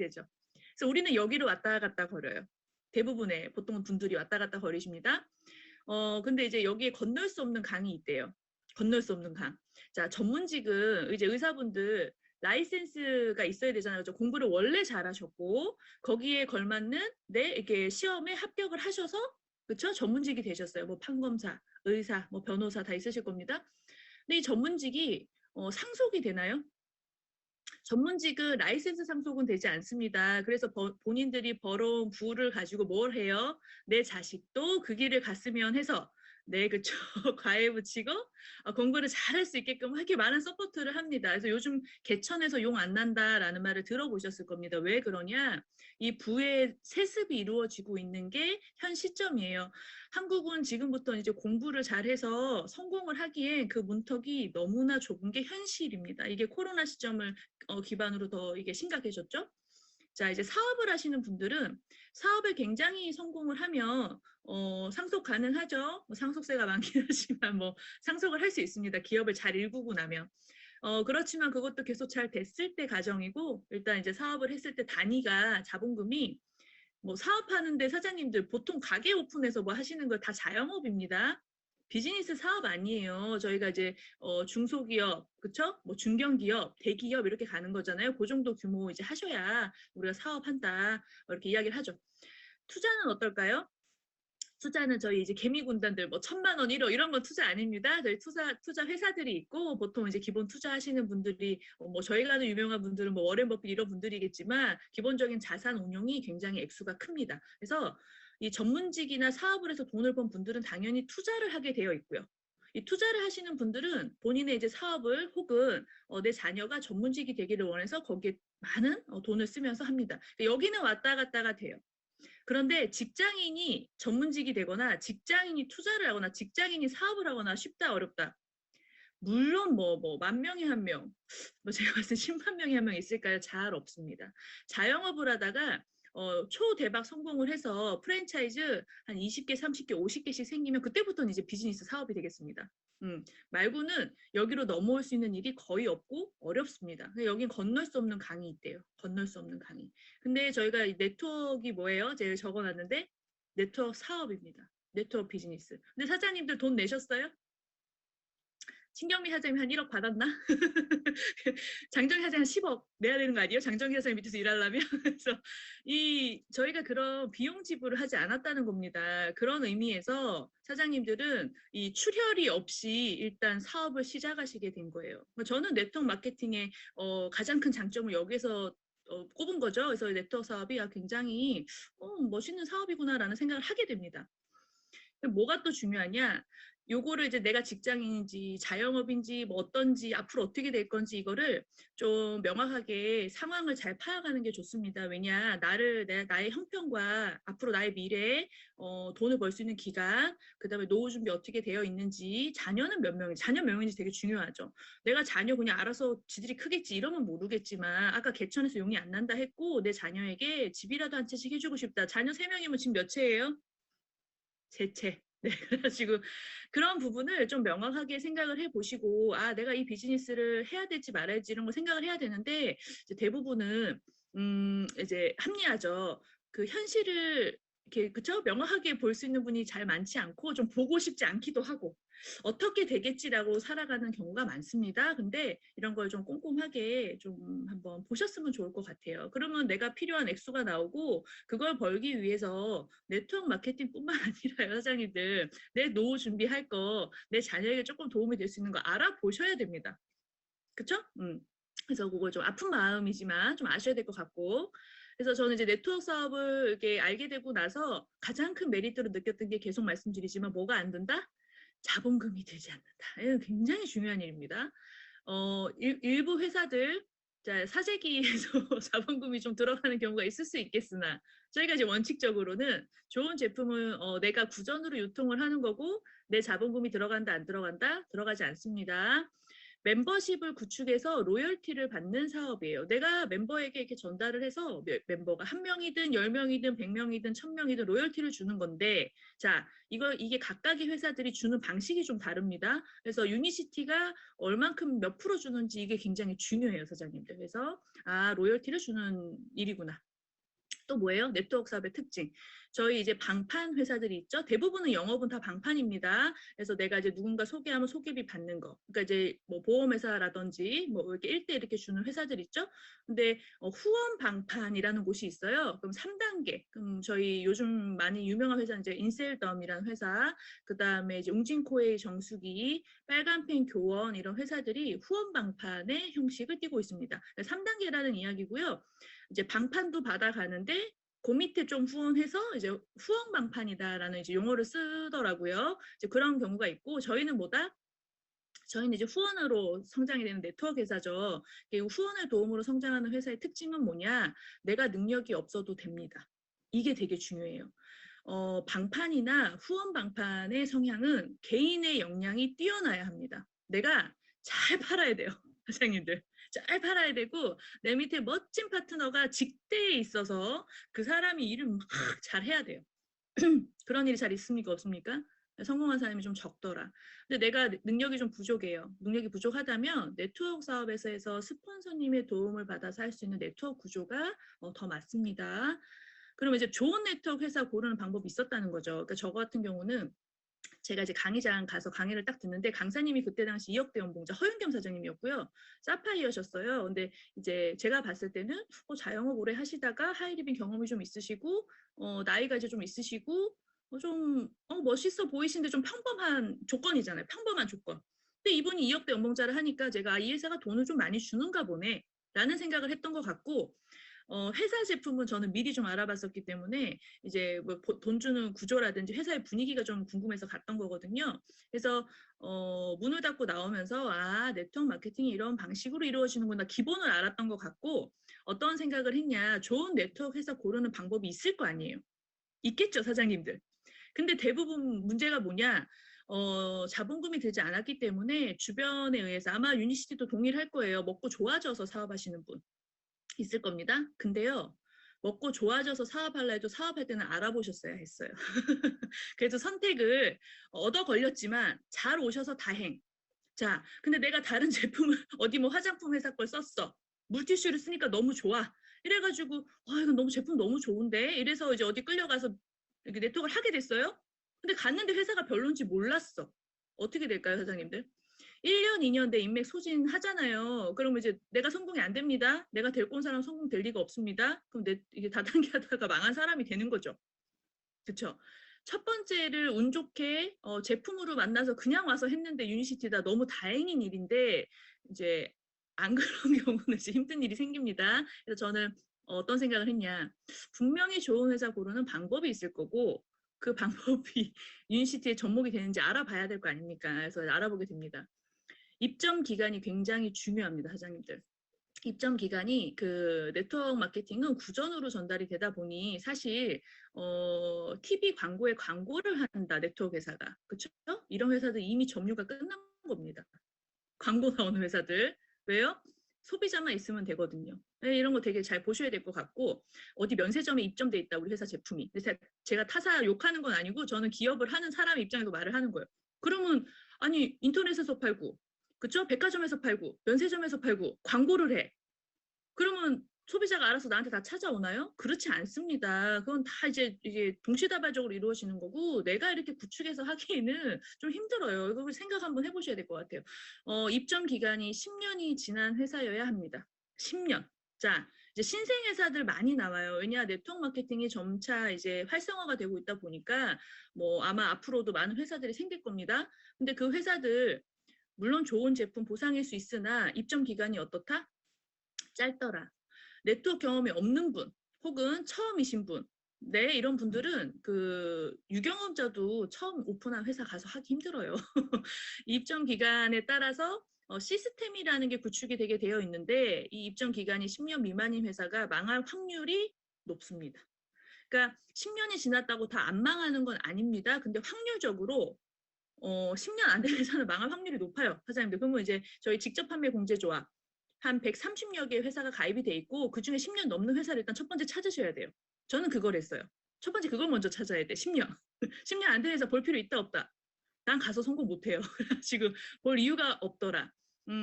되죠. 그래서 우리는 여기로 왔다 갔다 거려요. 대부분의 보통 분들이 왔다 갔다 거리십니다. 근데 이제 여기에 건널 수 없는 강이 있대요. 건널 수 없는 강. 자, 전문직은 이제 의사분들 라이센스가 있어야 되잖아요. 공부를 원래 잘하셨고 거기에 걸맞는 이렇게 시험에 합격을 하셔서 그렇죠? 전문직이 되셨어요. 뭐 판검사, 의사, 뭐 변호사 다 있으실 겁니다. 근데 이 전문직이 상속이 되나요? 전문직은 라이센스 상속은 되지 않습니다. 그래서 본인들이 벌어온 부를 가지고 뭘 해요? 내 자식도 그 길을 갔으면 해서 네, 그쵸. 과외 붙이고 공부를 잘할 수 있게끔 이렇게 많은 서포트를 합니다. 그래서 요즘 개천에서 용 안 난다라는 말을 들어보셨을 겁니다. 왜 그러냐? 이 부의 세습이 이루어지고 있는 게 현 시점이에요. 한국은 지금부터 이제 공부를 잘해서 성공을 하기에 그 문턱이 너무나 좁은 게 현실입니다. 이게 코로나 시점을 기반으로 더 이게 심각해졌죠. 자, 이제 사업을 하시는 분들은 사업에 굉장히 성공을 하면 상속 가능하죠. 뭐 상속세가 많긴 하지만 뭐 상속을 할 수 있습니다. 기업을 잘 일구고 나면. 그렇지만 그것도 계속 잘 됐을 때 가정이고 일단 이제 사업을 했을 때 단위가 자본금이 뭐 사업하는데 사장님들 보통 가게 오픈해서 뭐 하시는 거 다 자영업입니다. 비즈니스 사업 아니에요. 저희가 이제 중소기업, 그쵸? 뭐 중견기업, 대기업 이렇게 가는 거잖아요. 그 정도 규모 이제 하셔야 우리가 사업한다 이렇게 이야기를 하죠. 투자는 어떨까요? 투자는 저희 이제 개미 군단들 뭐 1,000만 원, 1억 이런 건 투자 아닙니다. 저희 투자 회사들이 있고 보통 이제 기본 투자하시는 분들이 뭐 저희가 아는 유명한 분들은 뭐 워렌 버핏 이런 분들이겠지만 기본적인 자산 운용이 굉장히 액수가 큽니다. 그래서 이 전문직이나 사업을 해서 돈을 번 분들은 당연히 투자를 하게 되어 있고요. 이 투자를 하시는 분들은 본인의 이제 사업을 혹은 내 자녀가 전문직이 되기를 원해서 거기에 많은 돈을 쓰면서 합니다. 그러니까 여기는 왔다 갔다가 돼요. 그런데 직장인이 전문직이 되거나 직장인이 투자를 하거나 직장인이 사업을 하거나 쉽다 어렵다. 물론 뭐 10,000명에 1명, 뭐 제가 봤을 때 10만 명에 1명 있을까요? 잘 없습니다. 자영업을 하다가 초대박 성공을 해서 프랜차이즈 한 20개, 30개, 50개씩 생기면 그때부터는 이제 비즈니스 사업이 되겠습니다. 말고는 여기로 넘어올 수 있는 일이 거의 없고 어렵습니다. 여긴 건널 수 없는 강이 있대요. 건널 수 없는 강이. 근데 저희가 네트워크가 뭐예요? 제가 적어놨는데 네트워크 사업입니다. 네트워크 비즈니스. 근데 사장님들 돈 내셨어요? 신경미 사장님 한 1억 받았나? 장정희 사장님 한 10억 내야 되는 거 아니에요? 장정희 사장님 밑에서 일하려면? 그래서 저희가 그런 비용 지불을 하지 않았다는 겁니다. 그런 의미에서 사장님들은 이 출혈이 없이 일단 사업을 시작하시게 된 거예요. 저는 네트워크 마케팅의 가장 큰 장점을 여기서 꼽은 거죠. 그래서 네트워크 사업이 굉장히 멋있는 사업이구나라는 생각을 하게 됩니다. 뭐가 또 중요하냐? 요거를 이제 내가 직장인인지 자영업인지 뭐 어떤지 앞으로 어떻게 될 건지 이거를 좀 명확하게 상황을 잘 파악하는 게 좋습니다. 왜냐 나의 형편과 앞으로 나의 미래에 돈을 벌 수 있는 기간, 그다음에 노후 준비 어떻게 되어 있는지, 자녀는 몇 명인지, 자녀 몇 명인지 되게 중요하죠. 내가 자녀 그냥 알아서 지들이 크겠지 이러면 모르겠지만 아까 개천에서 용이 안 난다 했고 내 자녀에게 집이라도 한 채씩 해주고 싶다. 자녀 3명이면 집 몇 채예요? 3채. 네, 그래가지고 그런 부분을 좀 명확하게 생각을 해보시고 내가 이 비즈니스를 해야 될지 말아야지 이런 걸 생각을 해야 되는데 이제 대부분은 이제 합리화죠. 그 현실을 이렇게 그쵸? 명확하게 볼 수 있는 분이 잘 많지 않고 좀 보고 싶지 않기도 하고 어떻게 되겠지라고 살아가는 경우가 많습니다. 근데 이런 걸 좀 꼼꼼하게 좀 한번 보셨으면 좋을 것 같아요. 그러면 내가 필요한 액수가 나오고 그걸 벌기 위해서 네트워크 마케팅뿐만 아니라요, 사장님들. 내 노후 준비할 거, 내 자녀에게 조금 도움이 될 수 있는 거 알아보셔야 됩니다. 그쵸? 그래서 그걸 좀 아픈 마음이지만 좀 아셔야 될 것 같고. 그래서 저는 이제 네트워크 사업을 이렇게 알게 되고 나서 가장 큰 메리트로 느꼈던 게 계속 말씀드리지만 뭐가 안 된다? 자본금이 되지 않는다. 이건 굉장히 중요한 일입니다. 일부 회사들 자, 사재기에서 자본금이 좀 들어가는 경우가 있을 수 있겠으나 저희가 이제 원칙적으로는 좋은 제품을 내가 구전으로 유통을 하는 거고 내 자본금이 들어간다 안 들어간다? 들어가지 않습니다. 멤버십을 구축해서 로열티를 받는 사업이에요. 내가 멤버에게 이렇게 전달을 해서 멤버가 1명이든 10명이든 100명이든 1000명이든 로열티를 주는 건데, 자, 이게 각각의 회사들이 주는 방식이 좀 다릅니다. 그래서 유니시티가 얼만큼 몇 프로 주는지 이게 굉장히 중요해요, 사장님들. 그래서 로열티를 주는 일이구나. 또 뭐예요? 네트워크 사업의 특징. 저희 이제 방판 회사들이 있죠. 대부분은 영업은 다 방판입니다. 그래서 내가 이제 누군가 소개하면 소개비 받는 거. 그러니까 이제 뭐 보험회사라든지 뭐 이렇게 1대 이렇게 주는 회사들 있죠. 근데 후원 방판이라는 곳이 있어요. 그럼 3단계. 그럼 저희 요즘 많이 유명한 회사는 이제 인셀덤이라는 회사, 그 다음에 이제 웅진코웨이 정수기, 빨간펜 교원 이런 회사들이 후원 방판의 형식을 띠고 있습니다. 3단계라는 이야기고요. 이제 방판도 받아가는데 그 밑에 좀 후원해서 이제 후원 방판이다라는 이제 용어를 쓰더라고요. 이제 그런 경우가 있고, 저희는 뭐다? 저희는 이제 후원으로 성장이 되는 네트워크 회사죠. 후원의 도움으로 성장하는 회사의 특징은 뭐냐? 내가 능력이 없어도 됩니다. 이게 되게 중요해요. 방판이나 후원 방판의 성향은 개인의 역량이 뛰어나야 합니다. 내가 잘 팔아야 돼요. 사장님들. 잘 팔아야 되고 내 밑에 멋진 파트너가 직대에 있어서 그 사람이 일을 막 잘해야 돼요. 그런 일이 잘 있습니까? 없습니까? 성공한 사람이 좀 적더라. 근데 내가 능력이 좀 부족해요. 능력이 부족하다면 네트워크 사업에서 스폰서님의 도움을 받아서 할 수 있는 네트워크 구조가 더 맞습니다. 그러면 이제 좋은 네트워크 회사 고르는 방법이 있었다는 거죠. 그러니까 저 같은 경우는 제가 이제 강의장 가서 강의를 딱 듣는데 강사님이 그때 당시 2억대 연봉자 허윤겸 사장님이었고요. 사파이어셨어요. 근데 이제 제가 봤을 때는 자영업 오래 하시다가 하이리빙 경험이 좀 있으시고 나이가 이제 좀 있으시고 좀 멋있어 보이시는데 좀 평범한 조건이잖아요. 평범한 조건. 근데 이분이 2억대 연봉자를 하니까 제가 이 회사가 돈을 좀 많이 주는가 보네 라는 생각을 했던 것 같고, 회사 제품은 저는 미리 좀 알아봤었기 때문에 이제 뭐 돈 주는 구조라든지 회사의 분위기가 좀 궁금해서 갔던 거거든요. 그래서 문을 닫고 나오면서 네트워크 마케팅이 이런 방식으로 이루어지는구나 기본을 알았던 것 같고, 어떤 생각을 했냐, 좋은 네트워크 회사 고르는 방법이 있을 거 아니에요. 있겠죠, 사장님들. 근데 대부분 문제가 뭐냐, 자본금이 되지 않았기 때문에 주변에 의해서 아마 유니시티도 동일할 거예요. 먹고 좋아져서 사업하시는 분 있을 겁니다. 근데요, 먹고 좋아져서 사업하려 해도 사업할 때는 알아보셨어야 했어요. 그래서 선택을 얻어 걸렸지만 잘 오셔서 다행. 자, 근데 내가 다른 제품을 어디 뭐 화장품 회사 걸 썼어. 물티슈를 쓰니까 너무 좋아. 이래가지고 이건 너무 제품 너무 좋은데 이래서 이제 어디 끌려가서 이렇게 네트워크를 하게 됐어요. 근데 갔는데 회사가 별론지 몰랐어. 어떻게 될까요, 사장님들? 1년, 2년 내 인맥 소진하잖아요. 그러면 이제 내가 성공이 안 됩니다. 내가 데리고 온 사람 성공될 리가 없습니다. 그럼 이게 다단계 하다가 망한 사람이 되는 거죠. 그렇죠? 첫 번째를 운 좋게 제품으로 만나서 그냥 와서 했는데 유니시티다. 너무 다행인 일인데 이제 안 그런 경우는 이제 힘든 일이 생깁니다. 그래서 저는 어떤 생각을 했냐. 분명히 좋은 회사 고르는 방법이 있을 거고 그 방법이 유니시티에 접목이 되는지 알아봐야 될 거 아닙니까? 그래서 알아보게 됩니다. 입점 기간이 굉장히 중요합니다, 사장님들. 입점 기간이 그 네트워크 마케팅은 구전으로 전달이 되다 보니 사실 TV 광고에 광고를 한다, 네트워크 회사가. 그렇죠? 이런 회사들 이미 점유가 끝난 겁니다. 광고 나오는 회사들. 왜요? 소비자만 있으면 되거든요. 네, 이런 거 되게 잘 보셔야 될 것 같고, 어디 면세점에 입점돼 있다, 우리 회사 제품이. 제가 타사 욕하는 건 아니고 저는 기업을 하는 사람 입장에서 말을 하는 거예요. 그러면 아니 인터넷에서 팔고, 그쵸? 백화점에서 팔고, 면세점에서 팔고, 광고를 해. 그러면 소비자가 알아서 나한테 다 찾아오나요? 그렇지 않습니다. 그건 다 이게 동시다발적으로 이루어지는 거고, 내가 이렇게 구축해서 하기에는 좀 힘들어요. 이걸 생각 한번 해보셔야 될 것 같아요. 입점 기간이 10년이 지난 회사여야 합니다. 10년. 자, 이제 신생 회사들 많이 나와요. 왜냐, 네트워크 마케팅이 점차 이제 활성화가 되고 있다 보니까 뭐 아마 앞으로도 많은 회사들이 생길 겁니다. 근데 그 회사들 물론 좋은 제품 보상일 수 있으나 입점 기간이 어떻다? 짧더라. 네트워크 경험이 없는 분 혹은 처음이신 분, 네, 이런 분들은 그 유경험자도 처음 오픈한 회사 가서 하기 힘들어요. 입점 기간에 따라서 시스템이라는 게 구축이 되게 되어 있는데 이 입점 기간이 10년 미만인 회사가 망할 확률이 높습니다. 그러니까 10년이 지났다고 다 안 망하는 건 아닙니다. 근데 확률적으로 10년 안 된 회사는 망할 확률이 높아요, 사장님들. 그러면 이제 저희 직접 판매 공제조합 한 130여 개 회사가 가입이 돼 있고 그중에 10년 넘는 회사를 일단 첫 번째 찾으셔야 돼요. 저는 그걸 했어요. 첫 번째 그걸 먼저 찾아야 돼. 10년. 10년 안 된 회사 볼 필요 있다 없다. 난 가서 성공 못해요. 지금 볼 이유가 없더라.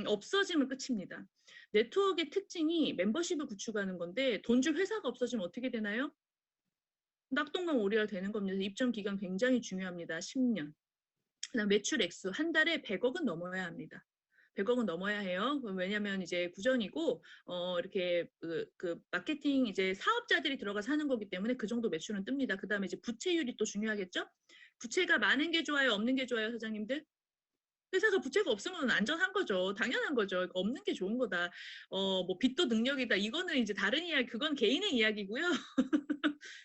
없어지면 끝입니다. 네트워크의 특징이 멤버십을 구축하는 건데 돈 줄 회사가 없어지면 어떻게 되나요? 낙동강 오리가 되는 겁니다. 입점 기간 굉장히 중요합니다. 10년. 그다음 매출 액수 한 달에 100억은 넘어야 합니다. 100억은 넘어야 해요. 왜냐하면 이제 구전이고 이렇게 그 마케팅 이제 사업자들이 들어가서 하는 거기 때문에 그 정도 매출은 뜹니다. 그다음에 이제 부채율이 또 중요하겠죠? 부채가 많은 게 좋아요, 없는 게 좋아요, 사장님들? 회사가 부채가 없으면 안전한 거죠. 당연한 거죠. 그러니까 없는 게 좋은 거다. 뭐 빚도 능력이다. 이거는 이제 다른 이야기, 그건 개인의 이야기고요.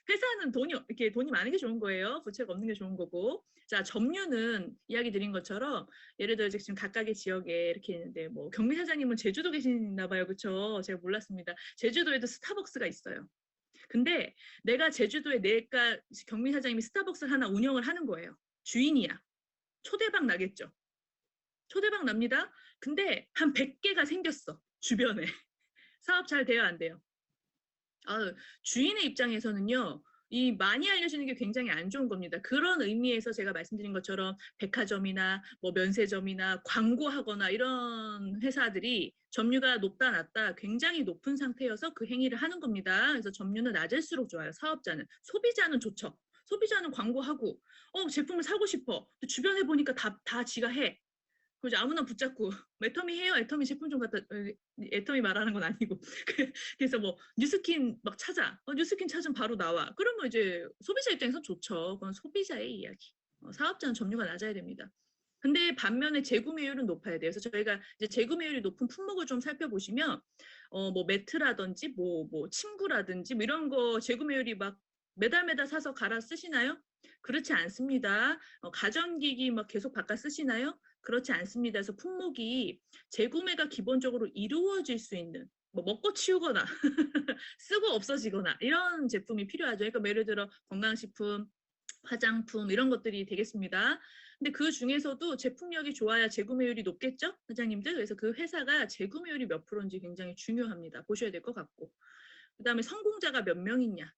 회사는 이렇게 돈이 많은 게 좋은 거예요. 부채가 없는 게 좋은 거고. 자, 점유는 이야기 드린 것처럼 예를 들어 지금 각각의 지역에 이렇게 있는데 뭐 경미 사장님은 제주도 계시나 봐요. 그렇죠? 제가 몰랐습니다. 제주도에도 스타벅스가 있어요. 근데 내가 경미 사장님이 스타벅스를 하나 운영을 하는 거예요. 주인이야. 초대박 나겠죠. 초대박 납니다. 근데 한 100개가 생겼어. 주변에. 사업 잘 돼요, 안 돼요? 주인의 입장에서는요. 이 많이 알려지는 게 굉장히 안 좋은 겁니다. 그런 의미에서 제가 말씀드린 것처럼 백화점이나 뭐 면세점이나 광고하거나 이런 회사들이 점유가 높다 낮다 굉장히 높은 상태여서 그 행위를 하는 겁니다. 그래서 점유는 낮을수록 좋아요. 사업자는. 소비자는 좋죠. 소비자는 광고하고 제품을 사고 싶어. 주변에 보니까 다 지가 해. 그죠? 아무나 붙잡고 애터미 해요. 애터미 제품 좀 갖다 애터미 말하는 건 아니고 그래서 뭐 뉴스킨 막 찾아. 뉴스킨 찾으면 바로 나와. 그러면 이제 소비자 입장에서 좋죠. 그건 소비자의 이야기. 사업자는 점유가 낮아야 됩니다. 근데 반면에 재구매율은 높아야 돼요. 그래서 저희가 이제 재구매율이 높은 품목을 좀 살펴보시면 뭐 매트라든지 뭐 침구라든지 뭐 이런 거 재구매율이 막 매달 사서 갈아 쓰시나요? 그렇지 않습니다. 가전기기 막 계속 바꿔 쓰시나요? 그렇지 않습니다. 그래서 품목이 재구매가 기본적으로 이루어질 수 있는 뭐 먹고 치우거나 쓰고 없어지거나 이런 제품이 필요하죠. 그러니까 뭐 예를 들어 건강식품, 화장품 이런 것들이 되겠습니다. 근데 그 중에서도 제품력이 좋아야 재구매율이 높겠죠? 사장님들. 그래서 그 회사가 재구매율이 몇 프로인지 굉장히 중요합니다. 보셔야 될 것 같고. 그다음에 성공자가 몇 명이냐.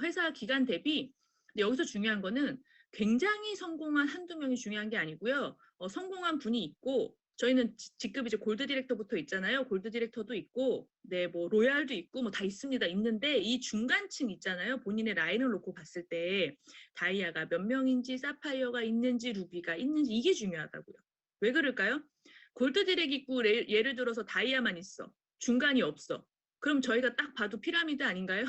회사 기간 대비 근데 여기서 중요한 거는 굉장히 성공한 한두 명이 중요한 게 아니고요. 성공한 분이 있고 저희는 직급 이제 골드 디렉터부터 있잖아요. 골드 디렉터도 있고 네, 뭐 로얄도 있고 뭐 다 있습니다. 있는데 이 중간층 있잖아요. 본인의 라인을 놓고 봤을 때 다이아가 몇 명인지 사파이어가 있는지 루비가 있는지 이게 중요하다고요. 왜 그럴까요? 골드 디렉 있고 예를 들어서 다이아만 있어. 중간이 없어. 그럼 저희가 딱 봐도 피라미드 아닌가요?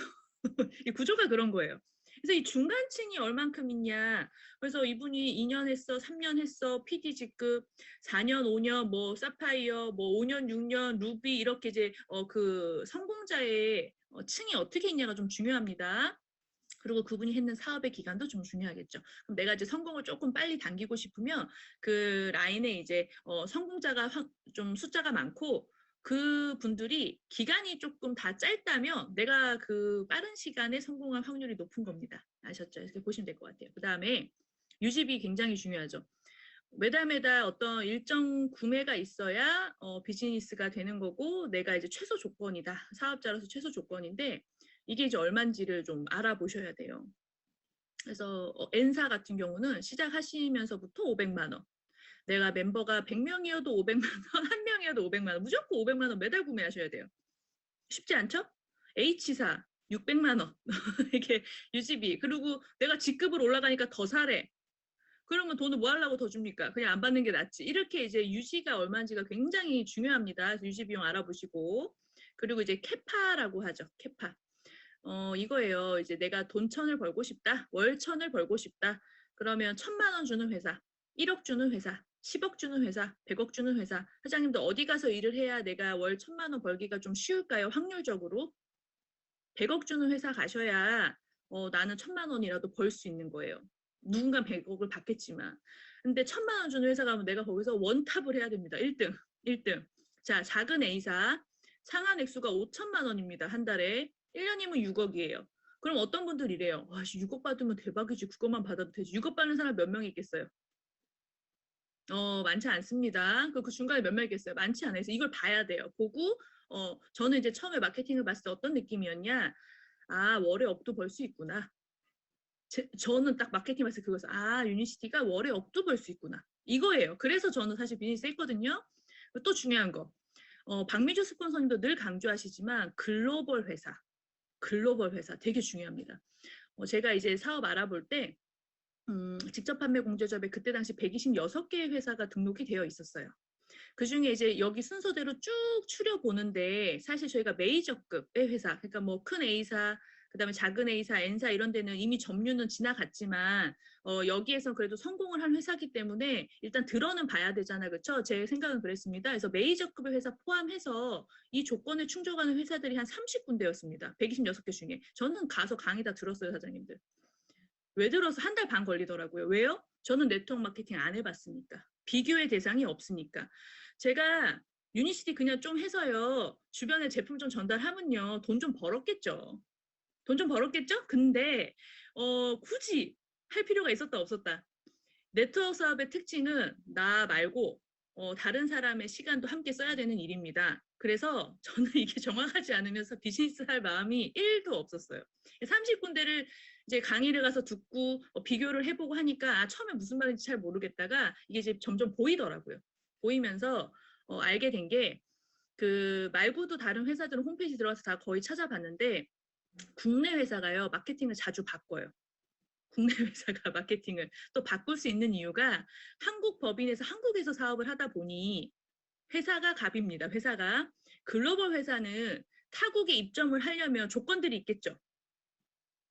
이 구조가 그런 거예요. 그래서 이 중간층이 얼만큼 있냐. 그래서 이분이 2년 했어, 3년 했어, PD 직급, 4년, 5년, 뭐 사파이어, 뭐 5년, 6년, 루비 이렇게 이제 그 성공자의 층이 어떻게 있냐가 좀 중요합니다. 그리고 그분이 했는 사업의 기간도 좀 중요하겠죠. 그럼 내가 이제 성공을 조금 빨리 당기고 싶으면 그 라인에 이제 성공자가 좀 숫자가 많고 그 분들이 기간이 조금 다 짧다면 내가 그 빠른 시간에 성공할 확률이 높은 겁니다. 아셨죠? 이렇게 보시면 될 것 같아요. 그 다음에 유지비 굉장히 중요하죠. 매달 어떤 일정 구매가 있어야 비즈니스가 되는 거고 내가 이제 최소 조건이다. 사업자로서 최소 조건인데 이게 이제 얼마인지를 좀 알아보셔야 돼요. 그래서 N사 같은 경우는 시작하시면서부터 500만 원. 내가 멤버가 100명이어도 500만 원, 한 명이어도 500만 원. 무조건 500만 원 매달 구매하셔야 돼요. 쉽지 않죠? H사 600만 원. 이게 유지비. 그리고 내가 직급을 올라가니까 더 사래. 그러면 돈을 뭐 하려고 더 줍니까? 그냥 안 받는 게 낫지. 이렇게 이제 유지가 얼마인지가 굉장히 중요합니다. 유지 비용 알아보시고. 그리고 이제 캐파라고 하죠. 캐파. 이거예요. 이제 내가 돈 1,000을 벌고 싶다. 월 1,000을 벌고 싶다. 그러면 1,000만 원 주는 회사, 1억 주는 회사, 10억 주는 회사, 100억 주는 회사. 사장님도 어디 가서 일을 해야 내가 월 1,000만 원 벌기가 좀 쉬울까요? 확률적으로. 100억 주는 회사 가셔야 나는 1,000만 원이라도 벌 수 있는 거예요. 누군가 100억을 받겠지만. 근데 1,000만 원 주는 회사 가면 내가 거기서 원탑을 해야 됩니다. 1등. 1등. 자, 작은 A사 상한 액수가 5천만 원입니다. 한 달에. 1년이면 6억이에요. 그럼 어떤 분들 이래요. 와, 6억 받으면 대박이지. 그것만 받아도 되지. 6억 받는 사람 몇 명 있겠어요? 많지 않습니다. 그 중간에 몇 명 있겠어요. 많지 않아요. 그래서 이걸 봐야 돼요. 보고 저는 이제 처음에 마케팅을 봤을 때 어떤 느낌이었냐. '아 월에 업도 벌 수 있구나.' 저는 딱 마케팅 봤을 때 그거였어요. '아 유니시티가 월에 업도 벌 수 있구나.' 이거예요. 그래서 저는 사실 비즈니스 했거든요. 또 중요한 거. 박미주 스폰서님도 늘 강조하시지만 글로벌 회사 되게 중요합니다. 제가 이제 사업 알아볼 때 직접 판매 공제조합에 그때 당시 126개의 회사가 등록이 되어 있었어요. 그중에 이제 여기 순서대로 쭉 추려 보는데 사실 저희가 메이저급의 회사, 그러니까 뭐 큰 A사, 그다음에 작은 A사, N사 이런 데는 이미 점유는 지나갔지만 여기에서 그래도 성공을 한 회사기 때문에 일단 들어는 봐야 되잖아요. 그렇죠? 제 생각은 그랬습니다. 그래서 메이저급의 회사 포함해서 이 조건에 충족하는 회사들이 한 30군데였습니다. 126개 중에. 저는 가서 강의 다 들었어요, 사장님들. 왜 들어서 한 달 반 걸리더라고요. 왜요? 저는 네트워크 마케팅 안 해봤으니까. 비교의 대상이 없으니까. 제가 유니시티 그냥 좀 해서요. 주변에 제품 좀 전달하면요. 돈 좀 벌었겠죠. 돈 좀 벌었겠죠? 근데 굳이 할 필요가 있었다 없었다. 네트워크 사업의 특징은 나 말고 다른 사람의 시간도 함께 써야 되는 일입니다. 그래서 저는 이게 정확하지 않으면서 비즈니스 할 마음이 1도 없었어요. 30군데를 이제 강의를 가서 듣고 비교를 해보고 하니까 처음에 무슨 말인지 잘 모르겠다가 이게 이제 점점 보이더라고요. 보이면서 알게 된 게 그 말고도 다른 회사들은 홈페이지 들어가서 다 거의 찾아봤는데 국내 회사가요 마케팅을 자주 바꿔요. 국내 회사가 마케팅을 또 바꿀 수 있는 이유가 한국 법인에서 한국에서 사업을 하다 보니 회사가 갑입니다. 회사가. 글로벌 회사는 타국에 입점을 하려면 조건들이 있겠죠.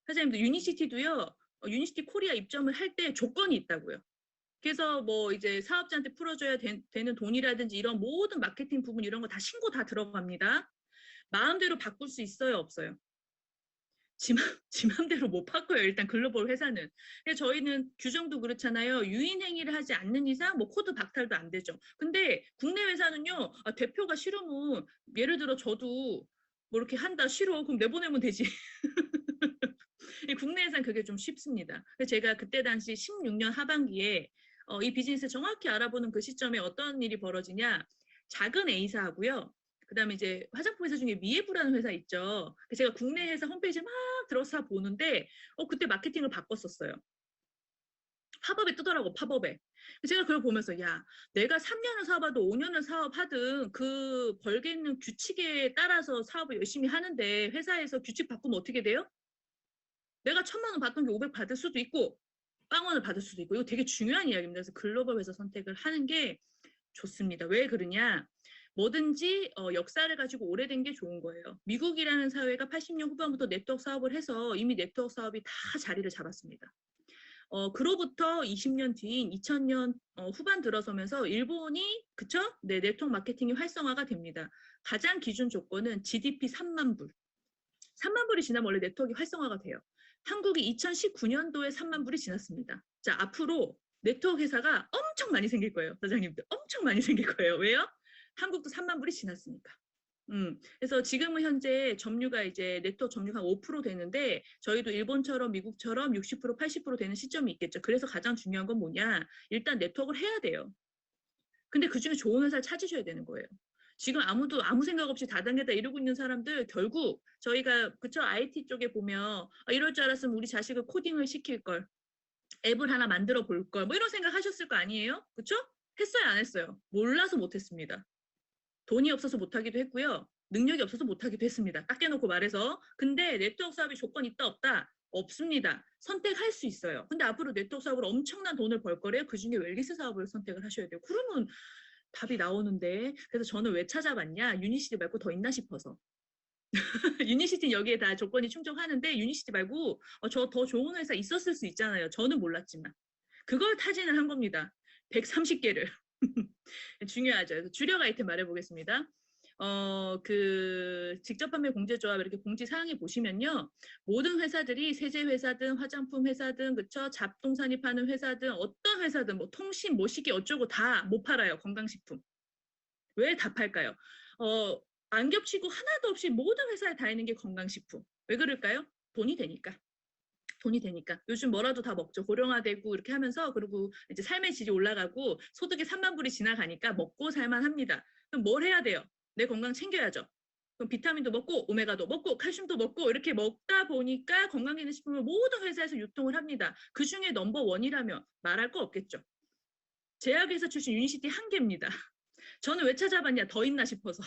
사장님들 유니시티도요. 유니시티 코리아 입점을 할 때 조건이 있다고요. 그래서 뭐 이제 사업자한테 풀어줘야 되는 돈이라든지 이런 모든 마케팅 부분 이런 거 다 신고 다 들어갑니다. 마음대로 바꿀 수 있어요, 없어요? 지 맘대로 못 바꿔요. 일단 글로벌 회사는. 근데 저희는 규정도 그렇잖아요. 유인행위를 하지 않는 이상 뭐 코드 박탈도 안 되죠. 근데 국내 회사는요. 대표가 싫으면 예를 들어 저도 뭐 이렇게 한다 싫어 그럼 내보내면 되지. 국내 회사는 그게 좀 쉽습니다. 그래서 제가 그때 당시 16년 하반기에 이 비즈니스 정확히 알아보는 그 시점에 어떤 일이 벌어지냐. 작은 A사하고요. 그다음에 이제 화장품 회사 중에 미에브라는 회사 있죠. 제가 국내 회사 홈페이지 막 들어서 보는데 그때 마케팅을 바꿨었어요. 팝업에 뜨더라고 팝업에. 제가 그걸 보면서 야 내가 3년을 사업하든 5년을 사업하든 그 벌게 있는 규칙에 따라서 사업을 열심히 하는데 회사에서 규칙 바꾸면 어떻게 돼요? 내가 1,000만 원 받던 게 500 받을 수도 있고 빵원을 받을 수도 있고 이거 되게 중요한 이야기입니다. 그래서 글로벌 회사 선택을 하는 게 좋습니다. 왜 그러냐? 뭐든지 역사를 가지고 오래된 게 좋은 거예요. 미국이라는 사회가 80년 후반부터 네트워크 사업을 해서 이미 네트워크 사업이 다 자리를 잡았습니다. 그로부터 20년 뒤인 2000년 후반 들어서면서 일본이 그쵸? 네, 네트워크 마케팅이 활성화가 됩니다. 가장 기준 조건은 GDP 3만 불. 3만 불이 지나면 원래 네트워크가 활성화가 돼요. 한국이 2019년도에 3만 불이 지났습니다. 자, 앞으로 네트워크 회사가 엄청 많이 생길 거예요. 사장님들. 엄청 많이 생길 거예요. 왜요? 한국도 3만 불이 지났으니까. 그래서 지금은 현재 점유가 이제 네트워크 점유가 한 5% 되는데 저희도 일본처럼 미국처럼 60% 80% 되는 시점이 있겠죠. 그래서 가장 중요한 건 뭐냐? 일단 네트워크를 해야 돼요. 근데 그중에 좋은 회사를 찾으셔야 되는 거예요. 지금 아무도 아무 생각 없이 다단계다 이러고 있는 사람들 결국 저희가 그쵸 IT 쪽에 보면 이럴 줄 알았으면 우리 자식을 코딩을 시킬 걸 앱을 하나 만들어 볼 걸 뭐 이런 생각 하셨을 거 아니에요? 그쵸? 했어요 안 했어요? 몰라서 못했습니다. 돈이 없어서 못하기도 했고요. 능력이 없어서 못하기도 했습니다. 딱 깨놓고 말해서. 근데 네트워크 사업이 조건 있다 없다? 없습니다. 선택할 수 있어요. 근데 앞으로 네트워크 사업으로 엄청난 돈을 벌 거래요. 그중에 웰니스 사업을 선택을 하셔야 돼요. 그러면 답이 나오는데 그래서 저는 왜 찾아봤냐? 유니시티 말고 더 있나 싶어서. 유니시티는 여기에 다 조건이 충족하는데 유니시티 말고 저 더 좋은 회사 있었을 수 있잖아요. 저는 몰랐지만. 그걸 타진을 한 겁니다. 130개를. 중요하죠. 그래서 주력 아이템 말해보겠습니다. 직접 판매 공제조합 이렇게 공지 사항에 보시면요. 모든 회사들이 세제 회사든 화장품 회사든 그쵸 잡동사니 파는 회사든 어떤 회사든 뭐 통신 뭐 시기 어쩌고 다 못 팔아요. 건강식품. 왜 다 팔까요? 안 겹치고 하나도 없이 모든 회사에 다 있는 게 건강식품. 왜 그럴까요? 돈이 되니까. 돈이 되니까. 요즘 뭐라도 다 먹죠. 고령화되고 이렇게 하면서, 그리고 이제 삶의 질이 올라가고 소득이 3만 불이 지나가니까 먹고 살만 합니다. 그럼 뭘 해야 돼요? 내 건강 챙겨야죠. 그럼 비타민도 먹고 오메가도 먹고 칼슘도 먹고 이렇게 먹다 보니까 건강기능식품을 모든 회사에서 유통을 합니다. 그중에 넘버 원이라면 말할 거 없겠죠. 제약회사 출신 유니시티 한 개입니다. 저는 왜 찾아봤냐, 더 있나 싶어서.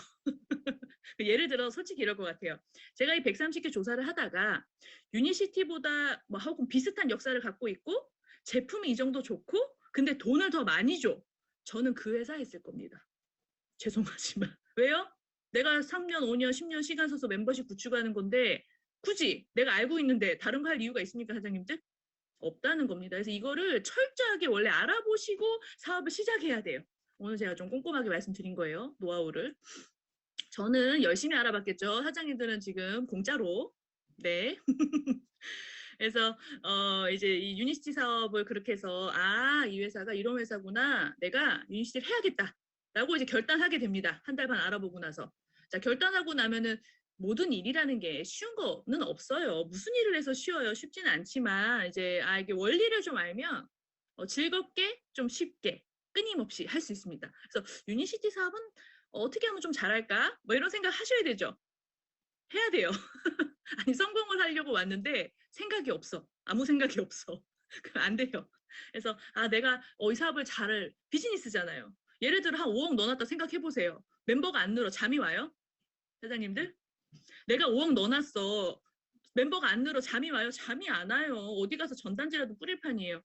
예를 들어 솔직히 이럴 것 같아요. 제가 이 130개 조사를 하다가 유니시티보다 뭐 하고 비슷한 역사를 갖고 있고 제품이 이 정도 좋고 근데 돈을 더 많이 줘. 저는 그 회사에 있을 겁니다. 죄송하지만. 왜요? 내가 3년, 5년, 10년 시간 써서 멤버십 구축하는 건데 굳이 내가 알고 있는데 다른 거 할 이유가 있습니까, 사장님들? 없다는 겁니다. 그래서 이거를 철저하게 원래 알아보시고 사업을 시작해야 돼요. 오늘 제가 좀 꼼꼼하게 말씀드린 거예요. 노하우를. 저는 열심히 알아봤겠죠. 사장님들은 지금 공짜로. 네. 그래서 이제 이 유니시티 사업을 그렇게 해서 이 회사가 이런 회사구나. 내가 유니시티를 해야겠다라고 이제 결단하게 됩니다. 한 달 반 알아보고 나서. 자, 결단하고 나면은 모든 일이라는 게 쉬운 거는 없어요. 무슨 일을 해서 쉬워요? 쉽지는 않지만 이제 이게 원리를 좀 알면 즐겁게 좀 쉽게 끊임없이 할 수 있습니다. 그래서 유니시티 사업은 어떻게 하면 좀 잘할까? 뭐 이런 생각 하셔야 되죠. 해야 돼요. 아니 성공을 하려고 왔는데 생각이 없어. 아무 생각이 없어. 그럼 안 돼요. 그래서 내가 이 사업을 잘할 비즈니스잖아요. 예를 들어 한 5억 넣어놨다 생각해 보세요. 멤버가 안 늘어. 잠이 와요? 사장님들? 내가 5억 넣어놨어. 멤버가 안 늘어. 잠이 와요? 잠이 안 와요. 어디 가서 전단지라도 뿌릴 판이에요.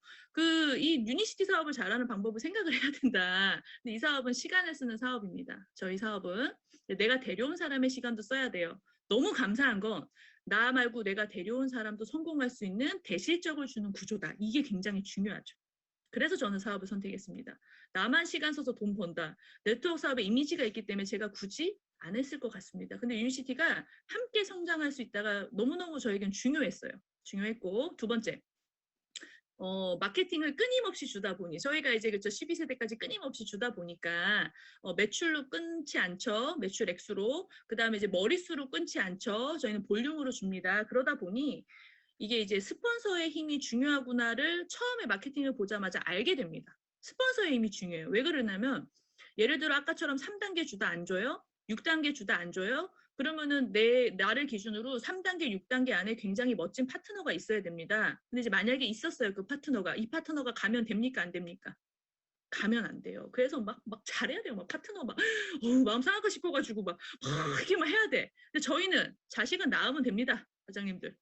이 유니시티 사업을 잘하는 방법을 생각을 해야 된다. 근데 이 사업은 시간을 쓰는 사업입니다. 저희 사업은 내가 데려온 사람의 시간도 써야 돼요. 너무 감사한 건 나 말고 내가 데려온 사람도 성공할 수 있는 대실적을 주는 구조다. 이게 굉장히 중요하죠. 그래서 저는 사업을 선택했습니다. 나만 시간 써서 돈 번다. 네트워크 사업에 이미지가 있기 때문에 제가 굳이 안 했을 것 같습니다. 근데 유니시티가 함께 성장할 수 있다가 너무너무 저에겐 중요했어요. 중요했고, 두 번째, 마케팅을 끊임없이 주다 보니 저희가 이제 그쵸 12세대까지 끊임없이 주다 보니까 매출로 끊지 않죠. 매출 액수로. 그다음에 이제 머릿수로 끊지 않죠. 저희는 볼륨으로 줍니다. 그러다 보니 이게 이제 스폰서의 힘이 중요하구나를 처음에 마케팅을 보자마자 알게 됩니다. 스폰서의 힘이 중요해요. 왜 그러냐면 예를 들어 아까처럼 3단계 주다 안 줘요? 6단계 주다 안 줘요? 그러면은 나를 기준으로 3단계, 6단계 안에 굉장히 멋진 파트너가 있어야 됩니다. 근데 이제 만약에 있었어요. 그 파트너가. 이 파트너가 가면 됩니까? 안 됩니까? 가면 안 돼요. 그래서 막 잘해야 돼요. 막 파트너 마음 상하고 싶어가지고 이렇게 막 해야 돼. 근데 저희는 자식은 낳으면 됩니다. 과장님들.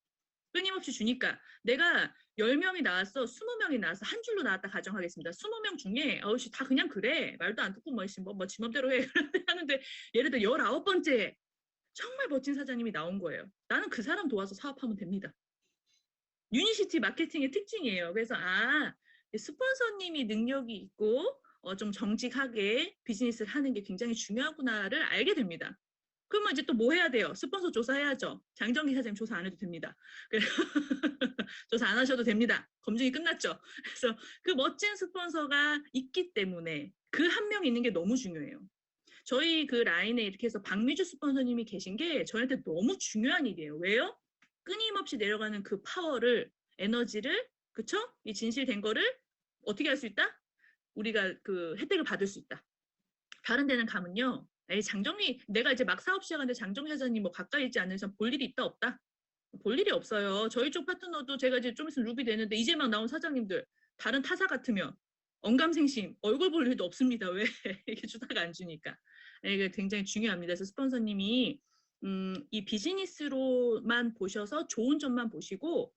끊임없이 주니까 내가 10명이 나왔어, 20명이 나왔어, 한 줄로 나왔다 가정하겠습니다. 20명 중에 다 그냥 그래. 말도 안 듣고 지 맘대로 해. 하는데 예를 들어 19번째 정말 멋진 사장님이 나온 거예요. 나는 그 사람 도와서 사업하면 됩니다. 유니시티 마케팅의 특징이에요. 그래서 스폰서님이 능력이 있고 좀 정직하게 비즈니스를 하는 게 굉장히 중요하구나를 알게 됩니다. 그러면 이제 또 뭐 해야 돼요? 스폰서 조사해야죠. 장정기 사장님 조사 안 해도 됩니다. 조사 안 하셔도 됩니다. 검증이 끝났죠. 그래서 그 멋진 스폰서가 있기 때문에 그 한 명 있는 게 너무 중요해요. 저희 그 라인에 이렇게 해서 박미주 스폰서님이 계신 게 저한테 너무 중요한 일이에요. 왜요? 끊임없이 내려가는 그 파워를, 에너지를, 그쵸? 이 진실된 거를 어떻게 할 수 있다? 우리가 그 혜택을 받을 수 있다. 다른 데는 가면요. 장정리, 내가 이제 막 사업 시작하는데 장정리 사장님 뭐 가까이 있지 않는 이상 볼 일이 있다 없다? 볼 일이 없어요. 저희 쪽 파트너도 제가 이제 좀 있으면 루비 되는데 이제 막 나온 사장님들 다른 타사 같으면 언감생심 얼굴 볼 일도 없습니다. 왜? 이렇게 주다가 안 주니까. 이게 굉장히 중요합니다. 그래서 스폰서님이 이 비즈니스로만 보셔서 좋은 점만 보시고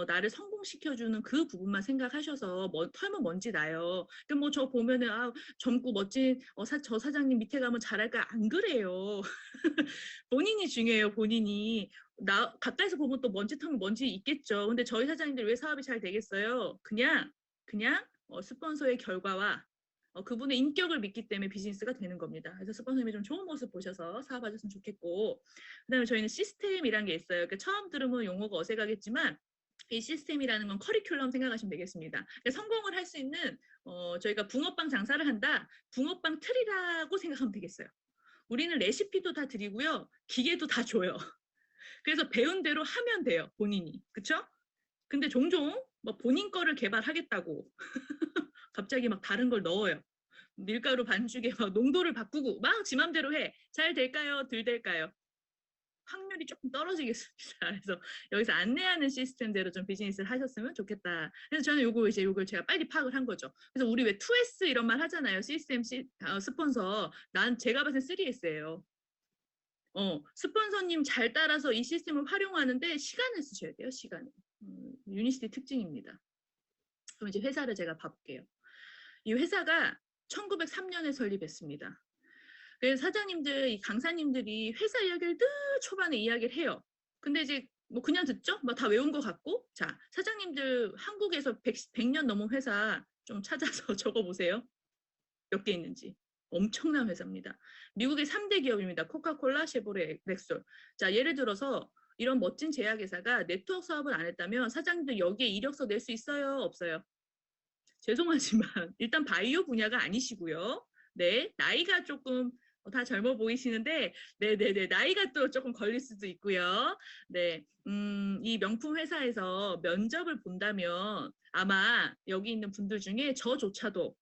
나를 성공시켜주는 그 부분만 생각하셔서 털면 먼지 나요. 그러니까 뭐 저 보면은 젊고 멋진 저 사장님 밑에 가면 잘할까? 안 그래요. 본인이 중요해요. 본인이. 나 가까이서 보면 또 먼지 털면 먼지 있겠죠. 근데 저희 사장님들 왜 사업이 잘 되겠어요? 그냥 스폰서의 결과와 그분의 인격을 믿기 때문에 비즈니스가 되는 겁니다. 그래서 스폰서님이 좀 좋은 모습 보셔서 사업하셨으면 좋겠고, 그다음에 저희는 시스템이라는 게 있어요. 그러니까 처음 들으면 용어가 어색하겠지만 이 시스템이라는 건 커리큘럼 생각하시면 되겠습니다. 그러니까 성공을 할 수 있는 저희가 붕어빵 장사를 한다. 붕어빵 틀이라고 생각하면 되겠어요. 우리는 레시피도 다 드리고요. 기계도 다 줘요. 그래서 배운 대로 하면 돼요. 본인이. 그쵸? 근데 종종 뭐 본인 거를 개발하겠다고 갑자기 막 다른 걸 넣어요. 밀가루 반죽에 막 농도를 바꾸고 막 지 맘대로 해. 잘 될까요? 덜 될까요? 확률이 조금 떨어지겠습니다. 그래서 여기서 안내하는 시스템대로 좀 비즈니스를 하셨으면 좋겠다. 그래서 저는 요걸 제가 빨리 파악을 한 거죠. 그래서 우리 왜 2S 이런 말 하잖아요. 시스템 스폰서. 난 제가 봤을 때 3S예요. 스폰서님 잘 따라서 이 시스템을 활용하는데 시간을 쓰셔야 돼요. 시간을. 유니시티 특징입니다. 그럼 이제 회사를 제가 봐볼게요. 이 회사가 1903년에 설립했습니다. 그래서 사장님들, 이 강사님들이 회사 이야기를 늘 초반에 이야기를 해요. 근데 이제 뭐 그냥 듣죠? 뭐 다 외운 것 같고. 자, 사장님들 한국에서 100년 넘은 회사 좀 찾아서 적어보세요. 몇 개 있는지. 엄청난 회사입니다. 미국의 3대 기업입니다. 코카콜라, 쉐보레, 렉솔. 자, 예를 들어서 이런 멋진 제약회사가 네트워크 사업을 안 했다면 사장님들 여기에 이력서 낼 수 있어요? 없어요? 죄송하지만 일단 바이오 분야가 아니시고요. 네, 나이가 조금 다 젊어 보이시는데, 네네네, 나이가 또 조금 걸릴 수도 있고요. 네, 이 명품 회사에서 면접을 본다면 아마 여기 있는 분들 중에 저조차도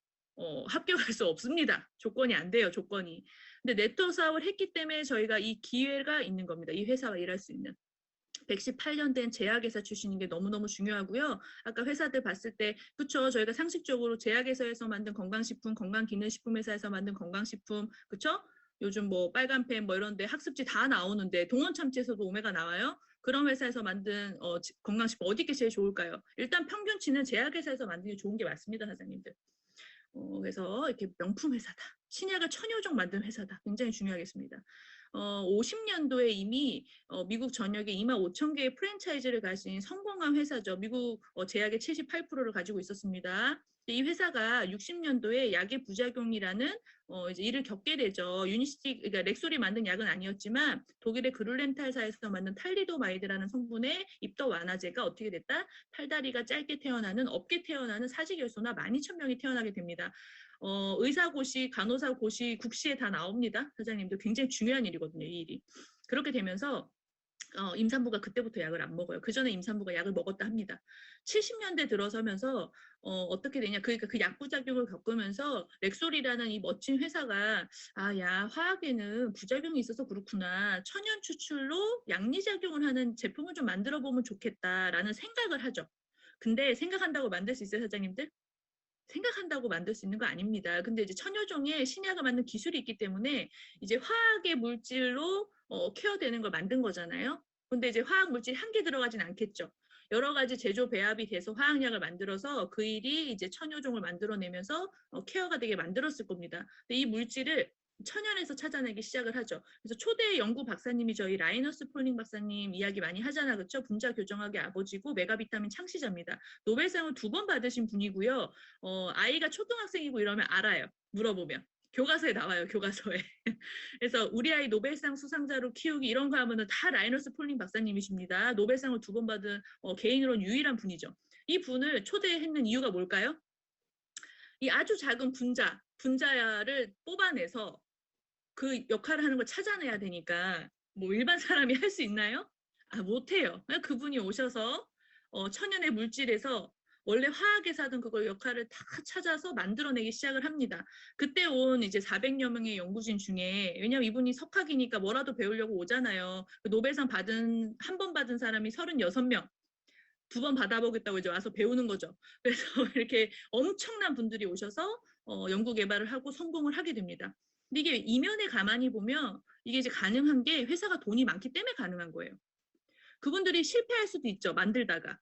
합격할 수 없습니다. 조건이 안 돼요, 조건이. 근데 네트워크 사업을 했기 때문에 저희가 이 기회가 있는 겁니다. 이 회사와 일할 수 있는. 118년 된 제약회사 출신인 게 너무너무 중요하고요. 아까 회사들 봤을 때 그쵸? 저희가 상식적으로 제약회사에서 만든 건강식품, 건강기능식품 회사에서 만든 건강식품 그쵸? 요즘 뭐 빨간펜 뭐 이런 데 학습지 다 나오는데 동원참치에서도 오메가 나와요. 그런 회사에서 만든 건강식품 어디 게 제일 좋을까요? 일단 평균치는 제약회사에서 만든 게 좋은 게 맞습니다, 사장님들. 그래서 이렇게 명품 회사다. 신약을 천여종 만든 회사다. 굉장히 중요하겠습니다. 50년도에 이미 미국 전역에 25,000개의 프랜차이즈를 가진 성공한 회사죠. 미국 제약의 78%를 가지고 있었습니다. 이 회사가 60년도에 약의 부작용이라는 이제 일을 겪게 되죠. 유니시티, 그러니까 렉솔이 만든 약은 아니었지만 독일의 그룰렌탈사에서 만든 탈리도마이드라는 성분의 입덧 완화제가 어떻게 됐다? 팔다리가 짧게 태어나는, 없게 태어나는 사직여소나 12,000명이 태어나게 됩니다. 의사고시, 간호사고시, 국시에 다 나옵니다. 사장님도 굉장히 중요한 일이거든요, 이 일이. 그렇게 되면서 임산부가 그때부터 약을 안 먹어요. 그 전에 임산부가 약을 먹었다 합니다. 70년대 들어서면서 어떻게 되냐? 그러니까 그 약부작용을 겪으면서 렉솔이라는 이 멋진 회사가 야 화학에는 부작용이 있어서 그렇구나. 천연 추출로 양리작용을 하는 제품을 좀 만들어 보면 좋겠다라는 생각을 하죠. 근데 생각한다고 만들 수 있어요, 사장님들? 생각한다고 만들 수 있는 거 아닙니다. 근데 이제 천여종의 신약을 만든 기술이 있기 때문에 이제 화학의 물질로 케어되는 걸 만든 거잖아요. 근데 이제 화학 물질이 한 개 들어가진 않겠죠. 여러 가지 제조 배합이 돼서 화학약을 만들어서 그 일이 이제 천여종을 만들어내면서 케어가 되게 만들었을 겁니다. 근데 이 물질을 천연에서 찾아내기 시작을 하죠. 그래서 초대 연구 박사님이 저희 라이너스 폴링 박사님 이야기 많이 하잖아, 그렇죠? 분자 교정학의 아버지고 메가비타민 창시자입니다. 노벨상을 2번 받으신 분이고요. 아이가 초등학생이고 이러면 알아요. 물어보면. 교과서에 나와요, 교과서에. 그래서 우리 아이 노벨상 수상자로 키우기 이런 거 하면은 다 라이너스 폴링 박사님이십니다. 노벨상을 2번 받은 개인으로는 유일한 분이죠. 이 분을 초대했는 이유가 뭘까요? 이 아주 작은 분자를 뽑아내서 그 역할을 하는 걸 찾아내야 되니까 뭐 일반 사람이 할 수 있나요? 못해요. 그분이 오셔서 천연의 물질에서 원래 화학에서 하던 그걸 역할을 다 찾아서 만들어내기 시작을 합니다. 그때 온 이제 400여 명의 연구진 중에 왜냐면 이분이 석학이니까 뭐라도 배우려고 오잖아요. 노벨상 한 번 받은 사람이 36명. 2번 받아보겠다고 이제 와서 배우는 거죠. 그래서 이렇게 엄청난 분들이 오셔서 연구 개발을 하고 성공을 하게 됩니다. 근데 이게 이면에 가만히 보면 이게 이제 가능한 게 회사가 돈이 많기 때문에 가능한 거예요. 그분들이 실패할 수도 있죠, 만들다가.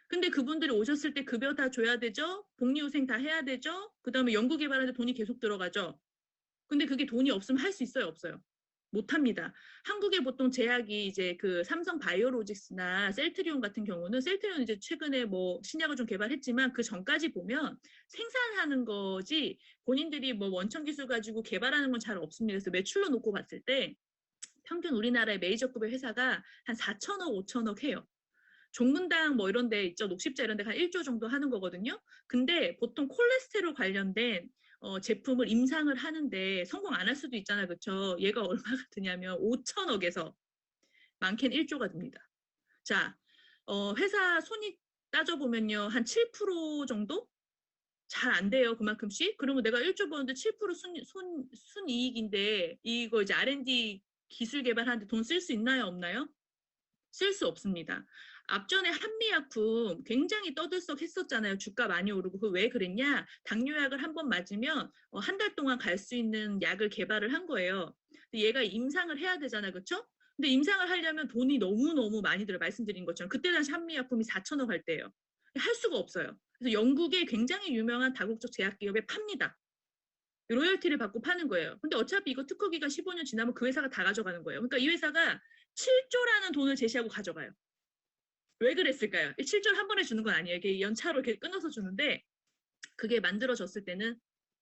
근데 그분들이 오셨을 때 급여 다 줘야 되죠? 복리후생 다 해야 되죠? 그 다음에 연구 개발하는데 돈이 계속 들어가죠? 근데 그게 돈이 없으면 할 수 있어요, 없어요? 못합니다. 한국에 보통 제약이 이제 그 삼성 바이오로직스나 셀트리온 같은 경우는 셀트리온 이제 최근에 뭐 신약을 좀 개발했지만 그 전까지 보면 생산하는 거지 본인들이 뭐 원천 기술 가지고 개발하는 건 잘 없습니다. 그래서 매출로 놓고 봤을 때 평균 우리나라의 메이저급의 회사가 한 4천억, 5천억 해요. 종근당 뭐 이런 데 있죠. 녹십자 이런 데한 1조 정도 하는 거거든요. 근데 보통 콜레스테롤 관련된 제품을 임상을 하는데 성공 안 할 수도 있잖아요. 그렇죠? 얘가 얼마가 드냐면 5천억에서 많게는 1조가 됩니다. 자, 회사 손익 따져보면요. 한 7% 정도? 잘 안 돼요, 그만큼씩. 그러면 내가 1조 버는데 7% 순이익인데 이거 이제 R&D 기술 개발하는데 돈 쓸 수 있나요, 없나요? 쓸 수 없습니다. 앞전에 한미약품 굉장히 떠들썩했었잖아요. 주가 많이 오르고. 그 왜 그랬냐? 당뇨약을 한 번 맞으면 한 달 동안 갈 수 있는 약을 개발을 한 거예요. 근데 얘가 임상을 해야 되잖아요. 그렇죠? 근데 임상을 하려면 돈이 너무너무 많이 들어요. 말씀드린 것처럼. 그때 당시 한미약품이 4천억 할 때예요. 할 수가 없어요. 그래서 영국의 굉장히 유명한 다국적 제약기업에 팝니다. 로열티를 받고 파는 거예요. 근데 어차피 이거 특허 기간 15년 지나면 그 회사가 다 가져가는 거예요. 그러니까 이 회사가 7조라는 돈을 제시하고 가져가요. 왜 그랬을까요? 7조를 한 번에 주는 건 아니에요. 이게 연차로 이렇게 끊어서 주는데 그게 만들어졌을 때는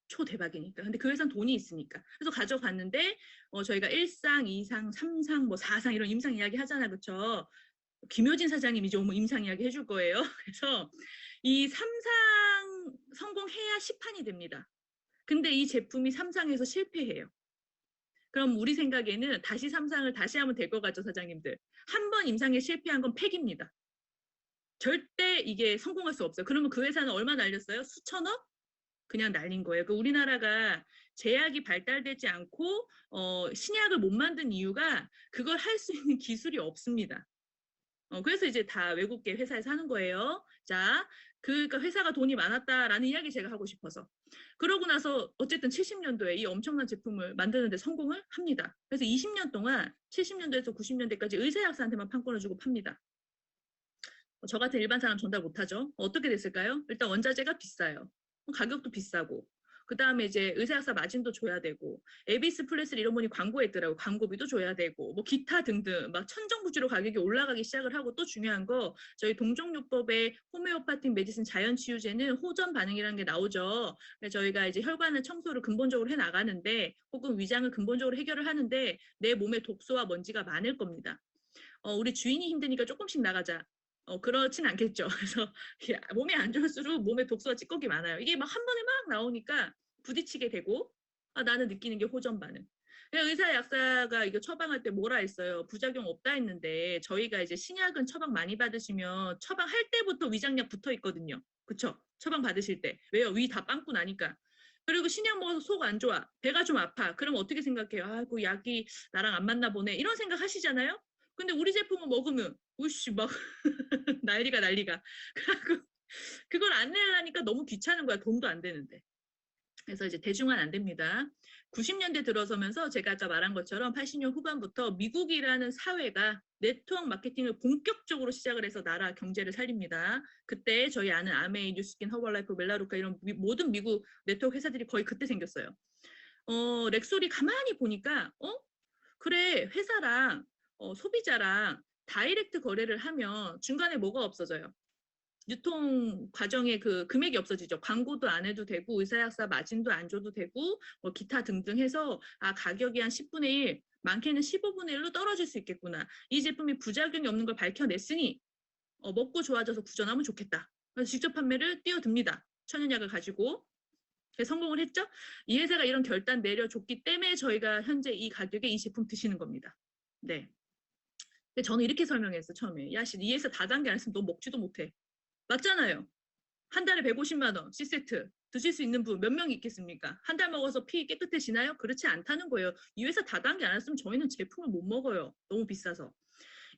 초대박이니까. 근데 그 회사는 돈이 있으니까. 그래서 가져갔는데 저희가 1상, 2상, 3상, 뭐 4상 이런 임상 이야기 하잖아요. 그렇죠? 김효진 사장님이 이제 오면 임상 이야기 해줄 거예요. 그래서 이 3상 성공해야 10판이 됩니다. 근데 이 제품이 3상에서 실패해요. 그럼 우리 생각에는 다시 3상을 다시 하면 될 것 같죠, 사장님들. 한 번 임상에 실패한 건 폐기입니다. 절대 이게 성공할 수 없어요. 그러면 그 회사는 얼마 날렸어요? 수천억? 그냥 날린 거예요. 그 우리나라가 제약이 발달되지 않고 신약을 못 만든 이유가 그걸 할 수 있는 기술이 없습니다. 그래서 이제 다 외국계 회사에서 하는 거예요. 자, 그러니까 회사가 돈이 많았다라는 이야기 제가 하고 싶어서. 그러고 나서 어쨌든 70년도에 이 엄청난 제품을 만드는데 성공을 합니다. 그래서 20년 동안 70년도에서 90년대까지 의사약사한테만 판권을 주고 팝니다. 저 같은 일반 사람 전달 못하죠. 어떻게 됐을까요? 일단 원자재가 비싸요. 가격도 비싸고. 그 다음에 이제 의사약사 마진도 줘야 되고, 에비스 플래스 이런 분이 광고했더라고. 광고비도 줘야 되고, 뭐 기타 등등 막 천정부지로 가격이 올라가기 시작을 하고, 또 중요한 거 저희 동종요법의 호메오파틱 메디슨 자연치유제는 호전 반응이라는 게 나오죠. 저희가 이제 혈관의 청소를 근본적으로 해 나가는데, 혹은 위장을 근본적으로 해결을 하는데 내 몸에 독소와 먼지가 많을 겁니다. 우리 주인이 힘드니까 조금씩 나가자. 그렇진 않겠죠. 그래서 몸이 안 좋을수록 몸에 독소와 찌꺼기 많아요. 이게 막 한 번에 막 나오니까 부딪히게 되고, 나는 느끼는 게 호전 반응. 의사 약사가 이거 처방할 때 뭐라 했어요? 부작용 없다 했는데 저희가 이제 신약은 처방 많이 받으시면 처방할 때부터 위장약 붙어 있거든요. 그쵸? 처방 받으실 때. 왜요? 위 다 빵꾸 나니까. 그리고 신약 먹어서 속 안 좋아. 배가 좀 아파. 그럼 어떻게 생각해요? 아이고 약이 나랑 안 맞나 보네. 이런 생각 하시잖아요? 근데 우리 제품을 먹으면 우씨 막 난리가. 그래갖고 그걸 안 내려니까 너무 귀찮은 거야. 돈도 안 되는데. 그래서 이제 대중화는 안 됩니다. 90년대 들어서면서 제가 아까 말한 것처럼 80년 후반부터 미국이라는 사회가 네트워크 마케팅을 본격적으로 시작을 해서 나라 경제를 살립니다. 그때 저희 아는 아메이, 뉴스킨, 허벌라이프, 멜라루카 이런 모든 미국 네트워크 회사들이 거의 그때 생겼어요. 렉솔이 가만히 보니까 그래 회사랑 소비자랑 다이렉트 거래를 하면 중간에 뭐가 없어져요? 유통 과정에 그 금액이 없어지죠. 광고도 안 해도 되고 의사약사 마진도 안 줘도 되고 뭐 기타 등등 해서 가격이 한 10분의 1, 많게는 15분의 1로 떨어질 수 있겠구나. 이 제품이 부작용이 없는 걸 밝혀냈으니 먹고 좋아져서 구전하면 좋겠다. 그래서 직접 판매를 뛰어듭니다. 천연약을 가지고. 성공을 했죠. 이 회사가 이런 결단 내려줬기 때문에 저희가 현재 이 가격에 이 제품 드시는 겁니다. 네. 근데 저는 이렇게 설명했어 처음에. 야, 이 회사 다 단계 안 했으면 너 먹지도 못해. 맞잖아요. 한 달에 150만 원 C세트 드실 수 있는 분 몇 명이 있겠습니까? 한 달 먹어서 피 깨끗해지나요? 그렇지 않다는 거예요. 이 회사 다단계 안 했으면 저희는 제품을 못 먹어요. 너무 비싸서.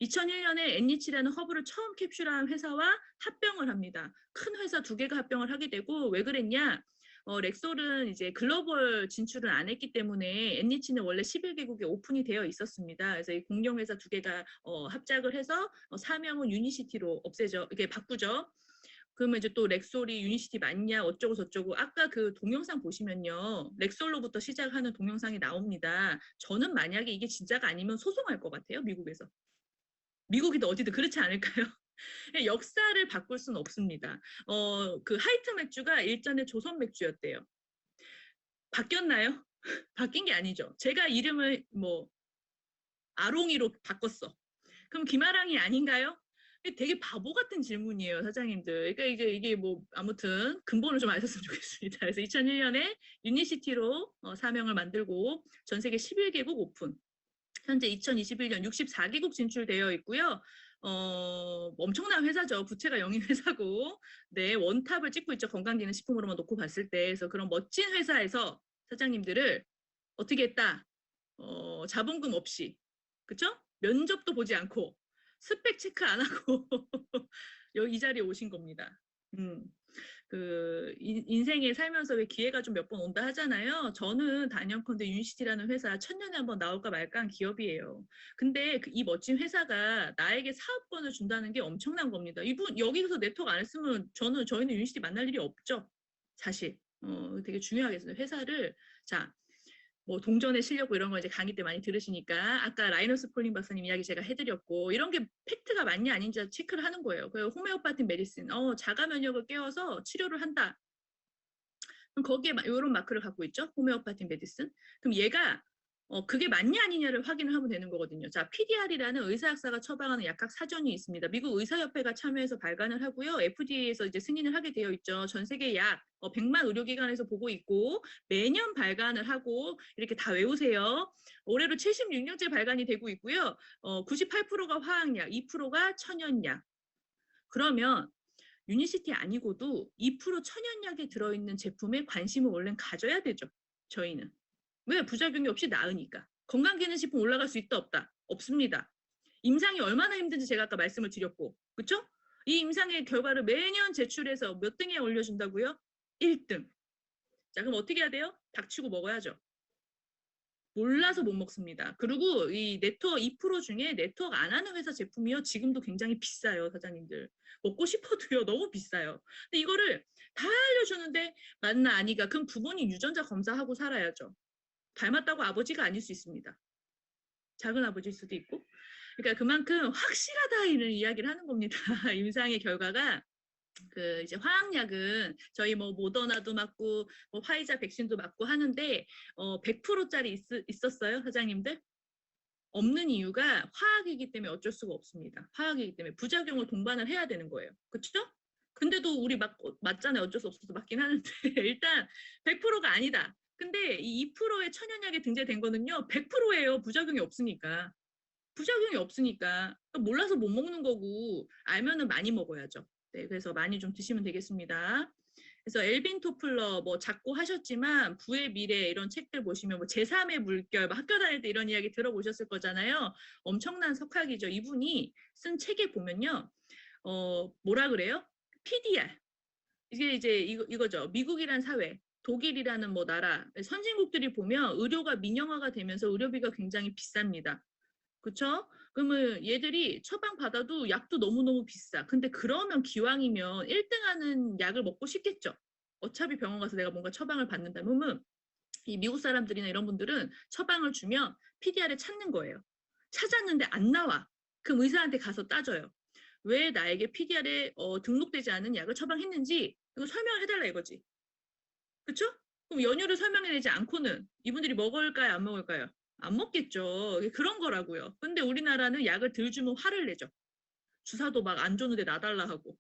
2001년에 엔니치라는 허브를 처음 캡슐한 회사와 합병을 합니다. 큰 회사 2개가 합병을 하게 되고 왜 그랬냐? 렉솔은 이제 글로벌 진출을 안 했기 때문에 엔니치는 원래 11개국에 오픈이 되어 있었습니다. 그래서 이 공룡회사 2개가 합작을 해서 사명은 유니시티로 없애죠. 이게 바꾸죠. 그러면 이제 또 렉솔이 유니시티 맞냐 어쩌고 저쩌고 아까 그 동영상 보시면요. 렉솔로부터 시작하는 동영상이 나옵니다. 저는 만약에 이게 진짜가 아니면 소송할 것 같아요. 미국에서. 미국이든 어디든 그렇지 않을까요? 역사를 바꿀 수는 없습니다. 그 하이트 맥주가 일전에 조선 맥주였대요. 바뀌었나요? 바뀐 게 아니죠. 제가 이름을 뭐 아롱이로 바꿨어. 그럼 김아랑이 아닌가요? 되게 바보 같은 질문이에요, 사장님들. 그러니까 이게 뭐 아무튼 근본을 좀 아셨으면 좋겠습니다. 그래서 2001년에 유니시티로 사명을 만들고 전 세계 11개국 오픈. 현재 2021년 64개국 진출되어 있고요. 엄청난 회사죠. 부채가 0인 회사고. 네, 원탑을 찍고 있죠. 건강기능식품으로만 놓고 봤을 때. 그래서 그런 멋진 회사에서 사장님들을 어떻게 했다? 자본금 없이. 그쵸? 면접도 보지 않고 스펙 체크 안 하고 여기 이 자리에 오신 겁니다. 인생에 살면서 왜 기회가 좀 몇 번 온다 하잖아요. 저는 단연컨대 유니시티라는 회사 천년에 한번 나올까 말까한 기업이에요. 근데 이 멋진 회사가 나에게 사업권을 준다는 게 엄청난 겁니다. 이분 여기서 네트워크 안 했으면 저희는 유니시티 만날 일이 없죠. 사실 되게 중요하게 했어요. 회사를 자. 뭐 동전의 실력 이런 거 이제 강의 때 많이 들으시니까 아까 라이너스 폴링 박사님 이야기 제가 해드렸고 이런 게 팩트가 맞냐 아닌지 체크를 하는 거예요. 그리고 호메오파틱 메디슨, 자가 면역을 깨워서 치료를 한다. 그럼 거기에 이런 마크를 갖고 있죠. 호메오파틱 메디슨. 그럼 얘가 그게 맞냐 아니냐를 확인을 하면 되는 거거든요. 자, PDR이라는 의사학사가 처방하는 약학 사전이 있습니다. 미국 의사협회가 참여해서 발간을 하고요. FDA에서 이제 승인을 하게 되어 있죠. 전 세계 약 100만 의료기관에서 보고 있고 매년 발간을 하고 이렇게 다 외우세요. 올해로 76년째 발간이 되고 있고요. 98%가 화학약, 2%가 천연약. 그러면 유니시티 아니고도 2% 천연약에 들어있는 제품에 관심을 원래 가져야 되죠. 저희는. 왜? 부작용이 없이 나으니까. 건강기능식품 올라갈 수 있다 없다? 없습니다. 임상이 얼마나 힘든지 제가 아까 말씀을 드렸고. 그렇죠? 이 임상의 결과를 매년 제출해서 몇 등에 올려준다고요? 1등. 자, 그럼 어떻게 해야 돼요? 닥치고 먹어야죠. 몰라서 못 먹습니다. 그리고 이 네트워크 2% 중에 네트워크 안 하는 회사 제품이요. 지금도 굉장히 비싸요, 사장님들. 먹고 싶어도요. 너무 비싸요. 근데 이거를 다 알려주는데 맞나 아니가 그럼 부모님 유전자 검사하고 살아야죠. 닮았다고 아버지가 아닐 수 있습니다. 작은 아버지일 수도 있고. 그러니까 그만큼 확실하다 이런 이야기를 하는 겁니다. 임상의 결과가 이제 화학약은 저희 뭐 모더나도 맞고 뭐 화이자 백신도 맞고 하는데 100%짜리 있었어요, 사장님들? 없는 이유가 화학이기 때문에 어쩔 수가 없습니다. 화학이기 때문에 부작용을 동반을 해야 되는 거예요. 그렇죠? 근데도 우리 맞잖아요. 어쩔 수 없어서 맞긴 하는데 일단 100%가 아니다. 근데 이 2%의 천연약에 등재된 거는요. 100%예요. 부작용이 없으니까. 부작용이 없으니까 몰라서 못 먹는 거고 알면은 많이 먹어야죠. 네, 그래서 많이 좀 드시면 되겠습니다. 그래서 엘빈 토플러 뭐 작고 하셨지만 부의 미래 이런 책들 보시면 뭐 제3의 물결 뭐 학교 다닐 때 이런 이야기 들어보셨을 거잖아요. 엄청난 석학이죠. 이분이 쓴 책에 보면요. 뭐라 그래요? PDR. 이게 이제 이거죠. 미국이란 사회, 독일이라는 뭐 나라, 선진국들이 보면 의료가 민영화가 되면서 의료비가 굉장히 비쌉니다. 그쵸? 그러면 얘들이 처방 받아도 약도 너무너무 비싸. 근데 그러면 기왕이면 1등 하는 약을 먹고 싶겠죠. 어차피 병원 가서 내가 뭔가 처방을 받는다면 이 미국 사람들이나 이런 분들은 처방을 주면 PDR을 찾는 거예요. 찾았는데 안 나와. 그럼 의사한테 가서 따져요. 왜 나에게 PDR에 등록되지 않은 약을 처방했는지 이거 설명을 해달라 이거지. 그쵸? 그럼 연유를 설명해내지 않고는 이분들이 먹을까요? 안 먹을까요? 안 먹겠죠. 그런 거라고요. 근데 우리나라는 약을 덜 주면 화를 내죠. 주사도 막 안 줬는데 놔달라 하고.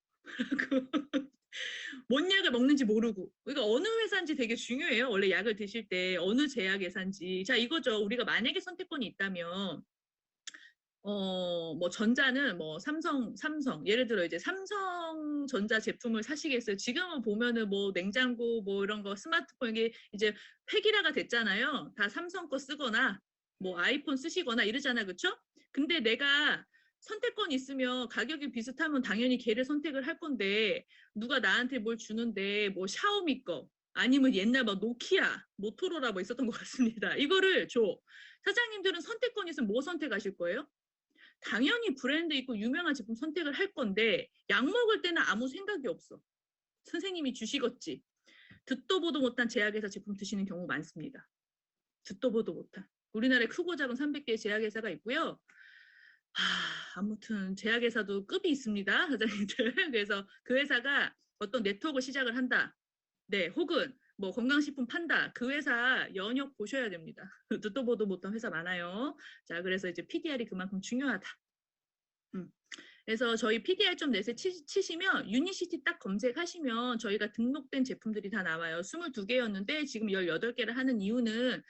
뭔 약을 먹는지 모르고. 그러니까 어느 회사인지 되게 중요해요. 원래 약을 드실 때 어느 제약 회사인지. 자, 이거죠. 우리가 만약에 선택권이 있다면 뭐 전자는 뭐 삼성 예를 들어 이제 삼성전자 제품을 사시겠어요. 지금은 보면은 뭐 냉장고 뭐 이런 거 스마트폰 이게 이제 획일화가 됐잖아요. 다 삼성 거 쓰거나 뭐 아이폰 쓰시거나 이러잖아, 그렇죠? 근데 내가 선택권이 있으면 가격이 비슷하면 당연히 걔를 선택을 할 건데 누가 나한테 뭘 주는데 뭐 샤오미 거 아니면 옛날 막 노키아, 모토로라 뭐 있었던 것 같습니다. 이거를 줘. 사장님들은 선택권이 있으면 뭐 선택하실 거예요? 당연히 브랜드 있고 유명한 제품 선택을 할 건데 약 먹을 때는 아무 생각이 없어. 선생님이 주시겠지. 듣도 보도 못한 제약회사 제품 드시는 경우 많습니다. 듣도 보도 못한. 우리나라에 크고 작은 300개의 제약회사가 있고요. 아무튼 제약회사도 급이 있습니다. 사장님들. 그래서 그 회사가 어떤 네트워크 시작을 한다. 네, 혹은 뭐 건강식품 판다. 그 회사 연역 보셔야 됩니다. 듣도 보도 못한 회사 많아요. 자, 그래서 이제 PDR이 그만큼 중요하다. 그래서 저희 PDR.net에 치시면 유니시티 딱 검색하시면 저희가 등록된 제품들이 다 나와요. 22개였는데 지금 18개를 하는 이유는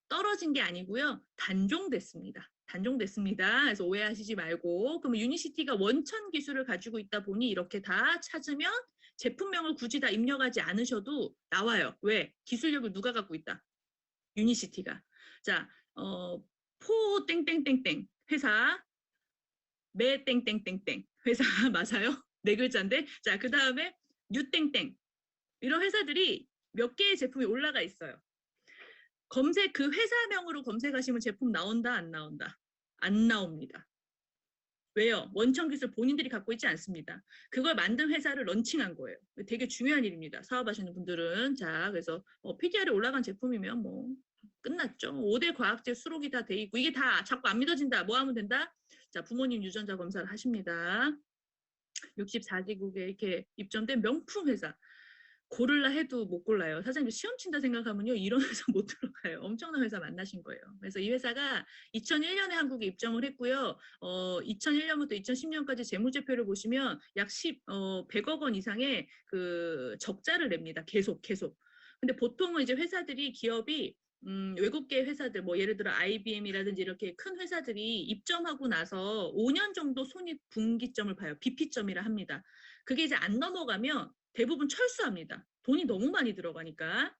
떨어진 게 아니고요. 단종됐습니다. 단종됐습니다. 그래서 오해하시지 말고. 그럼 유니시티가 원천 기술을 가지고 있다 보니 이렇게 다 찾으면 제품명을 굳이 다 입력하지 않으셔도 나와요. 왜? 기술력을 누가 갖고 있다? 유니시티가. 자, 포 땡땡땡땡 회사, 매 땡땡땡땡 회사 맞아요? 네 글자인데. 자, 그 다음에 뉴 땡땡 이런 회사들이 몇 개의 제품이 올라가 있어요. 검색 그 회사명으로 검색하시면 제품 나온다 안 나온다? 안 나옵니다. 왜요? 원천 기술 본인들이 갖고 있지 않습니다. 그걸 만든 회사를 런칭한 거예요. 되게 중요한 일입니다. 사업하시는 분들은. 자, 그래서 PDR에 올라간 제품이면 뭐 끝났죠. 5대 과학제 수록이 다 돼 있고 이게 다 자꾸 안 믿어진다. 뭐 하면 된다? 자, 부모님 유전자 검사를 하십니다. 64개국에 이렇게 입점된 명품 회사. 고를라 해도 못 골라요. 사장님 시험 친다 생각하면요. 이런 회사 못 들어가요. 엄청난 회사 만나신 거예요. 그래서 이 회사가 2001년에 한국에 입점을 했고요. 2001년부터 2010년까지 재무제표를 보시면 약 100억 원 이상의 그 적자를 냅니다. 계속. 근데 보통은 이제 회사들이 기업이 외국계 회사들 뭐 예를 들어 IBM이라든지 이렇게 큰 회사들이 입점하고 나서 5년 정도 손익분기점을 봐요. BP점이라 합니다. 그게 이제 안 넘어가면 대부분 철수합니다. 돈이 너무 많이 들어가니까.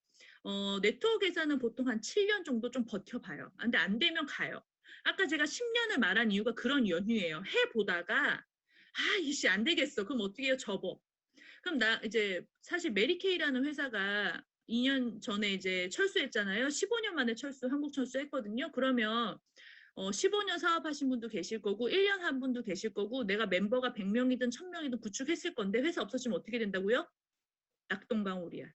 네트워크 회사는 보통 한 7년 정도 좀 버텨봐요. 근데 안 되면 가요. 아까 제가 10년을 말한 이유가 그런 연유예요. 해보다가 이씨 안 되겠어. 그럼 어떻게 해요? 접어. 그럼 나 이제 사실 메리케이라는 회사가 2년 전에 이제 철수했잖아요. 15년 만에 한국 철수했거든요. 그러면 15년 사업하신 분도 계실 거고 1년 한 분도 계실 거고 내가 mem버가 100명이든 1000명이든 구축했을 건데 회사 없어지면 어떻게 된다고요? 낙동강우리야.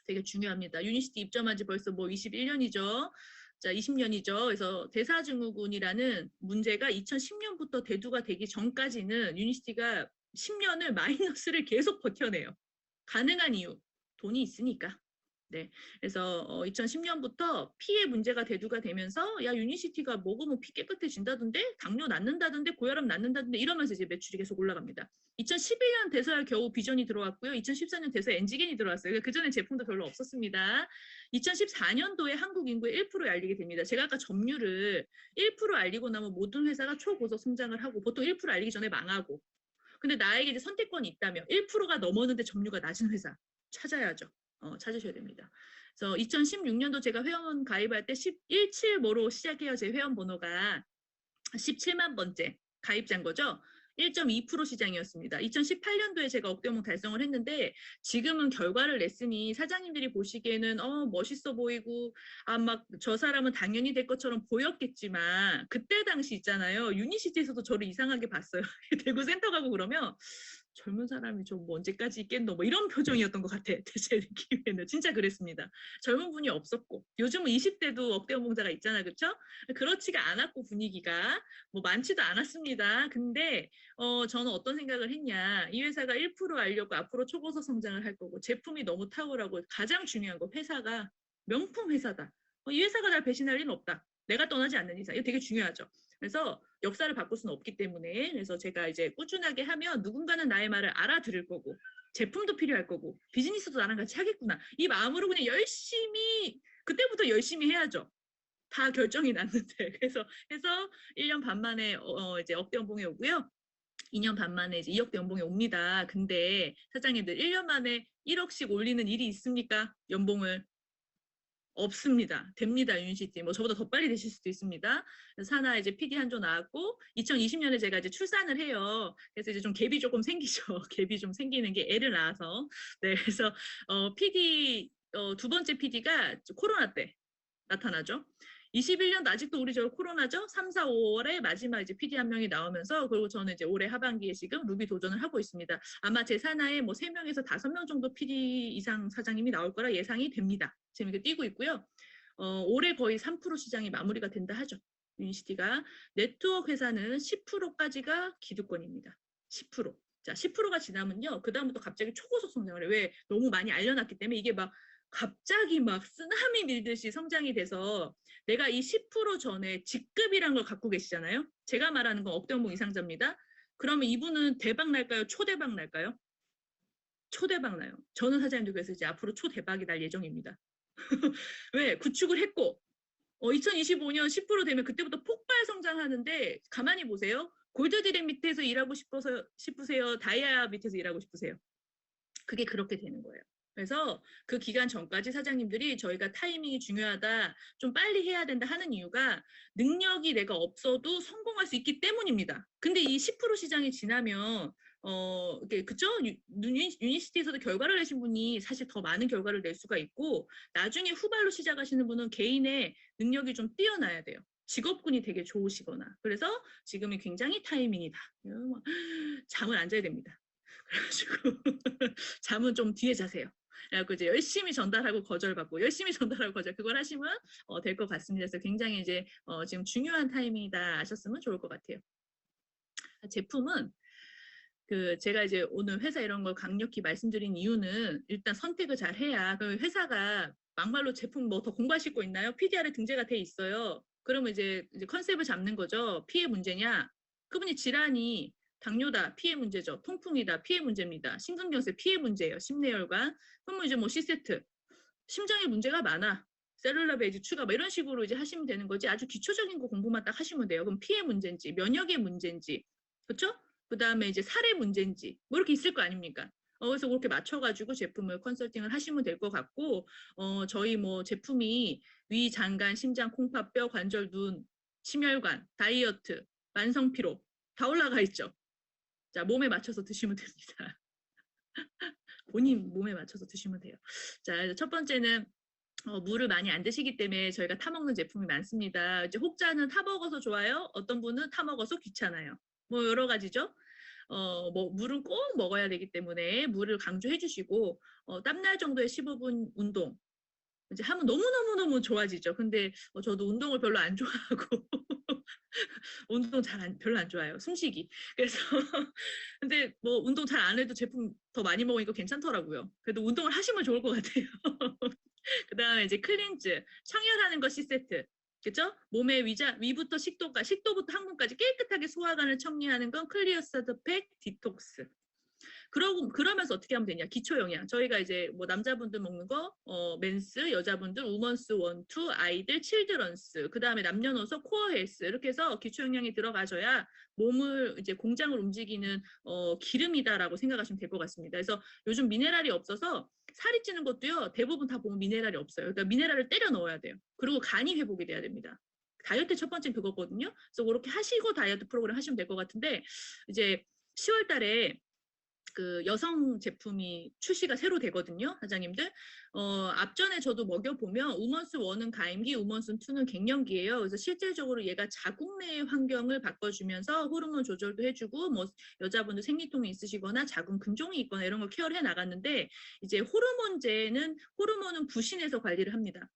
되게 중요합니다. 유니시티 입점한 지 벌써 뭐 21년이죠. 자, 20년이죠. 그래서 대사증후군이라는 문제가 2010년부터 대두가 되기 전까지는 유니시티가 10년을 마이너스를 계속 버텨내요. 가능한 이유, 돈이 있으니까. 네, 그래서 2010년부터 피의 문제가 대두가 되면서 야 유니시티가 먹으면 피 깨끗해진다던데 당뇨 낫는다던데 고혈압 낫는다던데 이러면서 이제 매출이 계속 올라갑니다. 2011년 돼서야 겨우 비전이 들어왔고요. 2014년 돼서 엔지겐이 들어왔어요. 그 전에 제품도 별로 없었습니다. 2014년도에 한국 인구의 1%에 알리게 됩니다. 제가 아까 점유율을 1% 알리고 나면 모든 회사가 초고속 성장을 하고 보통 1% 알리기 전에 망하고 근데 나에게 이제 선택권이 있다면 1%가 넘었는데 점유가 낮은 회사 찾아야죠. 찾으셔야 됩니다. 그래서 2016년도 제가 회원 가입할 때 17모로 시작해요. 제 회원 번호가 17만 번째 가입자인 거죠. 1.2% 시장이었습니다. 2018년도에 제가 억대문 달성을 했는데 지금은 결과를 냈으니 사장님들이 보시기에는 멋있어 보이고 막 저 사람은 당연히 될 것처럼 보였겠지만 그때 당시 있잖아요. 유니시티에서도 저를 이상하게 봤어요. 대구 센터 가고 그러면 젊은 사람이 좀 뭐 언제까지 있겠노 뭐 이런 표정이었던 것 같아. 제 느낌에는 진짜 그랬습니다. 젊은 분이 없었고 요즘은 20대도 억대원봉자가 있잖아요. 그렇죠? 그렇지가 않았고 분위기가 뭐 많지도 않았습니다. 근데 저는 어떤 생각을 했냐. 이 회사가 1% 알려고 앞으로 초고속 성장을 할 거고 제품이 너무 탁월하고 가장 중요한 거 회사가 명품 회사다. 이 회사가 날 배신할 리는 없다. 내가 떠나지 않는 이상. 이거 되게 중요하죠. 그래서 역사를 바꿀 수는 없기 때문에 그래서 제가 이제 꾸준하게 하면 누군가는 나의 말을 알아들을 거고 제품도 필요할 거고 비즈니스도 나랑 같이 하겠구나. 이 마음으로 그냥 열심히 그때부터 열심히 해야죠. 다 결정이 났는데 그래서 해서 1년 반 만에 이제 억대 연봉이 오고요. 2년 반 만에 이제 2억대 연봉이 옵니다. 근데 사장님들 1년 만에 1억씩 올리는 일이 있습니까? 연봉을 없습니다. 됩니다. 유니시티. 뭐 저보다 더 빨리 되실 수도 있습니다. 산하 이제 PD 한 조 나왔고 2020년에 제가 이제 출산을 해요. 그래서 이제 좀 갭이 조금 생기죠. 갭이 좀 생기는 게 애를 낳아서. 네, 그래서 PD 두 번째 PD가 코로나 때 나타나죠. 21년도 아직도 우리 저 코로나죠. 3, 4, 5월에 마지막 이제 PD 한 명이 나오면서 그리고 저는 이제 올해 하반기에 지금 루비 도전을 하고 있습니다. 아마 제 산하에 뭐 3명에서 5명 정도 PD 이상 사장님이 나올 거라 예상이 됩니다. 지금 이렇게 뛰고 있고요. 올해 거의 3% 시장이 마무리가 된다 하죠. 유니시티가 네트워크 회사는 10%까지가 기득권입니다. 10%. 자, 10%가 지나면요. 그다음부터 갑자기 초고속 성장을 해요. 왜? 너무 많이 알려놨기 때문에 이게 막 갑자기 막 쓰나미 밀듯이 성장이 돼서 내가 이 10% 전에 직급이란 걸 갖고 계시잖아요. 제가 말하는 건 억대연봉 이상자입니다. 그러면 이분은 대박 날까요? 초대박 날까요? 초대박 나요. 저는 사장님도 그래서 이제 앞으로 초대박이 날 예정입니다. 왜? 구축을 했고 2025년 10% 되면 그때부터 폭발 성장하는데 가만히 보세요. 골드 디램 밑에서 일하고 싶으세요? 다이아 밑에서 일하고 싶으세요? 그게 그렇게 되는 거예요. 그래서 그 기간 전까지 사장님들이 저희가 타이밍이 중요하다, 좀 빨리 해야 된다 하는 이유가 능력이 내가 없어도 성공할 수 있기 때문입니다. 근데 이 10% 시장이 지나면 이게 그죠? 유니시티에서도 결과를 내신 분이 사실 더 많은 결과를 낼 수가 있고 나중에 후발로 시작하시는 분은 개인의 능력이 좀 뛰어나야 돼요. 직업군이 되게 좋으시거나. 그래서 지금이 굉장히 타이밍이다. 잠을 안 자야 됩니다. 그래가지고 잠은 좀 뒤에 자세요. 그래갖고 이제 열심히 전달하고 거절받고 열심히 전달하고 거절 그걸 하시면 될 것 같습니다. 그래서 굉장히 이제 지금 중요한 타이밍이다 아셨으면 좋을 것 같아요. 제품은 제가 이제 오늘 회사 이런 걸 강력히 말씀드린 이유는 일단 선택을 잘 해야 그 회사가 막말로 제품 뭐 더 공부하실 거 있나요? PDR에 등재가 돼 있어요. 그러면 이제 컨셉을 잡는 거죠. 피해 문제냐? 그분이 질환이 당뇨다 피해 문제죠. 통풍이다 피해 문제입니다. 심근경색 피해 문제예요. 심내혈관. 그러면 이제 뭐 C세트 심장에 문제가 많아. 셀룰라 베이지 추가 뭐 이런 식으로 이제 하시면 되는 거지. 아주 기초적인 거 공부만 딱 하시면 돼요. 그럼 피해 문제인지 면역의 문제인지 그렇죠? 그다음에 이제 살의 문제인지 뭐 이렇게 있을 거 아닙니까? 그래서 그렇게 맞춰가지고 제품을 컨설팅을 하시면 될 것 같고 저희 뭐 제품이 위, 장간, 심장, 콩팥, 뼈, 관절, 눈, 심혈관, 다이어트, 만성 피로 다 올라가 있죠. 자, 몸에 맞춰서 드시면 됩니다. 본인 몸에 맞춰서 드시면 돼요. 자, 첫 번째는 물을 많이 안 드시기 때문에 저희가 타먹는 제품이 많습니다. 이제 혹자는 타먹어서 좋아요. 어떤 분은 타먹어서 귀찮아요. 뭐 여러 가지죠. 뭐 물은 꼭 먹어야 되기 때문에 물을 강조해 주시고 땀날 정도의 15분 운동 이제 하면 너무너무너무 좋아지죠. 근데 저도 운동을 별로 안 좋아하고 운동 별로 안 좋아해요. 숨쉬기. 그래서 근데 뭐 운동 잘 안 해도 제품 더 많이 먹으니까 괜찮더라고요. 그래도 운동을 하시면 좋을 것 같아요. 그다음에 이제 클린즈, 청열하는 거 C세트. 그죠? 몸의 위부터 식도부터 항문까지 깨끗하게 소화관을 청리하는 건 클리어 서드팩 디톡스. 그러면서 어떻게 하면 되냐? 기초 영양. 저희가 이제 뭐 남자분들 먹는 거, 맨스, 여자분들 우먼스 1, 2, 아이들 칠드런스, 그 다음에 남녀노소 코어 헬스 이렇게 해서 기초 영양이 들어가져야 몸을 이제 공장을 움직이는 기름이다라고 생각하시면 될 것 같습니다. 그래서 요즘 미네랄이 없어서 살이 찌는 것도요 대부분 다 보면 미네랄이 없어요. 그러니까 미네랄을 때려 넣어야 돼요. 그리고 간이 회복이 돼야 됩니다. 다이어트 첫 번째는 그거거든요. 그래서 그렇게 하시고 다이어트 프로그램 하시면 될 것 같은데 이제 10월 달에 그 여성 제품이 출시가 새로 되거든요, 사장님들. 앞전에 저도 먹여보면 우먼스 1은 가임기, 우먼스 2는 갱년기예요. 그래서 실질적으로 얘가 자궁 내의 환경을 바꿔주면서 호르몬 조절도 해주고 뭐 여자분들 생리통이 있으시거나 자궁 근종이 있거나 이런 걸 케어를 해나갔는데 이제 호르몬은 부신해서 관리를 합니다.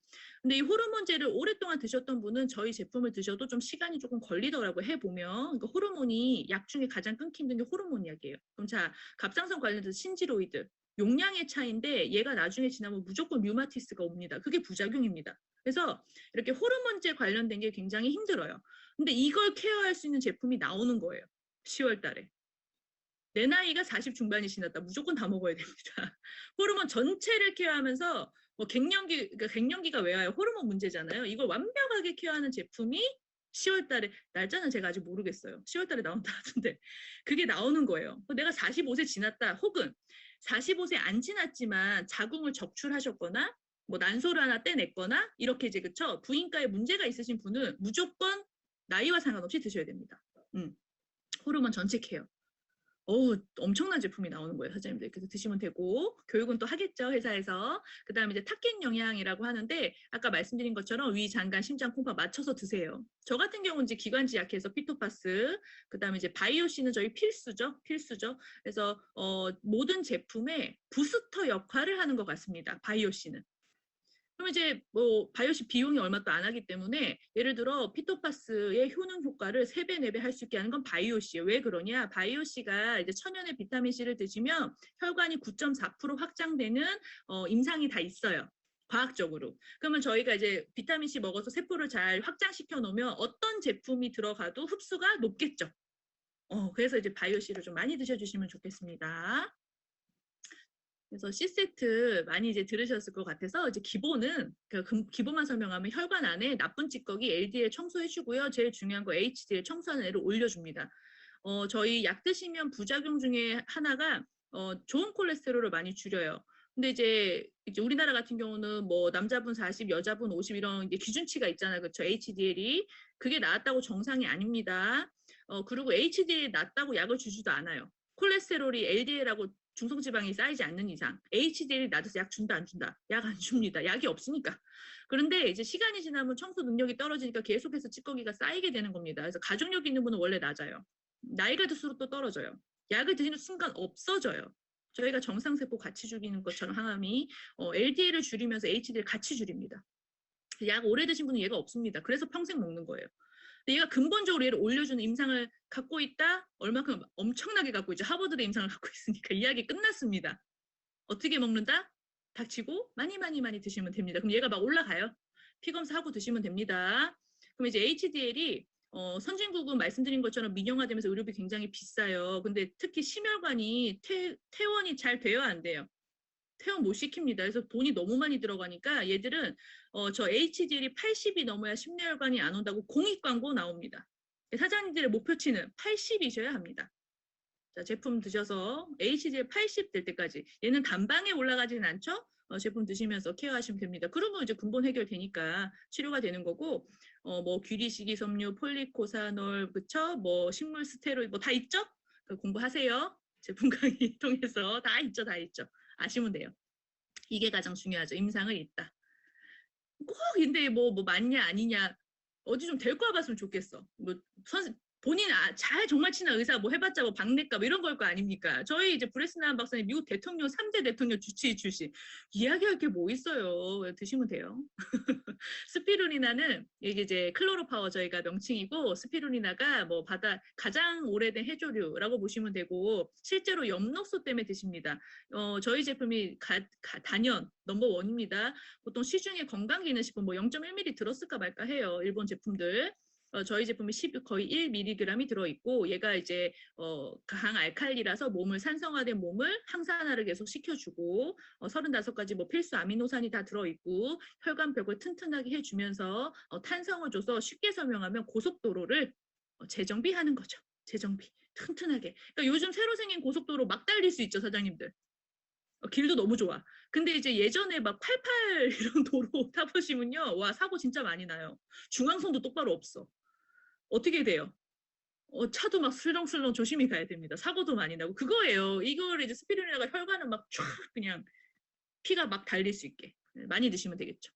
근데 이 호르몬제를 오랫동안 드셨던 분은 저희 제품을 드셔도 좀 시간이 조금 걸리더라고요. 해보면. 그러니까 호르몬이 약 중에 가장 끊기 힘든 게 호르몬 약이에요. 그럼 자, 갑상선 관련돼서 신지로이드. 용량의 차이인데 얘가 나중에 지나면 무조건 류마티스가 옵니다. 그게 부작용입니다. 그래서 이렇게 호르몬제 관련된 게 굉장히 힘들어요. 근데 이걸 케어할 수 있는 제품이 나오는 거예요. 10월 달에. 내 나이가 40 중반이 지났다. 무조건 다 먹어야 됩니다. 호르몬 전체를 케어하면서 그러니까 갱년기가 왜 와요? 호르몬 문제잖아요. 이걸 완벽하게 케어하는 제품이 10월 달에 날짜는 제가 아직 모르겠어요. 10월 달에 나온다 하던데 그게 나오는 거예요. 내가 45세 지났다 혹은 45세 안 지났지만 자궁을 적출하셨거나 뭐 난소를 하나 떼냈거나 이렇게 이제 그쵸? 부인과에 문제가 있으신 분은 무조건 나이와 상관없이 드셔야 됩니다. 호르몬 전체 케어. 엄청난 제품이 나오는 거예요, 사장님들. 그래서 드시면 되고, 교육은 또 하겠죠, 회사에서. 그 다음에 이제 탑갱 영양이라고 하는데, 아까 말씀드린 것처럼 위, 장간, 심장, 콩팥 맞춰서 드세요. 저 같은 경우는 이제 기관지 약해서 피토파스, 그 다음에 이제 바이오씨는 저희 필수죠. 그래서, 모든 제품에 부스터 역할을 하는 것 같습니다, 바이오씨는. 그럼 이제 뭐 바이오시 비용이 얼마 또 안 하기 때문에 예를 들어 피토파스의 효능 효과를 3배, 4배 할 수 있게 하는 건 바이오시예요. 왜 그러냐? 바이오시가 이제 천연의 비타민C를 드시면 혈관이 9.4% 확장되는 임상이 다 있어요. 과학적으로. 그러면 저희가 이제 비타민C 먹어서 세포를 잘 확장시켜 놓으면 어떤 제품이 들어가도 흡수가 높겠죠. 그래서 이제 바이오시를 좀 많이 드셔주시면 좋겠습니다. 그래서 C세트 많이 이제 들으셨을 것 같아서 이제 기본은 기본만 설명하면 혈관 안에 나쁜 찌꺼기 LDL 청소해주고요. 제일 중요한 거 HDL 청소하는 애를 올려줍니다. 저희 약 드시면 부작용 중에 하나가 좋은 콜레스테롤을 많이 줄여요. 근데 이제 우리나라 같은 경우는 뭐 남자분 40, 여자분 50 이런 이제 기준치가 있잖아요. 그렇죠? HDL이 그게 나왔다고 정상이 아닙니다. 그리고 HDL이 낮다고 약을 주지도 않아요. 콜레스테롤이 LDL하고 중성지방이 쌓이지 않는 이상 HDL이 낮아서 약 준다 안 준다? 약 안 줍니다. 약이 없으니까. 그런데 이제 시간이 지나면 청소 능력이 떨어지니까 계속해서 찌꺼기가 쌓이게 되는 겁니다. 그래서 가족력 있는 분은 원래 낮아요. 나이가 들수록 또 떨어져요. 약을 드시는 순간 없어져요. 저희가 정상세포 같이 죽이는 것처럼 항암이 LDL을 줄이면서 HDL 같이 줄입니다. 약 오래 드신 분은 얘가 없습니다. 그래서 평생 먹는 거예요. 근데 얘가 근본적으로 얘를 올려주는 임상을 갖고 있다? 얼마큼 엄청나게 갖고 있죠. 하버드대 임상을 갖고 있으니까 이야기 끝났습니다. 어떻게 먹는다? 닥치고 많이 드시면 됩니다. 그럼 얘가 막 올라가요. 피검사하고 드시면 됩니다. 그럼 이제 HDL이 선진국은 말씀드린 것처럼 민영화되면서 의료비 굉장히 비싸요. 근데 특히 심혈관이 퇴원이 잘 돼야 안 돼요. 퇴원 못 시킵니다. 그래서 돈이 너무 많이 들어가니까 얘들은 저 HDL이 80이 넘어야 심혈관이 안 온다고 공익 광고 나옵니다. 사장님들의 목표치는 80이셔야 합니다. 자, 제품 드셔서 HDL 80 될 때까지 얘는 단방에 올라가지는 않죠? 제품 드시면서 케어하시면 됩니다. 그러면 이제 근본 해결되니까 치료가 되는 거고 뭐 귀리식이섬유, 폴리코사놀, 그쵸? 뭐 식물 스테로이드 뭐 다 있죠? 공부하세요. 제품 강의 통해서 다 있죠, 다 있죠. 아시면 돼요. 이게 가장 중요하죠. 임상을 읽다. 꼭 근데 뭐 맞냐 아니냐 어디 좀 데리고 와봤으면 좋겠어. 뭐 본인 잘 정말 친한 의사 뭐 해봤자 뭐 박내과 뭐 이런 걸 거 아닙니까? 저희 이제 브레스나한 박사님 미국 대통령 3대 대통령 주치의 출신. 이야기할 게 뭐 있어요. 드시면 돼요. 스피루리나는 이게 이제 클로로파워 저희가 명칭이고 스피루리나가 뭐 바다 가장 오래된 해조류라고 보시면 되고 실제로 엽록소 때문에 드십니다. 저희 제품이 단연 넘버원입니다. 보통 시중에 건강기능식품 뭐 0.1ml 들었을까 말까 해요. 일본 제품들. 저희 제품이 거의 1mg이 들어있고 얘가 이제 강알칼리라서 몸을 산성화된 몸을 항산화를 계속 시켜주고 35가지 뭐 필수 아미노산이 다 들어있고 혈관벽을 튼튼하게 해주면서 탄성을 줘서 쉽게 설명하면 고속도로를 재정비하는 거죠. 재정비 튼튼하게. 그러니까 요즘 새로 생긴 고속도로 막 달릴 수 있죠, 사장님들. 길도 너무 좋아. 근데 이제 예전에 막 88 이런 도로 타보시면요. 와, 사고 진짜 많이 나요. 중앙선도 똑바로 없어. 어떻게 돼요? 차도 막 슬렁슬렁 조심히 가야 됩니다. 사고도 많이 나고. 그거예요. 이걸 이제 스피루리나가 혈관을 막 쫙 그냥 피가 막 달릴 수 있게. 많이 드시면 되겠죠.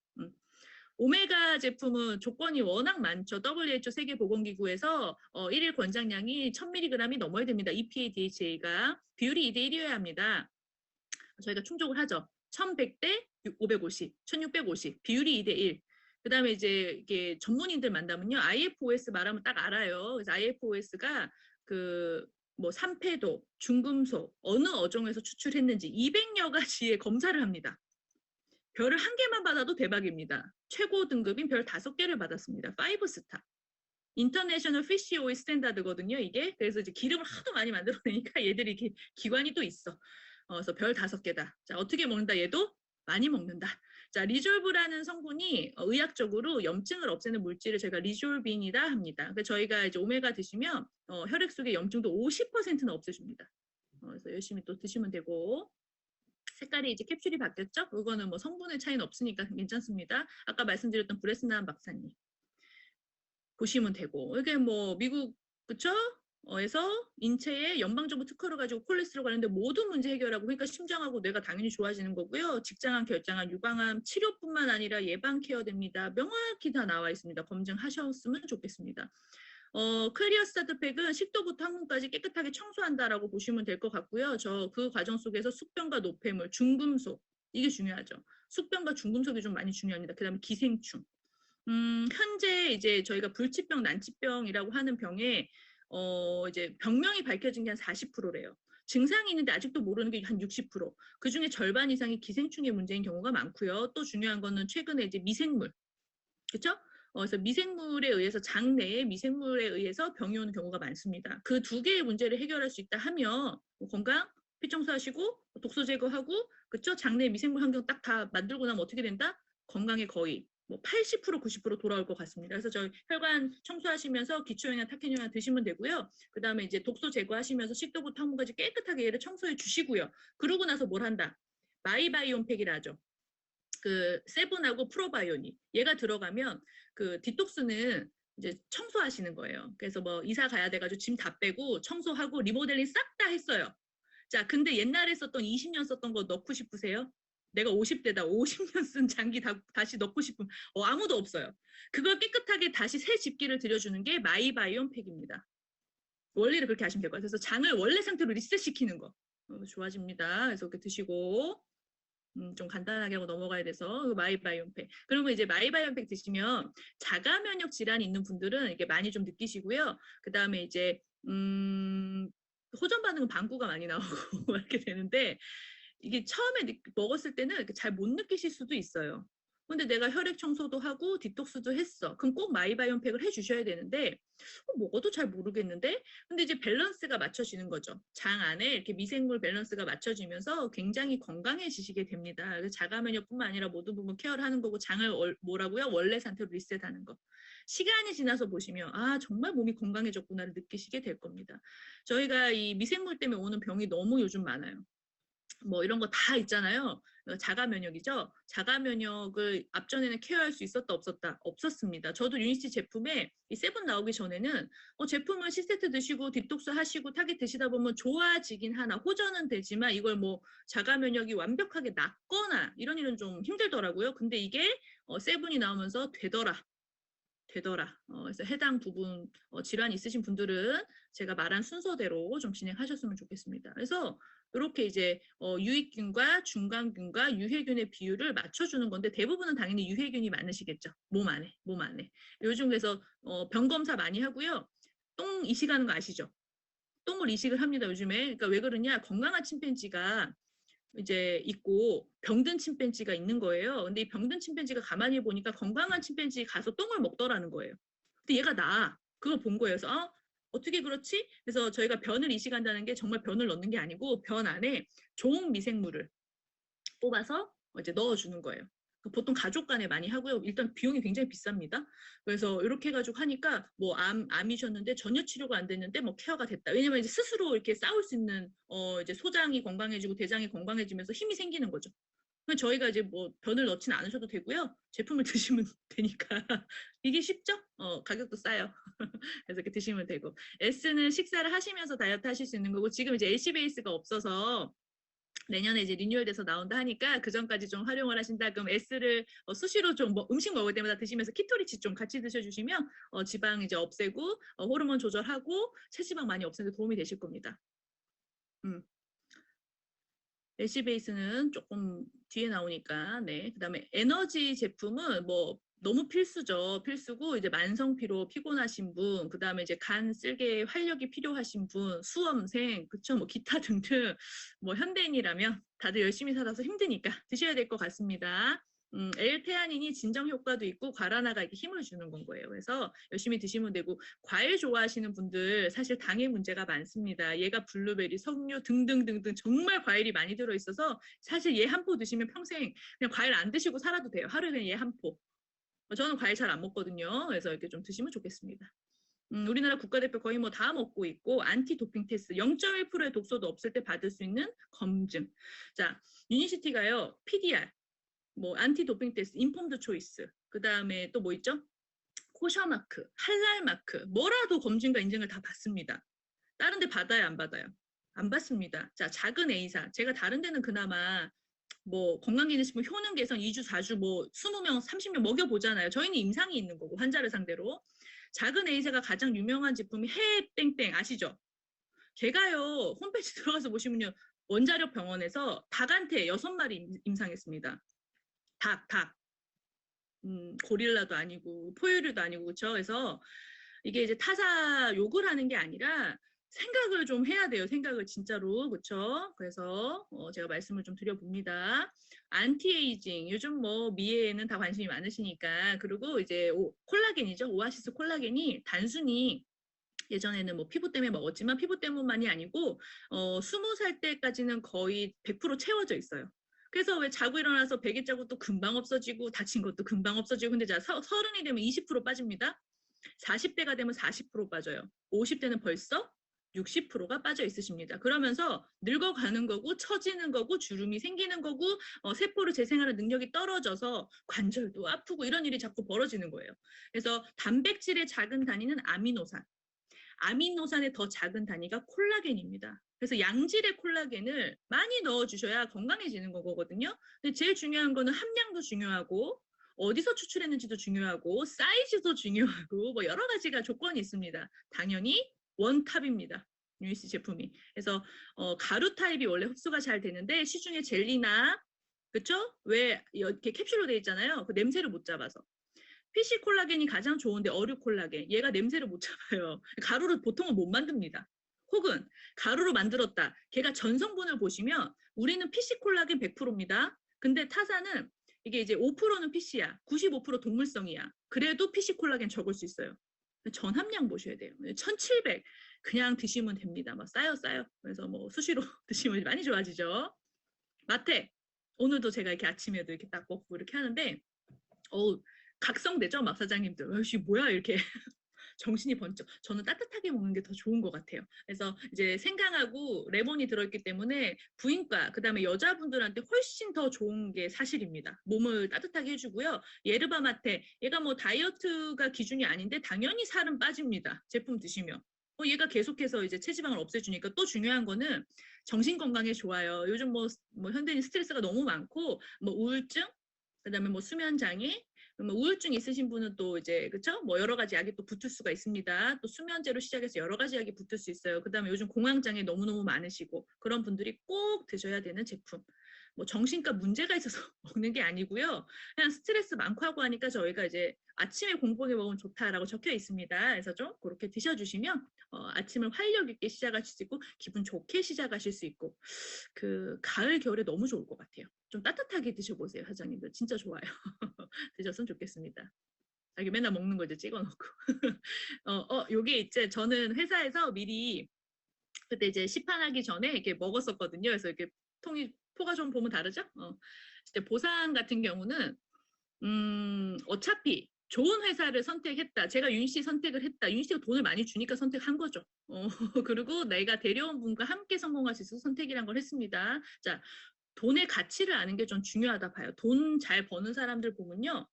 오메가 제품은 조건이 워낙 많죠. WHO 세계보건기구에서 1일 권장량이 1000mg이 넘어야 됩니다. EPA, DHA가. 비율이 2대 1이어야 합니다. 저희가 충족을 하죠. 1100대 550, 1650. 비율이 2대 1. 그 다음에 이제 이게 전문인들 만나면요. IFOS 말하면 딱 알아요. 그래서 IFOS가 뭐 산패도, 중금속, 어느 어종에서 추출했는지 200여 가지의 검사를 합니다. 별을 1개만 받아도 대박입니다. 최고 등급인 별 5개를 받았습니다. 5스타. 인터내셔널 피쉬 오일 스탠다드거든요, 이게. 그래서 이제 기름을 하도 많이 만들어내니까 얘들이 이렇게 기관이 또 있어. 그래서 별 5개다. 자, 어떻게 먹는다? 얘도 많이 먹는다. 자, 리졸브라는 성분이 의학적으로 염증을 없애는 물질을 저희가 리졸빈이라 합니다. 그래서 저희가 이제 오메가 드시면 혈액 속의 염증도 50%는 없애줍니다. 그래서 열심히 또 드시면 되고. 색깔이 이제 캡슐이 바뀌었죠? 그거는 뭐 성분의 차이는 없으니까 괜찮습니다. 아까 말씀드렸던 브레스나한 박사님 보시면 되고 이게 뭐 미국 그쵸? 에서 인체에 연방정부 특허를 가지고 콜레스테롤 관련된 모든 문제 해결하고 그러니까 심장하고 뇌가 당연히 좋아지는 거고요. 직장암, 결장암, 유방암 치료뿐만 아니라 예방 케어됩니다. 명확히 다 나와 있습니다. 검증하셨으면 좋겠습니다. 클리어 스타트팩은 식도부터 항문까지 깨끗하게 청소한다라고 보시면 될 것 같고요. 저 그 과정 속에서 숙변과 노폐물, 중금속 이게 중요하죠. 숙변과 중금속이 좀 많이 중요합니다. 그다음에 기생충. 현재 이제 저희가 불치병, 난치병이라고 하는 병에 이제 병명이 밝혀진 게 한 40%래요. 증상이 있는데 아직도 모르는 게 한 60%. 그 중에 절반 이상이 기생충의 문제인 경우가 많고요. 또 중요한 거는 최근에 이제 미생물, 그렇죠? 그래서 미생물에 의해서 장내에 미생물에 의해서 병이 오는 경우가 많습니다. 그 두 개의 문제를 해결할 수 있다 하면 건강 피 청소하시고 독소 제거하고 그쵸? 장내 미생물 환경 딱 다 만들고 나면 어떻게 된다? 건강에 거의 뭐 80% 90% 돌아올 것 같습니다. 그래서 저희 혈관 청소하시면서 기초영양, 탄현영양 드시면 되고요. 그다음에 이제 독소 제거하시면서 식도부터 항문까지 깨끗하게 얘를 청소해 주시고요. 그러고 나서 뭘 한다? 마이바이옴팩이라 하죠. 그 세븐하고 프로바이오닉 얘가 들어가면 그 디톡스는 이제 청소하시는 거예요. 그래서 뭐 이사 가야 돼가지고 짐 다 빼고 청소하고 리모델링 싹 다 했어요. 자, 근데 옛날에 썼던 20년 썼던 거 넣고 싶으세요? 내가 50대다 50년 쓴 장기 다시 넣고 싶으면 아무도 없어요. 그걸 깨끗하게 다시 새 집기를 들여주는 게 마이바이옴 팩입니다. 원리를 그렇게 하시면 될 것 같아요. 그래서 장을 원래 상태로 리셋시키는 거 좋아집니다. 그래서 이렇게 드시고 좀 간단하게 하고 넘어가야 돼서 마이바이옴팩. 그리고 이제 마이바이옴팩 드시면 자가 면역 질환이 있는 분들은 이게 많이 좀 느끼시고요. 그 다음에 이제 호전 반응은 방구가 많이 나오고 이렇게 되는데 이게 처음에 먹었을 때는 잘 못 느끼실 수도 있어요. 근데 내가 혈액 청소도 하고 디톡스도 했어. 그럼 꼭 마이바이옴팩을 해주셔야 되는데 먹어도 잘 모르겠는데 근데 이제 밸런스가 맞춰지는 거죠. 장 안에 이렇게 미생물 밸런스가 맞춰지면서 굉장히 건강해지시게 됩니다. 그래서 자가 면역뿐만 아니라 모든 부분 케어를 하는 거고 장을 뭐라고요? 원래 상태로 리셋하는 거. 시간이 지나서 보시면 아 정말 몸이 건강해졌구나를 느끼시게 될 겁니다. 저희가 이 미생물 때문에 오는 병이 너무 요즘 많아요. 뭐 이런 거 다 있잖아요. 자가 면역이죠. 자가 면역을 앞전에는 케어할 수 있었다 없었다? 없었습니다. 저도 유니시 제품에 이 세븐 나오기 전에는 제품을 C세트 드시고 딥톡스 하시고 타겟 드시다 보면 좋아지긴 하나 호전은 되지만 이걸 뭐 자가 면역이 완벽하게 낫거나 이런 일은 좀 힘들더라고요. 근데 이게 세븐이 나오면서 되더라. 그래서 해당 부분 질환이 있으신 분들은 제가 말한 순서대로 좀 진행하셨으면 좋겠습니다. 그래서 이렇게 이제 유익균과 중간균과 유해균의 비율을 맞춰주는 건데 대부분은 당연히 유해균이 많으시겠죠. 몸 안에. 요즘 그래서 병 검사 많이 하고요. 똥 이식하는 거 아시죠? 똥을 이식을 합니다. 요즘에. 그러니까 왜 그러냐? 건강한 침팬지가 이제 있고 병든 침팬지가 있는 거예요. 근데 이 병든 침팬지가 가만히 보니까 건강한 침팬지 가서 똥을 먹더라는 거예요. 근데 얘가 나 그걸 본 거예요. 그래서 어떻게 그렇지? 그래서 저희가 변을 이식한다는 게 정말 변을 넣는 게 아니고 변 안에 좋은 미생물을 뽑아서 이제 넣어주는 거예요. 보통 가족 간에 많이 하고요. 일단 비용이 굉장히 비쌉니다. 그래서 이렇게 해가지고 하니까 뭐 암이셨는데 전혀 치료가 안 됐는데 뭐 케어가 됐다. 왜냐면 이제 스스로 이렇게 싸울 수 있는 이제 소장이 건강해지고 대장이 건강해지면서 힘이 생기는 거죠. 저희가 이제 뭐 변을 넣지는 않으셔도 되고요. 제품을 드시면 되니까 이게 쉽죠? 가격도 싸요. 그래서 이렇게 드시면 되고 S는 식사를 하시면서 다이어트 하실 수 있는 거고 지금 이제 LC 베이스가 없어서 내년에 이제 리뉴얼돼서 나온다 하니까 그 전까지 좀 활용을 하신다. 그럼 S를 수시로 좀 음식 먹을 때마다 드시면서 키토리치 좀 같이 드셔주시면 지방 이제 없애고 호르몬 조절하고 체지방 많이 없애는 데 도움이 되실 겁니다. LC 베이스는 조금 뒤에 나오니까 네. 그다음에 에너지 제품은 뭐 너무 필수죠. 필수고 이제 만성 피로 피곤하신 분, 그다음에 이제 간 쓸개 활력이 필요하신 분, 수험생, 그쵸? 뭐 기타 등등 뭐 현대인이라면 다들 열심히 살아서 힘드니까 드셔야 될 것 같습니다. L테아닌이 진정 효과도 있고 과란화가 이렇게 힘을 주는 건 거예요. 그래서 열심히 드시면 되고 과일 좋아하시는 분들 사실 당의 문제가 많습니다. 얘가 블루베리, 석류 등등등등 정말 과일이 많이 들어있어서 사실 얘 한 포 드시면 평생 그냥 과일 안 드시고 살아도 돼요. 하루에 그냥 얘 한 포. 저는 과일 잘 안 먹거든요. 그래서 이렇게 좀 드시면 좋겠습니다. 우리나라 국가대표 거의 뭐 다 먹고 있고 안티 도핑 테스트 0.1%의 독소도 없을 때 받을 수 있는 검증. 자, 유니시티가요. PDR 뭐 안티 도핑 테스트, 인폼드 초이스, 그 다음에 또 뭐 있죠? 코셔 마크, 할랄 마크, 뭐라도 검증과 인증을 다 받습니다. 다른 데 받아요, 안 받아요? 안 받습니다. 자, 작은 A사. 제가 다른 데는 그나마 뭐 건강기능식품 효능 개선 2주, 4주 뭐 20명, 30명 먹여보잖아요. 저희는 임상이 있는 거고 환자를 상대로. 작은 A사가 가장 유명한 제품이 해땡땡 아시죠? 걔가요. 홈페이지 들어가서 보시면요. 원자력 병원에서 닭한테 6마리 임상했습니다. 닭. 고릴라도 아니고 포유류도 아니고 그렇죠. 그래서 이게 이제 타사 욕을 하는 게 아니라 생각을 좀 해야 돼요. 생각을 진짜로 그렇죠. 그래서 제가 말씀을 좀 드려봅니다. 안티에이징 요즘 뭐 미에는 다 관심이 많으시니까 그리고 이제 콜라겐이죠. 오아시스 콜라겐이 단순히 예전에는 뭐 피부 때문에 먹었지만 피부 때문만이 아니고 20살 때까지는 거의 100% 채워져 있어요. 그래서 왜 자고 일어나서 베개 자국도 금방 없어지고 다친 것도 금방 없어지고 근데 자 서른이 되면 20% 빠집니다. 40대가 되면 40% 빠져요. 50대는 벌써 60%가 빠져 있으십니다. 그러면서 늙어가는 거고 처지는 거고 주름이 생기는 거고 세포를 재생하는 능력이 떨어져서 관절도 아프고 이런 일이 자꾸 벌어지는 거예요. 그래서 단백질의 작은 단위는 아미노산, 아미노산의 더 작은 단위가 콜라겐입니다. 그래서 양질의 콜라겐을 많이 넣어주셔야 건강해지는 거거든요. 근데 제일 중요한 거는 함량도 중요하고 어디서 추출했는지도 중요하고 사이즈도 중요하고 뭐 여러 가지가 조건이 있습니다. 당연히 원탑입니다. 유니스 제품이. 그래서 가루 타입이 원래 흡수가 잘 되는데 시중에 젤리나 그쵸? 왜 이렇게 캡슐로 돼 있잖아요. 그 냄새를 못 잡아서. PC 콜라겐이 가장 좋은데 어류 콜라겐 얘가 냄새를 못 잡아요. 가루를 보통은 못 만듭니다. 혹은 가루로 만들었다. 걔가 전성분을 보시면 우리는 PC 콜라겐 100%입니다. 근데 타사는 이게 이제 5%는 PC야. 95% 동물성이야. 그래도 PC 콜라겐 적을 수 있어요. 전함량 보셔야 돼요. 1700 그냥 드시면 됩니다. 막 쌓여. 그래서 뭐 수시로 드시면 많이 좋아지죠. 마태 오늘도 제가 이렇게 아침에도 이렇게 딱 먹고 이렇게 하는데 각성되죠? 막 사장님들. 역시 뭐야 이렇게 정신이 번쩍. 저는 따뜻하게 먹는 게 더 좋은 것 같아요. 그래서 이제 생강하고 레몬이 들어있기 때문에 부인과 그다음에 여자분들한테 훨씬 더 좋은 게 사실입니다. 몸을 따뜻하게 해주고요. 예르바 마테 얘가 뭐 다이어트가 기준이 아닌데 당연히 살은 빠집니다. 제품 드시면. 얘가 계속해서 이제 체지방을 없애주니까 또 중요한 거는 정신 건강에 좋아요. 요즘 뭐 현대인 스트레스가 너무 많고 뭐 우울증 그다음에 뭐 수면 장애 우울증 있으신 분은 또 이제 그쵸? 뭐 여러 가지 약이 또 붙을 수가 있습니다. 또 수면제로 시작해서 여러 가지 약이 붙을 수 있어요. 그다음에 요즘 공황장애 너무너무 많으시고 그런 분들이 꼭 드셔야 되는 제품. 뭐 정신과 문제가 있어서 먹는 게 아니고요. 그냥 스트레스 많고 하고 하니까 저희가 이제 아침에 공복에 먹으면 좋다라고 적혀 있습니다. 그래서 좀 그렇게 드셔주시면 아침을 활력 있게 시작하실 수 있고 기분 좋게 시작하실 수 있고 그 가을 겨울에 너무 좋을 것 같아요. 좀 따뜻하게 드셔보세요, 사장님들. 진짜 좋아요. 드셨으면 좋겠습니다. 이게 맨날 먹는 거 이제 찍어놓고. 요게 이제 저는 회사에서 미리 그때 이제 시판하기 전에 이렇게 먹었었거든요. 그래서 이렇게 포가 좀 보면 다르죠? 이제 보상 같은 경우는 어차피 좋은 회사를 선택했다. 제가 윤씨 선택을 했다. 윤씨가 돈을 많이 주니까 선택한 거죠. 그리고 내가 데려온 분과 함께 성공할 수 있어서 선택이란 걸 했습니다. 자, 돈의 가치를 아는 게 좀 중요하다 봐요. 돈 잘 버는 사람들 보면요.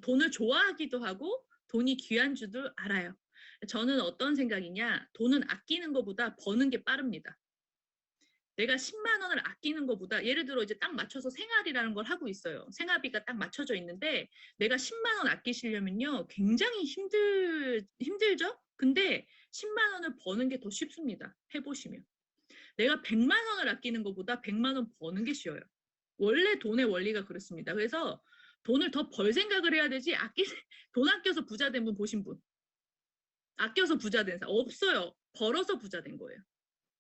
돈을 좋아하기도 하고 돈이 귀한 줄도 알아요. 저는 어떤 생각이냐. 돈은 아끼는 것보다 버는 게 빠릅니다. 내가 10만 원을 아끼는 것보다 예를 들어 이제 딱 맞춰서 생활이라는 걸 하고 있어요. 생활비가 딱 맞춰져 있는데 내가 10만 원 아끼시려면요. 굉장히 힘들죠? 근데 10만 원을 버는 게 더 쉽습니다. 해보시면. 내가 100만 원을 아끼는 것보다 100만 원 버는 게 쉬워요. 원래 돈의 원리가 그렇습니다. 그래서 돈을 더 벌 생각을 해야 되지 돈 아껴서 부자 된 분 보신 분. 아껴서 부자 된 사람 없어요. 벌어서 부자 된 거예요.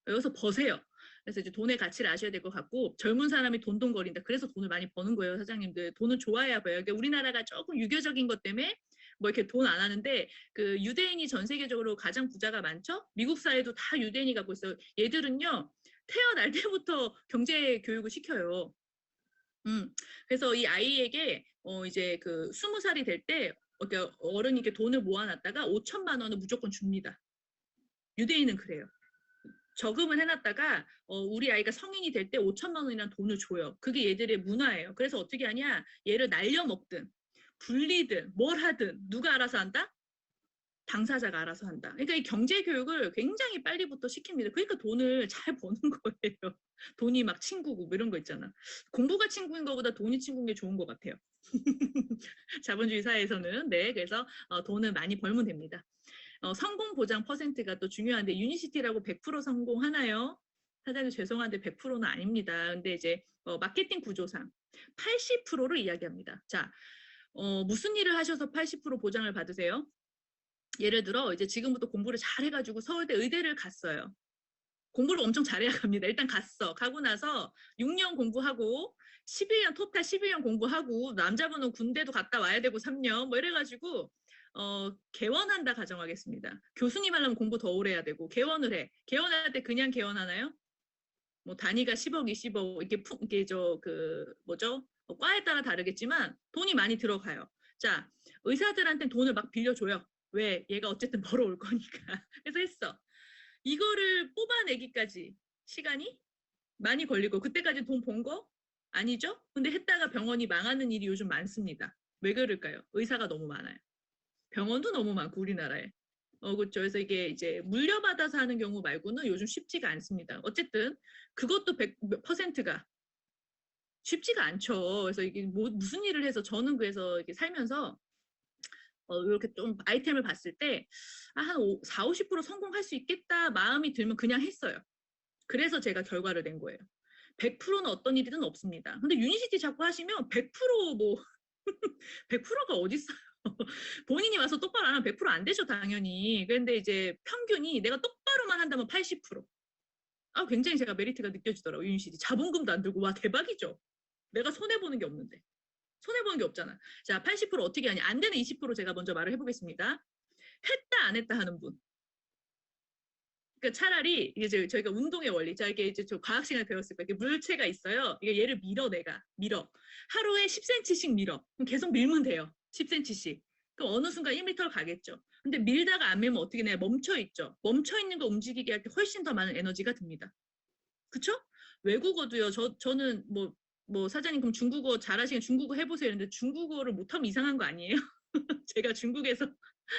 여기서 버세요. 그래서 이제 돈의 가치를 아셔야 될 것 같고 젊은 사람이 돈돈거린다. 그래서 돈을 많이 버는 거예요, 사장님들. 돈은 좋아야 버요. 그러니까 우리나라가 조금 유교적인 것 때문에 뭐 이렇게 돈 안 하는데 그 유대인이 전 세계적으로 가장 부자가 많죠. 미국 사회도 다 유대인이 갖고 있어요. 얘들은요 태어날 때부터 경제 교육을 시켜요. 그래서 이 아이에게 이제 그 20살이 될 때 어른이 이렇게 돈을 모아놨다가 5천만 원을 무조건 줍니다. 유대인은 그래요. 저금을 해놨다가 우리 아이가 성인이 될 때 5천만 원이라는 돈을 줘요. 그게 얘들의 문화예요. 그래서 어떻게 하냐? 얘를 날려먹든 불리든 뭘 하든 누가 알아서 한다? 당사자가 알아서 한다. 그러니까 이 경제 교육을 굉장히 빨리부터 시킵니다. 그러니까 돈을 잘 버는 거예요. 돈이 막 친구고 뭐 이런 거 있잖아. 공부가 친구인 것보다 돈이 친구인 게 좋은 것 같아요. 자본주의 사회에서는. 네, 그래서 돈을 많이 벌면 됩니다. 성공 보장 퍼센트가 또 중요한데 유니시티라고 100% 성공하나요? 사장님 죄송한데 100%는 아닙니다. 근데 이제 마케팅 구조상 80%를 이야기합니다. 자, 무슨 일을 하셔서 80% 보장을 받으세요? 예를 들어 이제 지금부터 공부를 잘 해가지고 서울대 의대를 갔어요. 공부를 엄청 잘해야 갑니다. 일단 가고 나서 6년 공부하고 11년 토탈 11년 공부하고 남자분은 군대도 갔다 와야 되고 3년 뭐 이래가지고 개원한다 가정하겠습니다. 교수님 하려면 공부 더 오래 해야 되고 개원을 해. 개원할 때 그냥 개원하나요? 뭐 단위가 10억, 20억 이게 뭐죠? 과에 따라 다르겠지만 돈이 많이 들어가요. 자, 의사들한테 돈을 막 빌려줘요. 왜? 얘가 어쨌든 벌어올 거니까. 그래서 했어. 이거를 뽑아내기까지 시간이 많이 걸리고 그때까지 돈 번 거? 아니죠? 근데 했다가 병원이 망하는 일이 요즘 많습니다. 왜 그럴까요? 의사가 너무 많아요. 병원도 너무 많고 우리나라에. 그렇죠. 그래서 이게 이제 물려받아서 하는 경우 말고는 요즘 쉽지가 않습니다. 어쨌든 그것도 100%가 쉽지가 않죠. 그래서 이게 무슨 일을 해서 저는 그래서 이렇게 살면서 이렇게 좀 아이템을 봤을 때 한 4, 50% 성공할 수 있겠다 마음이 들면 그냥 했어요. 그래서 제가 결과를 낸 거예요. 100%는 어떤 일이든 없습니다. 근데 유니시티 자꾸 하시면 100%뭐 100%가 어딨어요. 본인이 와서 똑바로 안 하면 100%안 되죠, 당연히. 그런데 이제 평균이 내가 똑바로만 한다면 80%. 굉장히 제가 메리트가 느껴지더라고요, 유니시티. 자본금도 안 들고. 와, 대박이죠. 내가 손해보는 게 없는데. 손해보는 게 없잖아. 자, 80% 어떻게 하냐. 안 되는 20% 제가 먼저 말을 해보겠습니다. 했다, 안 했다 하는 분. 그러니까 차라리 이제 저희가 운동의 원리, 자 이게 이제 저 과학 시간에 배웠을 거예요. 물체가 있어요. 이게 얘를 내가 밀어. 하루에 10cm씩 밀어. 그럼 계속 밀면 돼요. 10cm씩. 그럼 어느 순간 1m를 가겠죠. 근데 밀다가 안 밀면 어떻게 돼? 멈춰 있죠. 멈춰 있는 거 움직이게 할 때 훨씬 더 많은 에너지가 듭니다. 그쵸? 외국어도요. 저는 뭐 사장님 그럼 중국어 잘하시면 중국어 해보세요. 근데 중국어를 못하면 이상한 거 아니에요? 제가 중국에서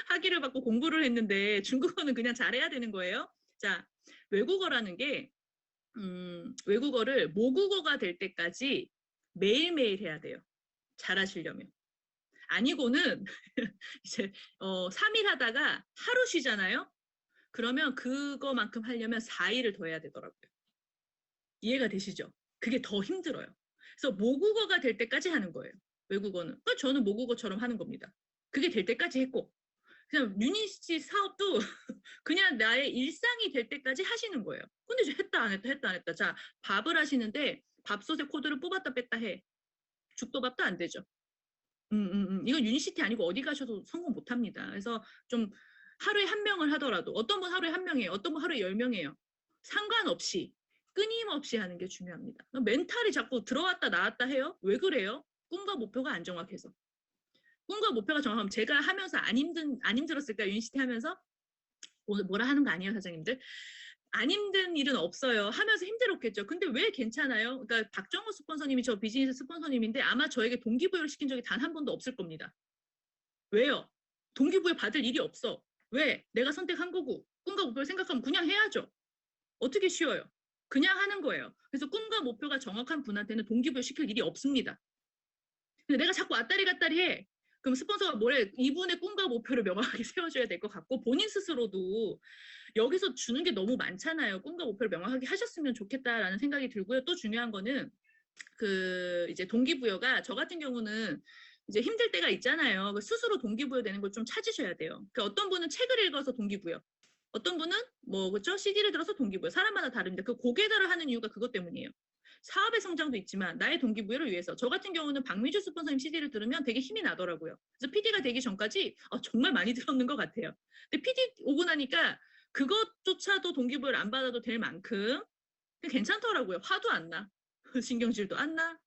학위를 받고 공부를 했는데 중국어는 그냥 잘해야 되는 거예요. 자, 외국어라는 게 외국어를 모국어가 될 때까지 매일매일 해야 돼요. 잘하시려면. 아니고는 이제 3일 하다가 하루 쉬잖아요. 그러면 그거만큼 하려면 4일을 더 해야 되더라고요. 이해가 되시죠? 그게 더 힘들어요. 그래서 모국어가 될 때까지 하는 거예요. 외국어는. 저는 모국어처럼 하는 겁니다. 그게 될 때까지 했고 그냥 유니시티 사업도 그냥 나의 일상이 될 때까지 하시는 거예요. 근데 이제 했다 안 했다 했다 안 했다. 자, 밥을 하시는데 밥솥에 코드를 뽑았다 뺐다 해. 죽도 밥도 안 되죠. 이건 유니시티 아니고 어디 가셔도 성공 못 합니다. 그래서 좀 하루에 한 명을 하더라도 어떤 분 하루에 한 명이에요. 어떤 분 하루에 10명이에요. 상관없이 끊임없이 하는 게 중요합니다. 멘탈이 자꾸 들어왔다 나왔다 해요. 왜 그래요? 꿈과 목표가 안 정확해서. 꿈과 목표가 정확하면 제가 하면서 안 힘들었을까 유니시티 하면서 오늘 뭐라 하는 거 아니에요 사장님들 안 힘든 일은 없어요 하면서 힘들었겠죠 근데 왜 괜찮아요 그러니까 박정호 스폰서님이 저 비즈니스 스폰서님인데 아마 저에게 동기부여를 시킨 적이 단 한 번도 없을 겁니다 왜요 동기부여 받을 일이 없어 왜 내가 선택한 거고 꿈과 목표를 생각하면 그냥 해야죠 어떻게 쉬워요 그냥 하는 거예요 그래서 꿈과 목표가 정확한 분한테는 동기부여 시킬 일이 없습니다 근데 내가 자꾸 왔다리 갔다리 해 그럼 스폰서가 뭐래 이분의 꿈과 목표를 명확하게 세워줘야 될 것 같고 본인 스스로도 여기서 주는 게 너무 많잖아요. 꿈과 목표를 명확하게 하셨으면 좋겠다라는 생각이 들고요. 또 중요한 거는 이제 동기부여가 저 같은 경우는 이제 힘들 때가 있잖아요. 스스로 동기부여 되는 걸 좀 찾으셔야 돼요. 그러니까 어떤 분은 책을 읽어서 동기부여. 어떤 분은 그렇죠? CD를 들어서 동기부여. 사람마다 다릅니다. 그 고개달을 하는 이유가 그것 때문이에요. 사업의 성장도 있지만 나의 동기부여를 위해서 저 같은 경우는 박미주 스폰서님 CD를 들으면 되게 힘이 나더라고요. 그래서 PD가 되기 전까지 정말 많이 들었는 것 같아요. 근데 PD 오고 나니까 그것조차도 동기부여를 안 받아도 될 만큼 괜찮더라고요. 화도 안 나. 신경질도 안 나.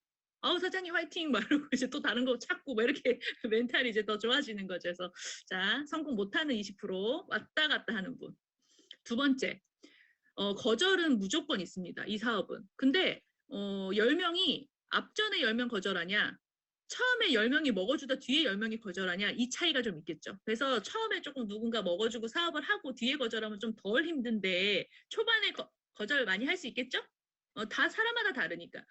사장님 화이팅! 막 이러고 이제 또 다른 거 찾고 막 이렇게 멘탈이 이제 더 좋아지는 거죠. 그래서 자, 성공 못하는 20% 왔다 갔다 하는 분. 두 번째, 거절은 무조건 있습니다. 이 사업은. 근데 10명이 앞전에 10명 거절하냐 처음에 10명이 먹어주다 뒤에 10명이 거절하냐 이 차이가 좀 있겠죠. 그래서 처음에 조금 누군가 먹어주고 사업을 하고 뒤에 거절하면 좀 덜 힘든데 초반에 거절 많이 할 수 있겠죠? 다 사람마다 다르니까.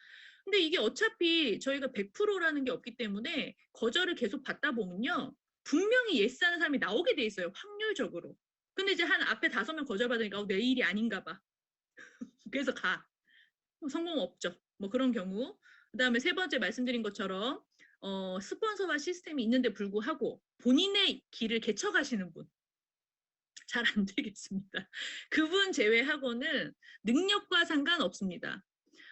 근데 이게 어차피 저희가 100%라는 게 없기 때문에 거절을 계속 받다 보면요. 분명히 예스 하는 사람이 나오게 돼 있어요. 확률적으로. 근데 이제 한 앞에 5명 거절받으니까 내 일이 아닌가 봐. 그래서 가. 성공 없죠. 뭐 그런 경우. 그다음에 세 번째 말씀드린 것처럼 스폰서와 시스템이 있는데 불구하고 본인의 길을 개척하시는 분. 잘 안 되겠습니다. 그분 제외하고는 능력과 상관없습니다.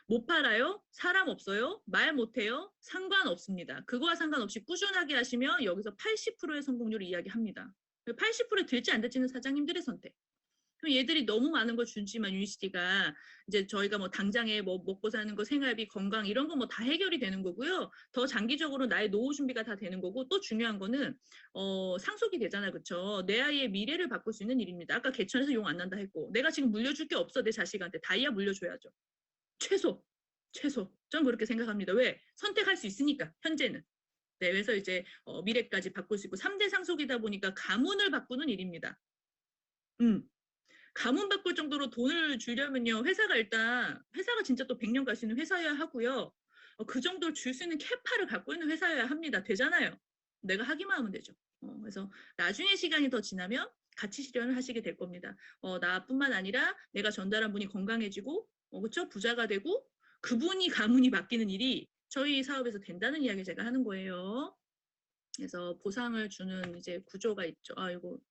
못 팔아요? 사람 없어요? 말 못해요? 상관없습니다. 그거와 상관없이 꾸준하게 하시면 여기서 80%의 성공률을 이야기합니다. 80%에 될지 안 될지는 사장님들의 선택. 그럼 얘들이 너무 많은 걸 주지만 유니시티가 이제 저희가 뭐 당장에 뭐 먹고 사는 거, 생활비, 건강 이런 거 뭐 다 해결이 되는 거고요. 더 장기적으로 나의 노후 준비가 다 되는 거고 또 중요한 거는 상속이 되잖아요. 그렇죠? 내 아이의 미래를 바꿀 수 있는 일입니다. 아까 개천에서 용 안 난다 했고 내가 지금 물려줄 게 없어 내 자식한테 다이아 물려줘야죠. 최소. 최소. 저는 그렇게 생각합니다. 왜? 선택할 수 있으니까 현재는. 네, 그래서 이제 미래까지 바꿀 수 있고 3대 상속이다 보니까 가문을 바꾸는 일입니다. 가문 바꿀 정도로 돈을 주려면요. 회사가 진짜 또 100년 갈 수 있는 회사여야 하고요. 그 정도를 줄 수 있는 캐파를 갖고 있는 회사여야 합니다. 되잖아요. 내가 하기만 하면 되죠. 그래서 나중에 시간이 더 지나면 가치 실현을 하시게 될 겁니다. 나뿐만 아니라 내가 전달한 분이 건강해지고, 그렇죠? 부자가 되고, 그분이 가문이 바뀌는 일이 저희 사업에서 된다는 이야기 제가 하는 거예요. 그래서 보상을 주는 이제 구조가 있죠.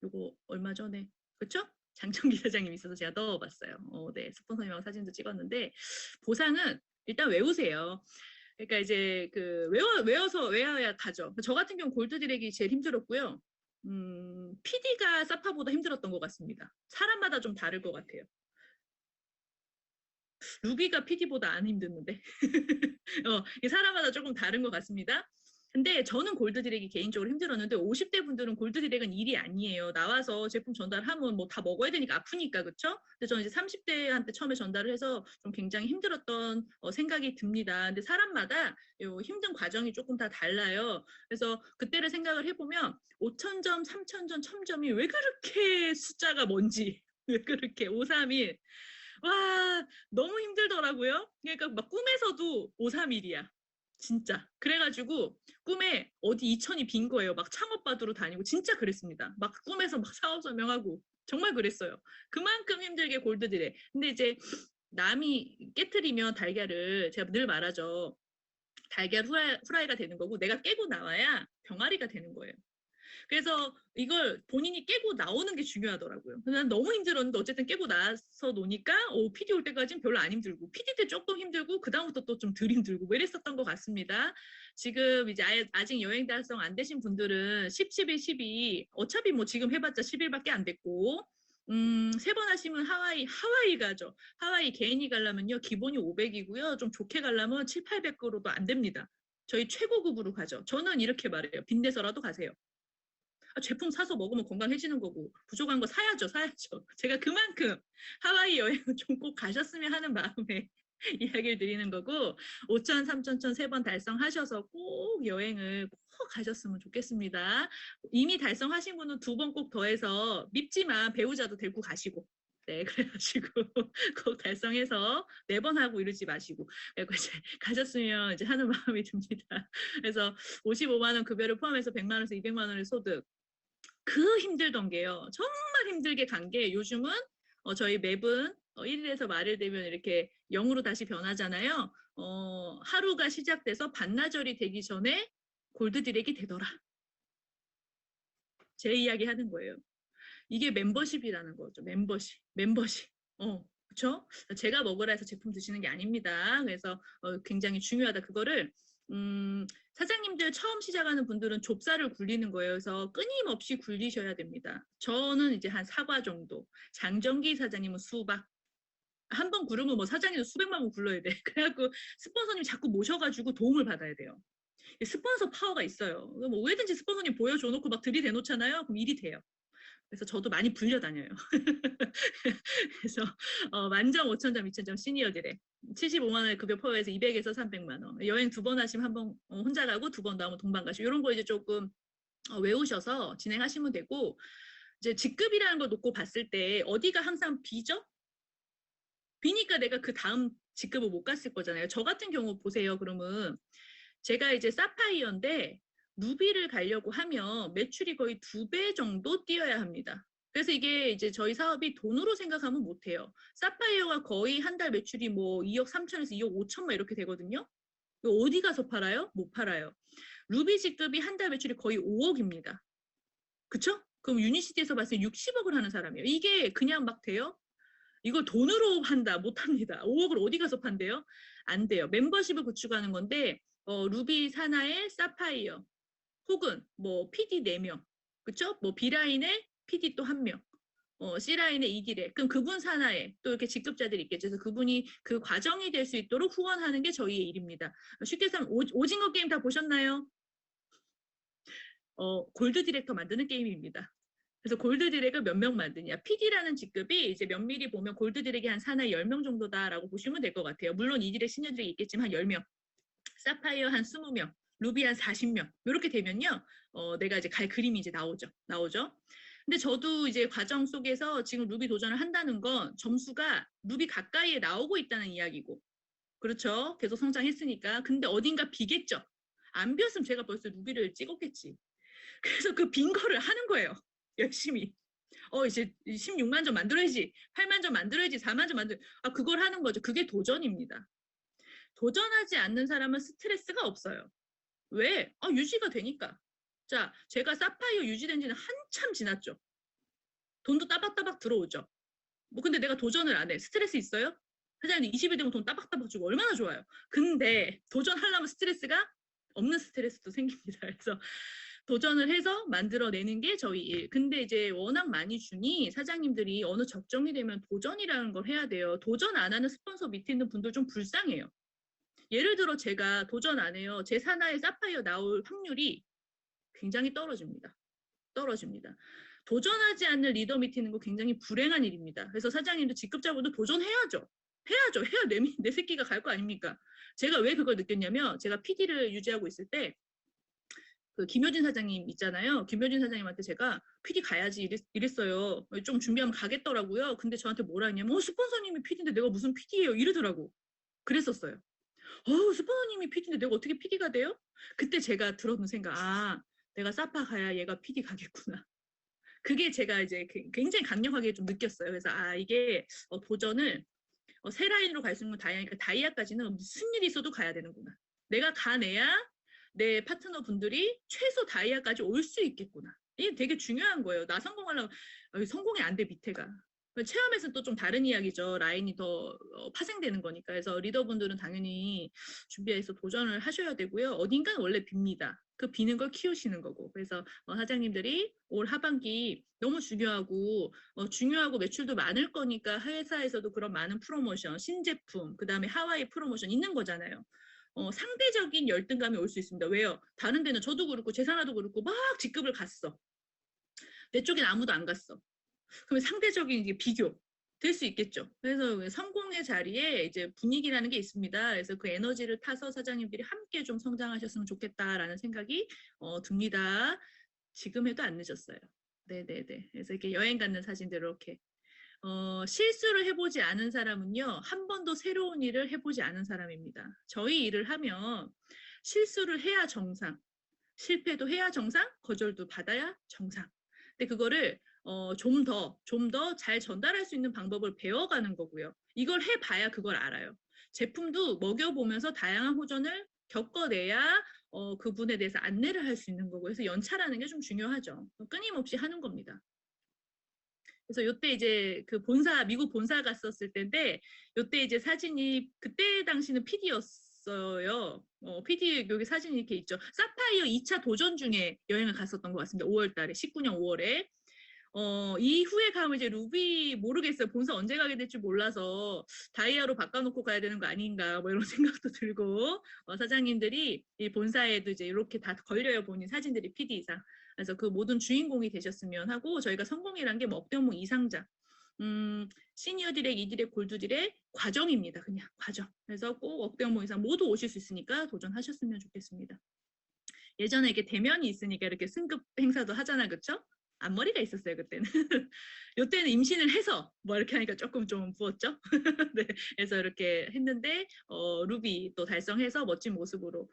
이거 얼마 전에 그렇죠? 장청기 사장님 있어서 제가 넣어봤어요. 네, 스폰서님하고 사진도 찍었는데 보상은 일단 외우세요. 그러니까 이제 그 외워야 가죠. 저 같은 경우 골드 디렉이 제일 힘들었고요. PD가 사파보다 힘들었던 것 같습니다. 사람마다 좀 다를 것 같아요. 루비가 PD보다 안 힘드는데 사람마다 조금 다른 것 같습니다. 근데 저는 골드디렉이 개인적으로 힘들었는데 50대 분들은 골드디렉은 일이 아니에요. 나와서 제품 전달하면 뭐 다 먹어야 되니까 아프니까 그렇죠? 근데 저는 이제 30대한테 처음에 전달을 해서 좀 굉장히 힘들었던 생각이 듭니다. 근데 사람마다 요 힘든 과정이 조금 다 달라요. 그래서 그때를 생각을 해보면 5,000점, 3,000점, 1,000점이 왜 그렇게 숫자가 뭔지 왜 그렇게 531 와 너무 힘들더라고요. 그러니까 막 꿈에서도 531이야. 진짜. 그래가지고 꿈에 어디 이천이 빈 거예요. 막 창업받으러 다니고 진짜 그랬습니다. 막 꿈에서 막 사업 설명하고 정말 그랬어요. 그만큼 힘들게 골드디래. 근데 이제 남이 깨트리면 달걀을 제가 늘 말하죠. 달걀 후라이가 되는 거고 내가 깨고 나와야 병아리가 되는 거예요. 그래서 이걸 본인이 깨고 나오는 게 중요하더라고요. 난 너무 힘들었는데 어쨌든 깨고 나서 노니까 PD 올 때까지는 별로 안 힘들고 PD 때 조금 힘들고 그다음부터 또 좀 덜 힘들고 뭐 이랬었던 것 같습니다. 지금 이제 아직 여행 달성 안 되신 분들은 10, 11, 12 어차피 뭐 지금 해봤자 10일밖에 안 됐고 3번 하시면 하와이 가죠. 하와이 개인이 가려면요. 기본이 500이고요. 좀 좋게 가려면 7, 800으로도 안 됩니다. 저희 최고급으로 가죠. 저는 이렇게 말해요. 빚내서라도 가세요. 제품 사서 먹으면 건강해지는 거고 부족한 거 사야죠. 제가 그만큼 하와이 여행을 좀 꼭 가셨으면 하는 마음에 이야기를 드리는 거고 5천, 3천, 1천 3번 달성하셔서 꼭 여행을 꼭 가셨으면 좋겠습니다. 이미 달성하신 분은 2번 꼭 더해서 밉지만 배우자도 데리고 가시고 네, 그래가지고 꼭 달성해서 4번 하고 이러지 마시고 이제 가셨으면 이제 하는 마음이 듭니다. 그래서 55만 원 급여를 포함해서 100만 원에서 200만 원의 소득 그 힘들던 게요. 정말 힘들게 간 게 요즘은 저희 맵은 1일에서 말일 되면 이렇게 0으로 다시 변하잖아요. 하루가 시작돼서 반나절이 되기 전에 골드디렉이 되더라. 제 이야기 하는 거예요. 이게 멤버십이라는 거죠. 멤버십. 그렇죠? 제가 먹으라 해서 제품 드시는 게 아닙니다. 그래서 굉장히 중요하다. 그거를 사장님들 처음 시작하는 분들은 좁쌀을 굴리는 거예요. 그래서 끊임없이 굴리셔야 됩니다. 저는 이제 한 4과 정도. 장정기 사장님은 수박. 한 번 굴으면 뭐 사장님도 수백만 번 굴러야 돼. 그래갖고 스폰서님 자꾸 모셔가지고 도움을 받아야 돼요. 스폰서 파워가 있어요. 뭐 왜든지 스폰서님 보여줘 놓고 막 들이대놓잖아요. 그럼 일이 돼요. 그래서 저도 많이 불려다녀요. 그래서 만점, 5천점, 2천점 시니어들의 75만 원의 급여 포함해서 200에서 300만 원. 여행 2번 하시면 한 번 혼자 가고 2번 나오면 동반 가시고 이런 거 이제 조금 외우셔서 진행하시면 되고 이제 직급이라는 걸 놓고 봤을 때 어디가 항상 비죠? 비니까 내가 그 다음 직급을 못 갔을 거잖아요. 저 같은 경우 보세요. 그러면 제가 이제 사파이어인데 루비를 가려고 하면 매출이 거의 2배 정도 뛰어야 합니다. 그래서 이게 이제 저희 사업이 돈으로 생각하면 못해요. 사파이어가 거의 한 달 매출이 뭐 2억 3천에서 2억 5천만 이렇게 되거든요. 어디 가서 팔아요? 못 팔아요. 루비 직급이 한 달 매출이 거의 5억입니다. 그쵸? 그럼 유니시티에서 봤을 때 60억을 하는 사람이에요. 이게 그냥 막 돼요? 이걸 돈으로 한다 못합니다. 5억을 어디 가서 판대요? 안 돼요. 멤버십을 구축하는 건데 루비 사나의 사파이어 혹은 뭐 PD 4명, 그쵸? 뭐 B라인에 PD 또 1명, C라인에 이디래. 그럼 그분 산하에 또 이렇게 직급자들이 있겠죠. 그래서 그분이 그 과정이 될 수 있도록 후원하는 게 저희의 일입니다. 쉽게 해서 오징어 게임 다 보셨나요? 골드 디렉터 만드는 게임입니다. 그래서 골드 디렉을 몇 명 만드냐. PD라는 직급이 이제 면밀히 보면 골드 디렉이 한 산하에 10명 정도다라고 보시면 될 것 같아요. 물론 이 디렉 시니어들이 있겠지만 한 10명, 사파이어 한 20명, 루비 한 40명. 이렇게 되면요. 내가 이제 갈 그림이 이제 나오죠. 근데 저도 이제 과정 속에서 지금 루비 도전을 한다는 건 점수가 루비 가까이에 나오고 있다는 이야기고. 그렇죠. 계속 성장했으니까. 근데 어딘가 비겠죠. 안 비었으면 제가 벌써 루비를 찍었겠지. 그래서 그 빈 거를 하는 거예요. 열심히. 이제 16만 점 만들어야지. 8만 점 만들어야지. 4만 점 그걸 하는 거죠. 그게 도전입니다. 도전하지 않는 사람은 스트레스가 없어요. 왜? 유지가 되니까. 자, 제가 사파이어 유지된 지는 한참 지났죠. 돈도 따박따박 들어오죠. 뭐 근데 내가 도전을 안 해. 스트레스 있어요? 사장님 20일 되면 돈 따박따박 주고 얼마나 좋아요. 근데 도전하려면 스트레스가 없는 스트레스도 생깁니다. 그래서 도전을 해서 만들어내는 게 저희 일. 근데 이제 워낙 많이 주니 사장님들이 어느 적정이 되면 도전이라는 걸 해야 돼요. 도전 안 하는 스폰서 밑에 있는 분들 좀 불쌍해요. 예를 들어 제가 도전 안 해요. 제 산하에 사파이어 나올 확률이 굉장히 떨어집니다. 도전하지 않는 리더 밑에 있는 거 굉장히 불행한 일입니다. 그래서 사장님도 직급자분도 도전해야죠. 해야 내 새끼가 갈 거 아닙니까? 제가 왜 그걸 느꼈냐면 제가 PD를 유지하고 있을 때 그 김효진 사장님 있잖아요. 김효진 사장님한테 제가 PD 가야지 이랬어요. 좀 준비하면 가겠더라고요. 근데 저한테 뭐라 했냐면 스폰서님이 PD인데 내가 무슨 PD예요? 이러더라고. 그랬었어요. 스폰서님이 PD인데 내가 어떻게 PD가 돼요? 그때 제가 들었는 생각, 내가 사파 가야 얘가 PD 가겠구나. 그게 제가 이제 굉장히 강력하게 좀 느꼈어요. 그래서 이게 도전을 세 라인으로 갈 수 있는 다이아니까 다이아까지는 무슨 일이 있어도 가야 되는구나. 내가 가내야 내 파트너 분들이 최소 다이아까지 올 수 있겠구나. 이게 되게 중요한 거예요. 나 성공하려면 성공이 안 돼 밑에가. 체험에서는 또 좀 다른 이야기죠. 라인이 더 파생되는 거니까. 그래서 리더분들은 당연히 준비해서 도전을 하셔야 되고요. 어딘가는 원래 빕니다. 그 비는 걸 키우시는 거고. 그래서 사장님들이 올 하반기 너무 중요하고 매출도 많을 거니까 회사에서도 그런 많은 프로모션, 신제품, 그다음에 하와이 프로모션 있는 거잖아요. 상대적인 열등감이 올 수 있습니다. 왜요? 다른 데는 저도 그렇고 제 산하도 그렇고 막 직급을 갔어. 내 쪽엔 아무도 안 갔어. 그러면 상대적인 이게 비교 될 수 있겠죠. 그래서 성공의 자리에 이제 분위기라는 게 있습니다. 그래서 그 에너지를 타서 사장님들이 함께 좀 성장하셨으면 좋겠다라는 생각이 듭니다. 지금 해도 안 늦었어요. 네네네. 그래서 이렇게 여행 가는 사진들 이렇게 실수를 해보지 않은 사람은요, 한 번도 새로운 일을 해보지 않은 사람입니다. 저희 일을 하면 실수를 해야 정상, 실패도 해야 정상, 거절도 받아야 정상. 근데 그거를 좀 더 잘 전달할 수 있는 방법을 배워가는 거고요. 이걸 해봐야 그걸 알아요. 제품도 먹여보면서 다양한 호전을 겪어내야 그분에 대해서 안내를 할 수 있는 거고. 그래서 연차라는 게 좀 중요하죠. 끊임없이 하는 겁니다. 그래서 요때 이제 그 미국 본사 갔었을 때인데, 요때 이제 사진이, 그때 당시는 PD였어요. PD 여기 사진이 이렇게 있죠. 사파이어 2차 도전 중에 여행을 갔었던 것 같습니다. 5월 달에, 19년 5월에. 이후에 가면 이제 루비 모르겠어요. 본사 언제 가게 될지 몰라서 다이아로 바꿔놓고 가야 되는 거 아닌가 뭐 이런 생각도 들고 사장님들이 이 본사에도 이제 이렇게 다 걸려요. 본인 사진들이 PD 이상. 그래서 그 모든 주인공이 되셨으면 하고 저희가 성공이란 게 뭐 억대홍목 이상자 시니어 디렉, 이디렉, 골드 디렉 과정입니다. 그냥 과정. 그래서 꼭 억대홍목 이상 모두 오실 수 있으니까 도전하셨으면 좋겠습니다. 예전에 이게 대면이 있으니까 이렇게 승급 행사도 하잖아, 그쵸? 앞머리가 있었어요 그때는. 요때는 임신을 해서 뭐 이렇게 하니까 조금 좀 부었죠. 네, 그래서 이렇게 했는데 루비 또 달성해서 멋진 모습으로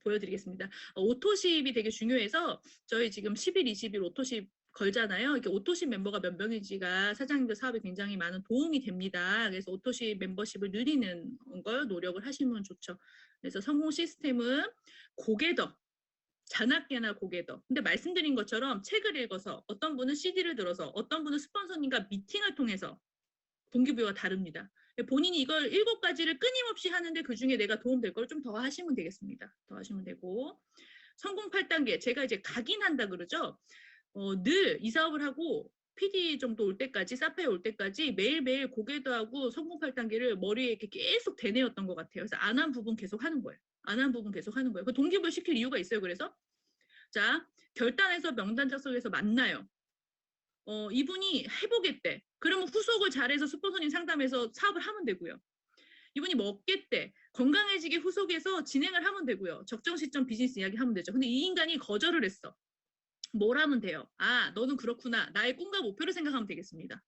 보여드리겠습니다. 오토십이 되게 중요해서 저희 지금 10일, 20일 오토십 걸잖아요. 이렇게 오토십 멤버가 몇 명인지가 사장님들 사업에 굉장히 많은 도움이 됩니다. 그래서 오토십 멤버십을 늘리는 걸 노력을 하시면 좋죠. 그래서 성공 시스템은 고개더 자나깨나 고개더. 근데 말씀드린 것처럼 책을 읽어서 어떤 분은 CD를 들어서 어떤 분은 스폰서님과 미팅을 통해서 동기부여가 다릅니다. 본인이 이걸 7가지를 끊임없이 하는데 그중에 내가 도움될 걸 좀 더 하시면 되겠습니다. 더 하시면 되고 성공 8단계 제가 이제 각인한다 그러죠. 늘 이 사업을 하고 PD 정도 올 때까지 사파에 올 때까지 매일매일 고개도 하고 성공 8단계를 머리에 이렇게 계속 되뇌었던 것 같아요. 그래서 안 한 부분 계속 하는 거예요. 안 한 부분 계속 하는 거예요. 그 동기부여 시킬 이유가 있어요. 그래서 자 결단해서 명단 작성해서 만나요. 이분이 해보겠대. 그러면 후속을 잘해서 스폰서님 상담해서 사업을 하면 되고요. 이분이 먹겠대. 건강해지게 후속해서 진행을 하면 되고요. 적정 시점 비즈니스 이야기 하면 되죠. 근데 이 인간이 거절을 했어. 뭘 하면 돼요? 아, 너는 그렇구나. 나의 꿈과 목표를 생각하면 되겠습니다.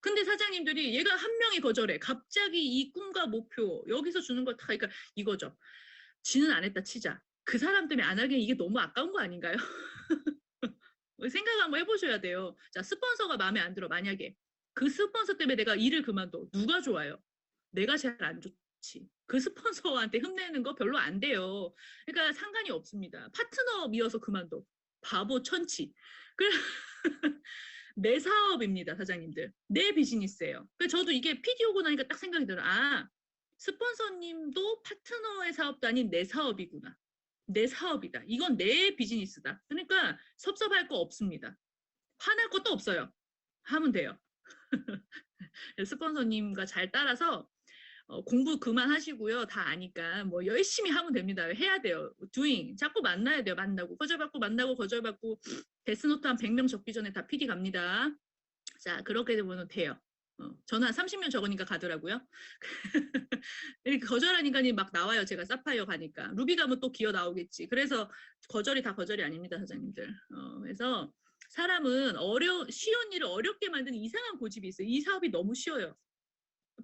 근데 사장님들이 얘가 한 명이 거절해. 갑자기 이 꿈과 목표 여기서 주는 거 다 그러니까 이거죠. 지는 안 했다 치자. 그 사람 때문에 안 하기엔 이게 너무 아까운 거 아닌가요? 생각 한번 해보셔야 돼요. 자, 스폰서가 마음에 안 들어. 만약에 그 스폰서 때문에 내가 일을 그만둬. 누가 좋아요? 내가 제일 안 좋지. 그 스폰서한테 흠내는 거 별로 안 돼요. 그러니까 상관이 없습니다. 파트너 미워서 그만둬. 바보 천치. 내 사업입니다, 사장님들. 내 비즈니스예요. 그래서 저도 이게 PD 오고 나니까 딱 생각이 들어요. 아, 스폰서님도 파트너의 사업도 아닌 내 사업이구나. 내 사업이다. 이건 내 비즈니스다. 그러니까 섭섭할 거 없습니다. 화날 것도 없어요. 하면 돼요. 스폰서님과 잘 따라서 공부 그만하시고요. 다 아니까 뭐 열심히 하면 됩니다. 해야 돼요. doing. 자꾸 만나야 돼요. 만나고 거절받고 만나고 거절받고 데스노트 한 100명 적기 전에 다 PD 갑니다. 자, 그렇게 되면 돼요. 저는 한 30명 적으니까 가더라고요. 이렇게 거절하니까 막 나와요. 제가 사파이어 가니까. 루비 가면 또 기어 나오겠지. 그래서 거절이 다 거절이 아닙니다, 사장님들. 그래서 사람은 쉬운 일을 어렵게 만드는 이상한 고집이 있어요. 이 사업이 너무 쉬워요.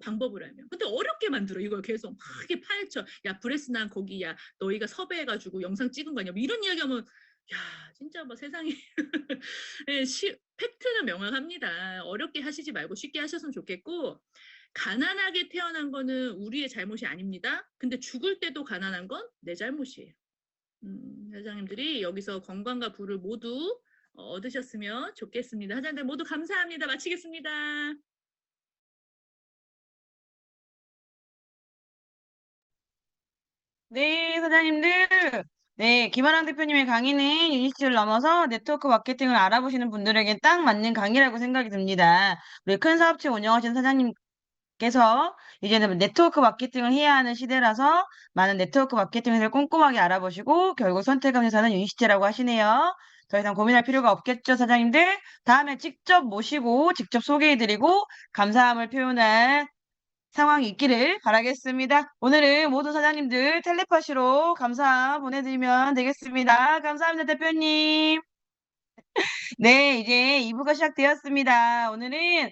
방법을 알면. 근데 어렵게 만들어. 이걸 계속 막 이렇게 파헤쳐. 야, 브레스난 거기 야 너희가 섭외해가지고 영상 찍은 거 아니야? 뭐 이런 이야기하면 야 진짜 뭐 세상에 네, 팩트는 명확합니다. 어렵게 하시지 말고 쉽게 하셨으면 좋겠고 가난하게 태어난 거는 우리의 잘못이 아닙니다. 근데 죽을 때도 가난한 건 내 잘못이에요. 회장님들이 여기서 건강과 부를 모두 얻으셨으면 좋겠습니다. 회장님들 모두 감사합니다. 마치겠습니다. 네, 사장님들. 네, 김아랑 대표님의 강의는 유니스를 넘어서 네트워크 마케팅을 알아보시는 분들에게 딱 맞는 강의라고 생각이 듭니다. 우리 큰 사업체 운영하시는 사장님께서 이제는 네트워크 마케팅을 해야 하는 시대라서 많은 네트워크 마케팅을 꼼꼼하게 알아보시고 결국 선택한 회사는 유니시티라고 하시네요. 더 이상 고민할 필요가 없겠죠, 사장님들? 다음에 직접 모시고 직접 소개해드리고 감사함을 표현할 상황이 있기를 바라겠습니다. 오늘은 모든 사장님들 텔레파시로 감사 보내드리면 되겠습니다. 감사합니다, 대표님. 네, 이제 2부가 시작되었습니다. 오늘은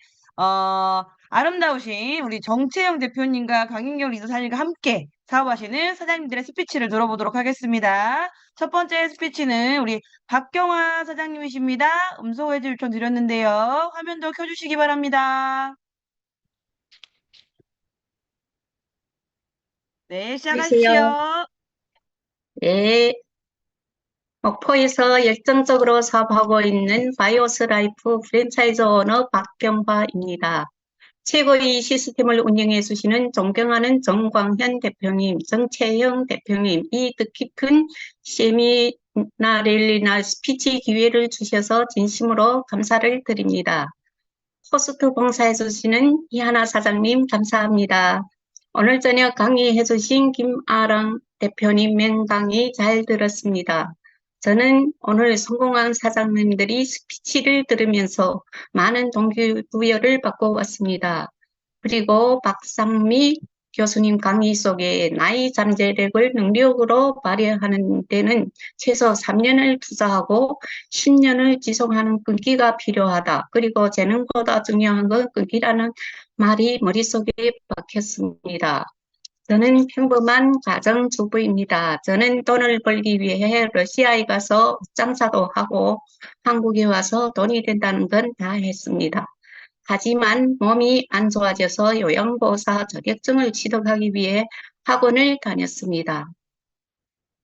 아름다우신 우리 정채영 대표님과 강인경 리더사님과 함께 사업하시는 사장님들의 스피치를 들어보도록 하겠습니다. 첫 번째 스피치는 우리 박경화 사장님이십니다. 음소 해지 요청 드렸는데요. 화면도 켜주시기 바랍니다. 네, 안녕하세요. 시작하십시오. 네, 목포에서 열정적으로 사업하고 있는 바이오스 라이프 프랜차이즈 오너 박경화입니다. 최고의 시스템을 운영해 주시는 존경하는 정광현 대표님, 정채영 대표님, 이 뜻깊은 세미나렐리나 스피치 기회를 주셔서 진심으로 감사를 드립니다. 호스트 봉사해 주시는 이하나 사장님 감사합니다. 오늘 저녁 강의해 주신 김아랑 대표님 맹강의 잘 들었습니다. 저는 오늘 성공한 사장님들이 스피치를 들으면서 많은 동기부여를 받고 왔습니다. 그리고 박상미 교수님 강의 속에 나이 잠재력을 능력으로 발휘하는 데는 최소 3년을 투자하고 10년을 지속하는 끈기가 필요하다. 그리고 재능보다 중요한 건 끈기라는 말이 머릿속에 박혔습니다. 저는 평범한 가정주부입니다. 저는 돈을 벌기 위해 러시아에 가서 장사도 하고 한국에 와서 돈이 된다는 건 다 했습니다. 하지만 몸이 안 좋아져서 요양보호사 자격증을 취득하기 위해 학원을 다녔습니다.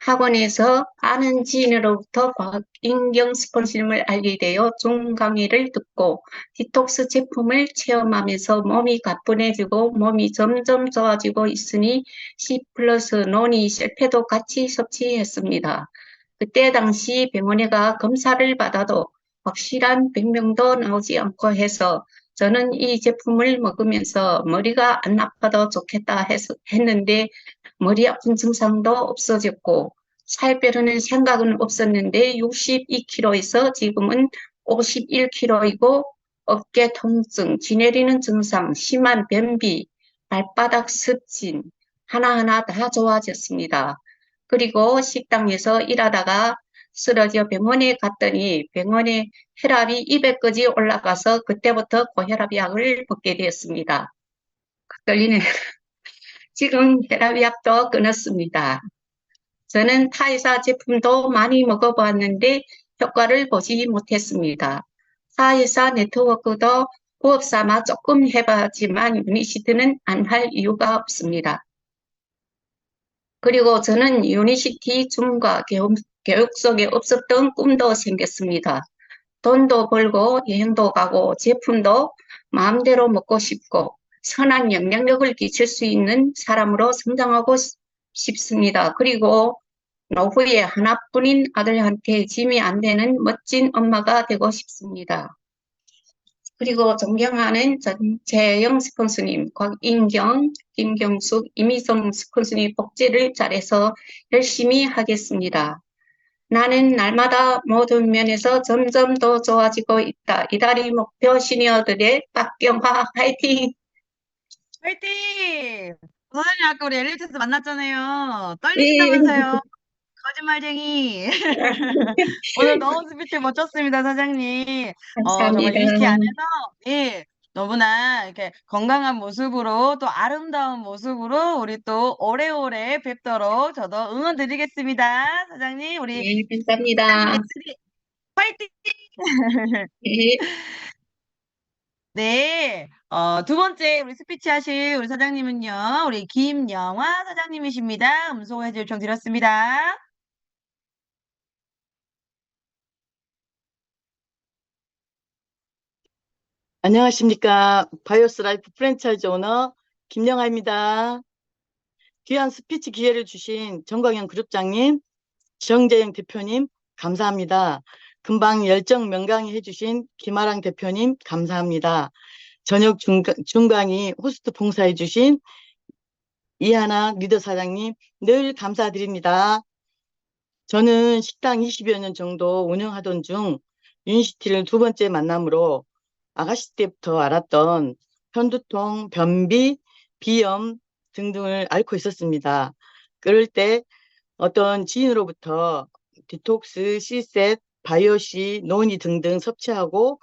학원에서 아는 지인으로부터 곽인경 스폰서님을 알게 되어 중 강의를 듣고 디톡스 제품을 체험하면서 몸이 가뿐해지고 몸이 점점 좋아지고 있으니 C 플러스 논이 셀페도 같이 섭취했습니다. 그때 당시 병원에 가 검사를 받아도 확실한 병명도 나오지 않고 해서 저는 이 제품을 먹으면서 머리가 안 아파도 좋겠다 했는데 머리 아픈 증상도 없어졌고 살 빼려는 생각은 없었는데 62kg에서 지금은 51kg이고 어깨 통증, 쥐내리는 증상, 심한 변비, 발바닥 습진 하나하나 다 좋아졌습니다. 그리고 식당에서 일하다가 쓰러져 병원에 갔더니 병원에 혈압이 200까지 올라가서 그때부터 고혈압 약을 먹게 되었습니다. 떨리네. 지금 혈압약도 끊었습니다. 저는 타회사 제품도 많이 먹어보았는데 효과를 보지 못했습니다. 타회사 네트워크도 부업 삼아 조금 해봤지만 유니시티는 안 할 이유가 없습니다. 그리고 저는 유니시티 줌과 교육 속에 없었던 꿈도 생겼습니다. 돈도 벌고 여행도 가고 제품도 마음대로 먹고 싶고 선한 영향력을 끼칠 수 있는 사람으로 성장하고 싶습니다. 그리고 노후에 하나뿐인 아들한테 짐이 안 되는 멋진 엄마가 되고 싶습니다. 그리고 존경하는 전재영 스폰서님, 곽인경, 김경숙, 이미성 스폰서님 복지를 잘해서 열심히 하겠습니다. 나는 날마다 모든 면에서 점점 더 좋아지고 있다. 이달이 목표 시니어들의 박경화 화이팅! 화이팅! 선생님 아까 우리 엘리트에서 만났잖아요. 네, 떨리시다면서요. 거짓말쟁이. 오늘 너무 스피치 멋졌습니다, 사장님. 정말 감사합니다. 유니티 안에서, 예, 너무나 이렇게 건강한 모습으로 또 아름다운 모습으로 우리 또 오래오래 뵙도록 저도 응원 드리겠습니다. 사장님, 우리 네, 감사합니다. 애들이 화이팅! 네. 네, 두 번째 우리 스피치 하실 우리 사장님은요, 우리 김영화 사장님이십니다. 음성 해제 요청 드렸습니다. 안녕하십니까. 바이오스 라이프 프랜차이즈 오너 김영아입니다. 귀한 스피치 기회를 주신 정광현 그룹장님, 정재영 대표님, 감사합니다. 금방 열정 명강의 해주신 김아랑 대표님, 감사합니다. 저녁 중강의 호스트 봉사해주신 이하나 리더 사장님, 늘 감사드립니다. 저는 식당 20여 년 정도 운영하던 중 유니시티를 두 번째 만남으로 아가씨 때부터 알았던 편두통, 변비, 비염 등등을 앓고 있었습니다. 그럴 때 어떤 지인으로부터 디톡스, C셋, 바이오시, 노니 등등 섭취하고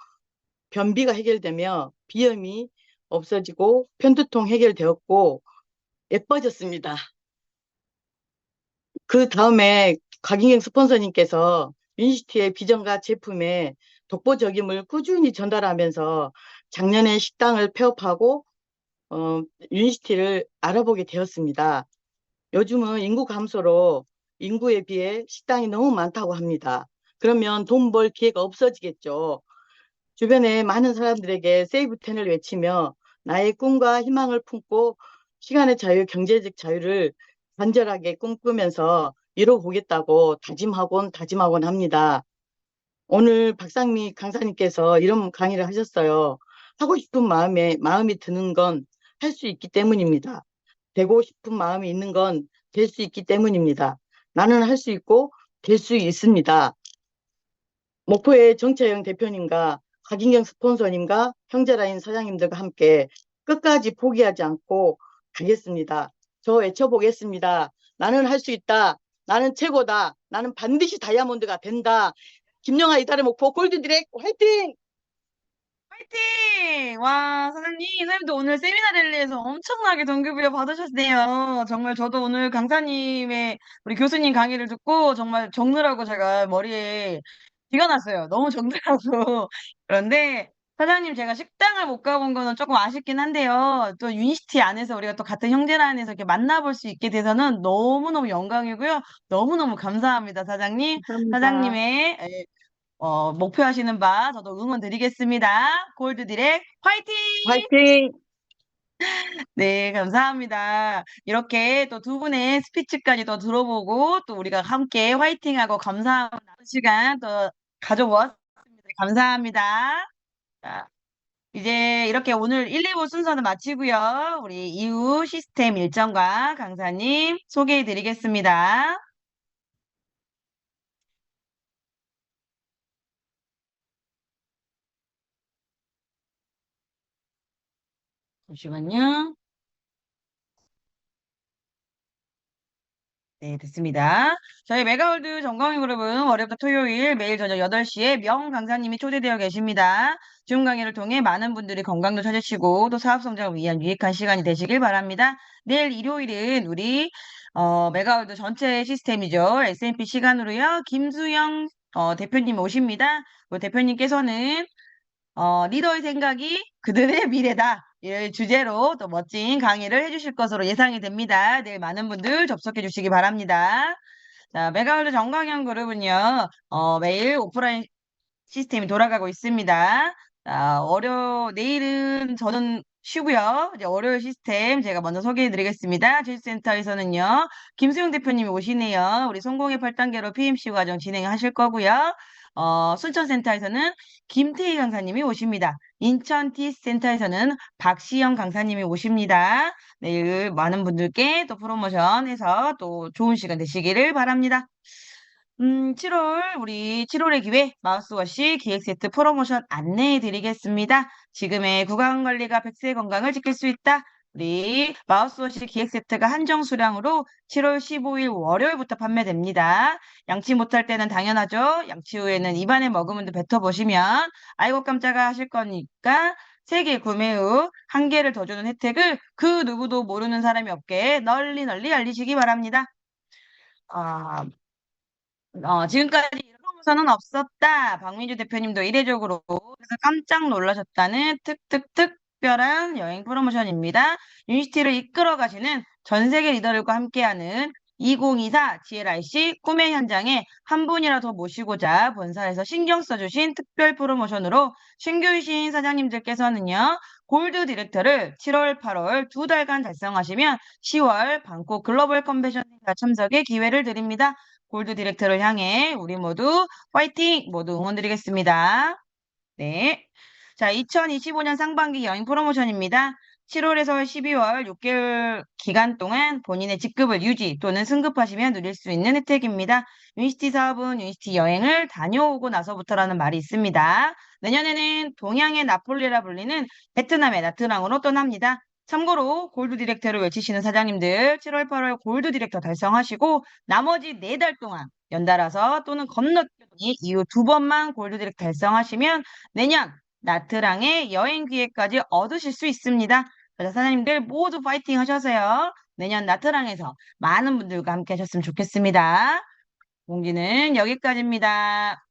변비가 해결되며 비염이 없어지고 편두통 해결되었고 예뻐졌습니다. 그 다음에 곽인경 스폰서님께서 유니시티의 비전과 제품에 독보적임을 꾸준히 전달하면서 작년에 식당을 폐업하고 유니시티를 알아보게 되었습니다. 요즘은 인구 감소로 인구에 비해 식당이 너무 많다고 합니다. 그러면 돈 벌 기회가 없어지겠죠. 주변에 많은 사람들에게 세이브10을 외치며 나의 꿈과 희망을 품고 시간의 자유, 경제적 자유를 간절하게 꿈꾸면서 이뤄보겠다고 다짐하곤 합니다. 오늘 박상미 강사님께서 이런 강의를 하셨어요. 하고 싶은 마음이 드는 건 할 수 있기 때문입니다. 되고 싶은 마음이 있는 건 될 수 있기 때문입니다. 나는 할 수 있고 될 수 있습니다. 목포의 정채영 대표님과 곽인경 스폰서님과 형제라인 사장님들과 함께 끝까지 포기하지 않고 가겠습니다. 저 외쳐보겠습니다. 나는 할 수 있다. 나는 최고다. 나는 반드시 다이아몬드가 된다. 김영아 이달의 목포 골든디렉 화이팅! 화이팅! 와, 선생님도 오늘 세미나 랠리에서 엄청나게 동기부여 받으셨네요. 정말 저도 오늘 강사님의 우리 교수님 강의를 듣고 정말 적느라고 제가 머리에 티가 났어요. 너무 적느라고. 그런데 사장님, 제가 식당을 못 가본 거는 조금 아쉽긴 한데요. 또 유니시티 안에서 우리가 또 같은 형제라 안에서 이렇게 만나볼 수 있게 돼서는 너무너무 영광이고요. 너무너무 감사합니다, 사장님. 감사합니다. 사장님의 목표하시는 바 저도 응원 드리겠습니다. 골드 디렉 화이팅! 화이팅! 네, 감사합니다. 이렇게 또 두 분의 스피치까지 또 들어보고 또 우리가 함께 화이팅하고 감사하는 시간 또 가져보았습니다. 감사합니다. 자, 이제 이렇게 오늘 1, 2부 순서는 마치고요. 우리 이후 시스템 일정과 강사님 소개해 드리겠습니다. 잠시만요. 네, 됐습니다. 저희 메가월드 정강의 그룹은 월요일부터 토요일 매일 저녁 8시에 명 강사님이 초대되어 계십니다. 줌 강의를 통해 많은 분들이 건강도 찾으시고 또 사업 성장을 위한 유익한 시간이 되시길 바랍니다. 내일 일요일은 우리 메가월드 전체 시스템이죠. S&P 시간으로요. 김수영 대표님 오십니다. 우리 대표님께서는 리더의 생각이 그들의 미래다. 이 주제로 또 멋진 강의를 해주실 것으로 예상이 됩니다. 내일 많은 분들 접속해 주시기 바랍니다. 자, 메가월드 정강연 그룹은요, 매일 오프라인 시스템이 돌아가고 있습니다. 자, 내일은 저는 쉬고요. 이제 월요일 시스템 제가 먼저 소개해 드리겠습니다. 제주센터에서는요, 김수용 대표님이 오시네요. 우리 성공의 8단계로 PMC 과정 진행하실 거고요. 순천센터에서는 김태희 강사님이 오십니다. 인천 TS센터에서는 박시영 강사님이 오십니다. 내일 많은 분들께 또 프로모션 해서 또 좋은 시간 되시기를 바랍니다. 우리 7월의 기회 마우스워시 기획 세트 프로모션 안내해 드리겠습니다. 지금의 구강 관리가 100세 건강을 지킬 수 있다. 우리 마우스워시 기획 세트가 한정 수량으로 7월 15일 월요일부터 판매됩니다. 양치 못할 때는 당연하죠. 양치 후에는 입안에 머금은 듯 뱉어보시면 아이고 깜짝아 하실 거니까 3개 구매 후 1개를 더 주는 혜택을 그 누구도 모르는 사람이 없게 널리 널리 알리시기 바랍니다. 지금까지 이런 프로모션은 없었다. 박민주 대표님도 이례적으로 그래서 깜짝 놀라셨다는 특별한 여행 프로모션입니다. 유니시티를 이끌어 가시는 전 세계 리더들과 함께하는 2024 GLIC 꿈의 현장에 한 분이라도 모시고자 본사에서 신경 써주신 특별 프로모션으로 신규이신 사장님들께서는요. 골드 디렉터를 7월, 8월 2달간 달성하시면 10월 방콕 글로벌 컨벤션 행사 참석의 기회를 드립니다. 골드 디렉터를 향해 우리 모두 화이팅! 모두 응원드리겠습니다. 네. 자, 2025년 상반기 여행 프로모션입니다. 7월에서 12월 6개월 기간 동안 본인의 직급을 유지 또는 승급하시면 누릴 수 있는 혜택입니다. 유니시티 사업은 유니시티 여행을 다녀오고 나서부터라는 말이 있습니다. 내년에는 동양의 나폴리라 불리는 베트남의 나트랑으로 떠납니다. 참고로 골드 디렉터를 외치시는 사장님들 7월, 8월 골드 디렉터 달성하시고 나머지 4달 동안 연달아서 또는 건너뛰기 이후 2번만 골드 디렉터 달성하시면 내년 나트랑의 여행 기회까지 얻으실 수 있습니다. 그래서 사장님들 모두 파이팅 하셔서요. 내년 나트랑에서 많은 분들과 함께 하셨으면 좋겠습니다. 공지는 여기까지입니다.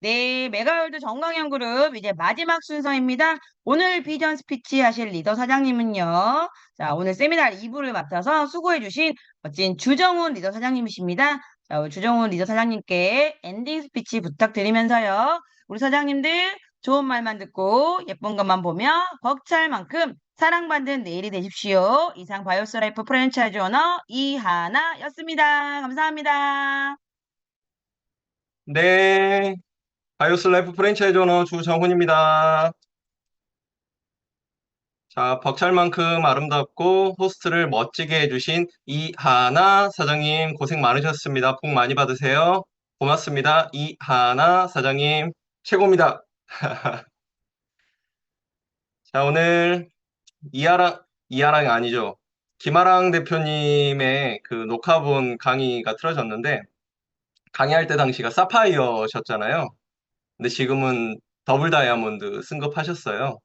네, 메가월드 정강현 그룹 이제 마지막 순서입니다. 오늘 비전 스피치 하실 리더 사장님은요. 자, 오늘 세미나 2부를 맡아서 수고해주신 멋진 주정훈 리더 사장님이십니다. 자, 우리 주정훈 리더 사장님께 엔딩 스피치 부탁드리면서요. 우리 사장님들 좋은 말만 듣고 예쁜 것만 보며 벅찰 만큼 사랑받는 내일이 되십시오. 이상 바이오스 라이프 프랜차이즈 오너 이하나였습니다. 감사합니다. 네, 바이오스 라이프 프랜차이즈 오너 주정훈입니다. 자, 벅찰만큼 아름답고 호스트를 멋지게 해주신 이하나 사장님 고생 많으셨습니다. 복 많이 받으세요. 고맙습니다. 이하나 사장님 최고입니다. 자, 오늘 이하랑이 아니죠. 김아랑 대표님의 그 녹화본 강의가 틀어졌는데 강의할 때 당시가 사파이어셨잖아요. 근데 지금은 더블 다이아몬드 승급하셨어요.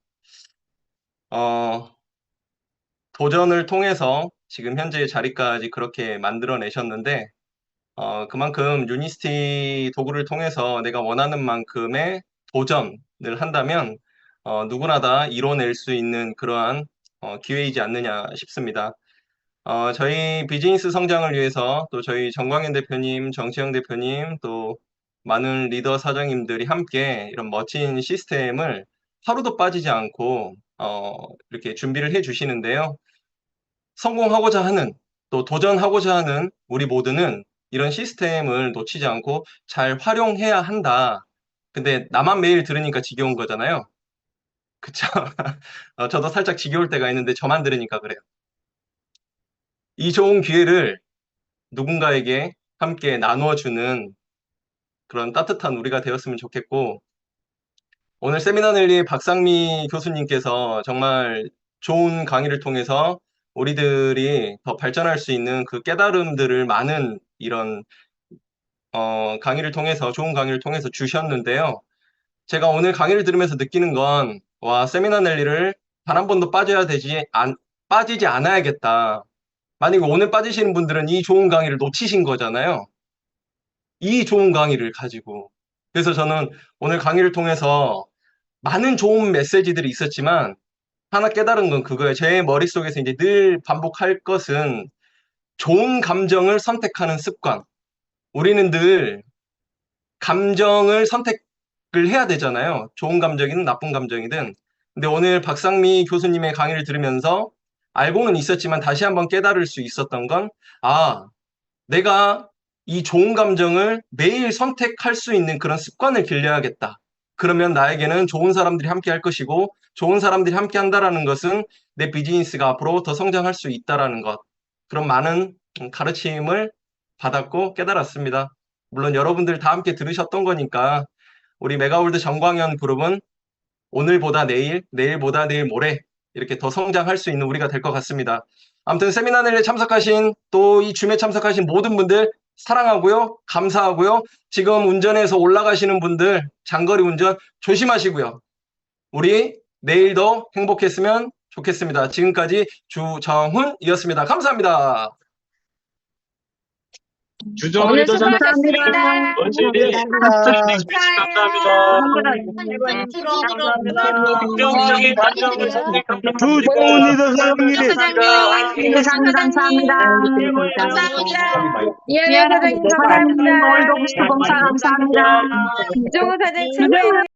도전을 통해서 지금 현재의 자리까지 그렇게 만들어내셨는데, 그만큼 유니스티 도구를 통해서 내가 원하는 만큼의 도전을 한다면 누구나 다 이뤄낼 수 있는 그러한 기회이지 않느냐 싶습니다. 저희 비즈니스 성장을 위해서 또 저희 정광현 대표님, 정치영 대표님, 또 많은 리더 사장님들이 함께 이런 멋진 시스템을 하루도 빠지지 않고 이렇게 준비를 해 주시는데요. 성공하고자 하는, 또 도전하고자 하는 우리 모두는 이런 시스템을 놓치지 않고 잘 활용해야 한다. 근데 나만 매일 들으니까 지겨운 거잖아요. 그쵸? 저도 살짝 지겨울 때가 있는데 저만 들으니까 그래요. 이 좋은 기회를 누군가에게 함께 나누어주는 그런 따뜻한 우리가 되었으면 좋겠고, 오늘 세미나넬리 박상미 교수님께서 정말 좋은 강의를 통해서 우리들이 더 발전할 수 있는 그 깨달음들을 많은 이런 강의를 통해서, 좋은 강의를 통해서 주셨는데요. 제가 오늘 강의를 들으면서 느끼는 건, 와, 세미나넬리를 단 한 번도 빠지지 않아야겠다. 만약에 오늘 빠지시는 분들은 이 좋은 강의를 놓치신 거잖아요. 이 좋은 강의를 가지고. 그래서 저는 오늘 강의를 통해서 많은 좋은 메시지들이 있었지만 하나 깨달은 건 그거예요. 제 머릿속에서 이제 늘 반복할 것은 좋은 감정을 선택하는 습관. 우리는 늘 감정을 선택을 해야 되잖아요. 좋은 감정이든 나쁜 감정이든. 근데 오늘 박상미 교수님의 강의를 들으면서 알고는 있었지만 다시 한번 깨달을 수 있었던 건, 아, 내가 이 좋은 감정을 매일 선택할 수 있는 그런 습관을 길러야겠다. 그러면 나에게는 좋은 사람들이 함께 할 것이고, 좋은 사람들이 함께 한다라는 것은 내 비즈니스가 앞으로 더 성장할 수 있다라는 것. 그런 많은 가르침을 받았고 깨달았습니다. 물론 여러분들 다 함께 들으셨던 거니까 우리 메가월드 정광현 그룹은 오늘보다 내일, 내일보다 내일 모레 이렇게 더 성장할 수 있는 우리가 될 것 같습니다. 아무튼 세미나넬에 참석하신 또 이 줌에 참석하신 모든 분들 사랑하고요. 감사하고요. 지금 운전해서 올라가시는 분들 장거리 운전 조심하시고요. 우리 내일도 행복했으면 좋겠습니다. 지금까지 주정훈이었습니다. 감사합니다. 주정훈 오늘 리더장님 수고하셨습니다. 원진이 감사합니다. 긍정적인 감정을 선택합니다. 주정훈 리더장님. 감사합니다. 이하나 사장님 감사합니다. 오늘도 호스트 봉사 감사합니다. 이종호 사장님 최고예요.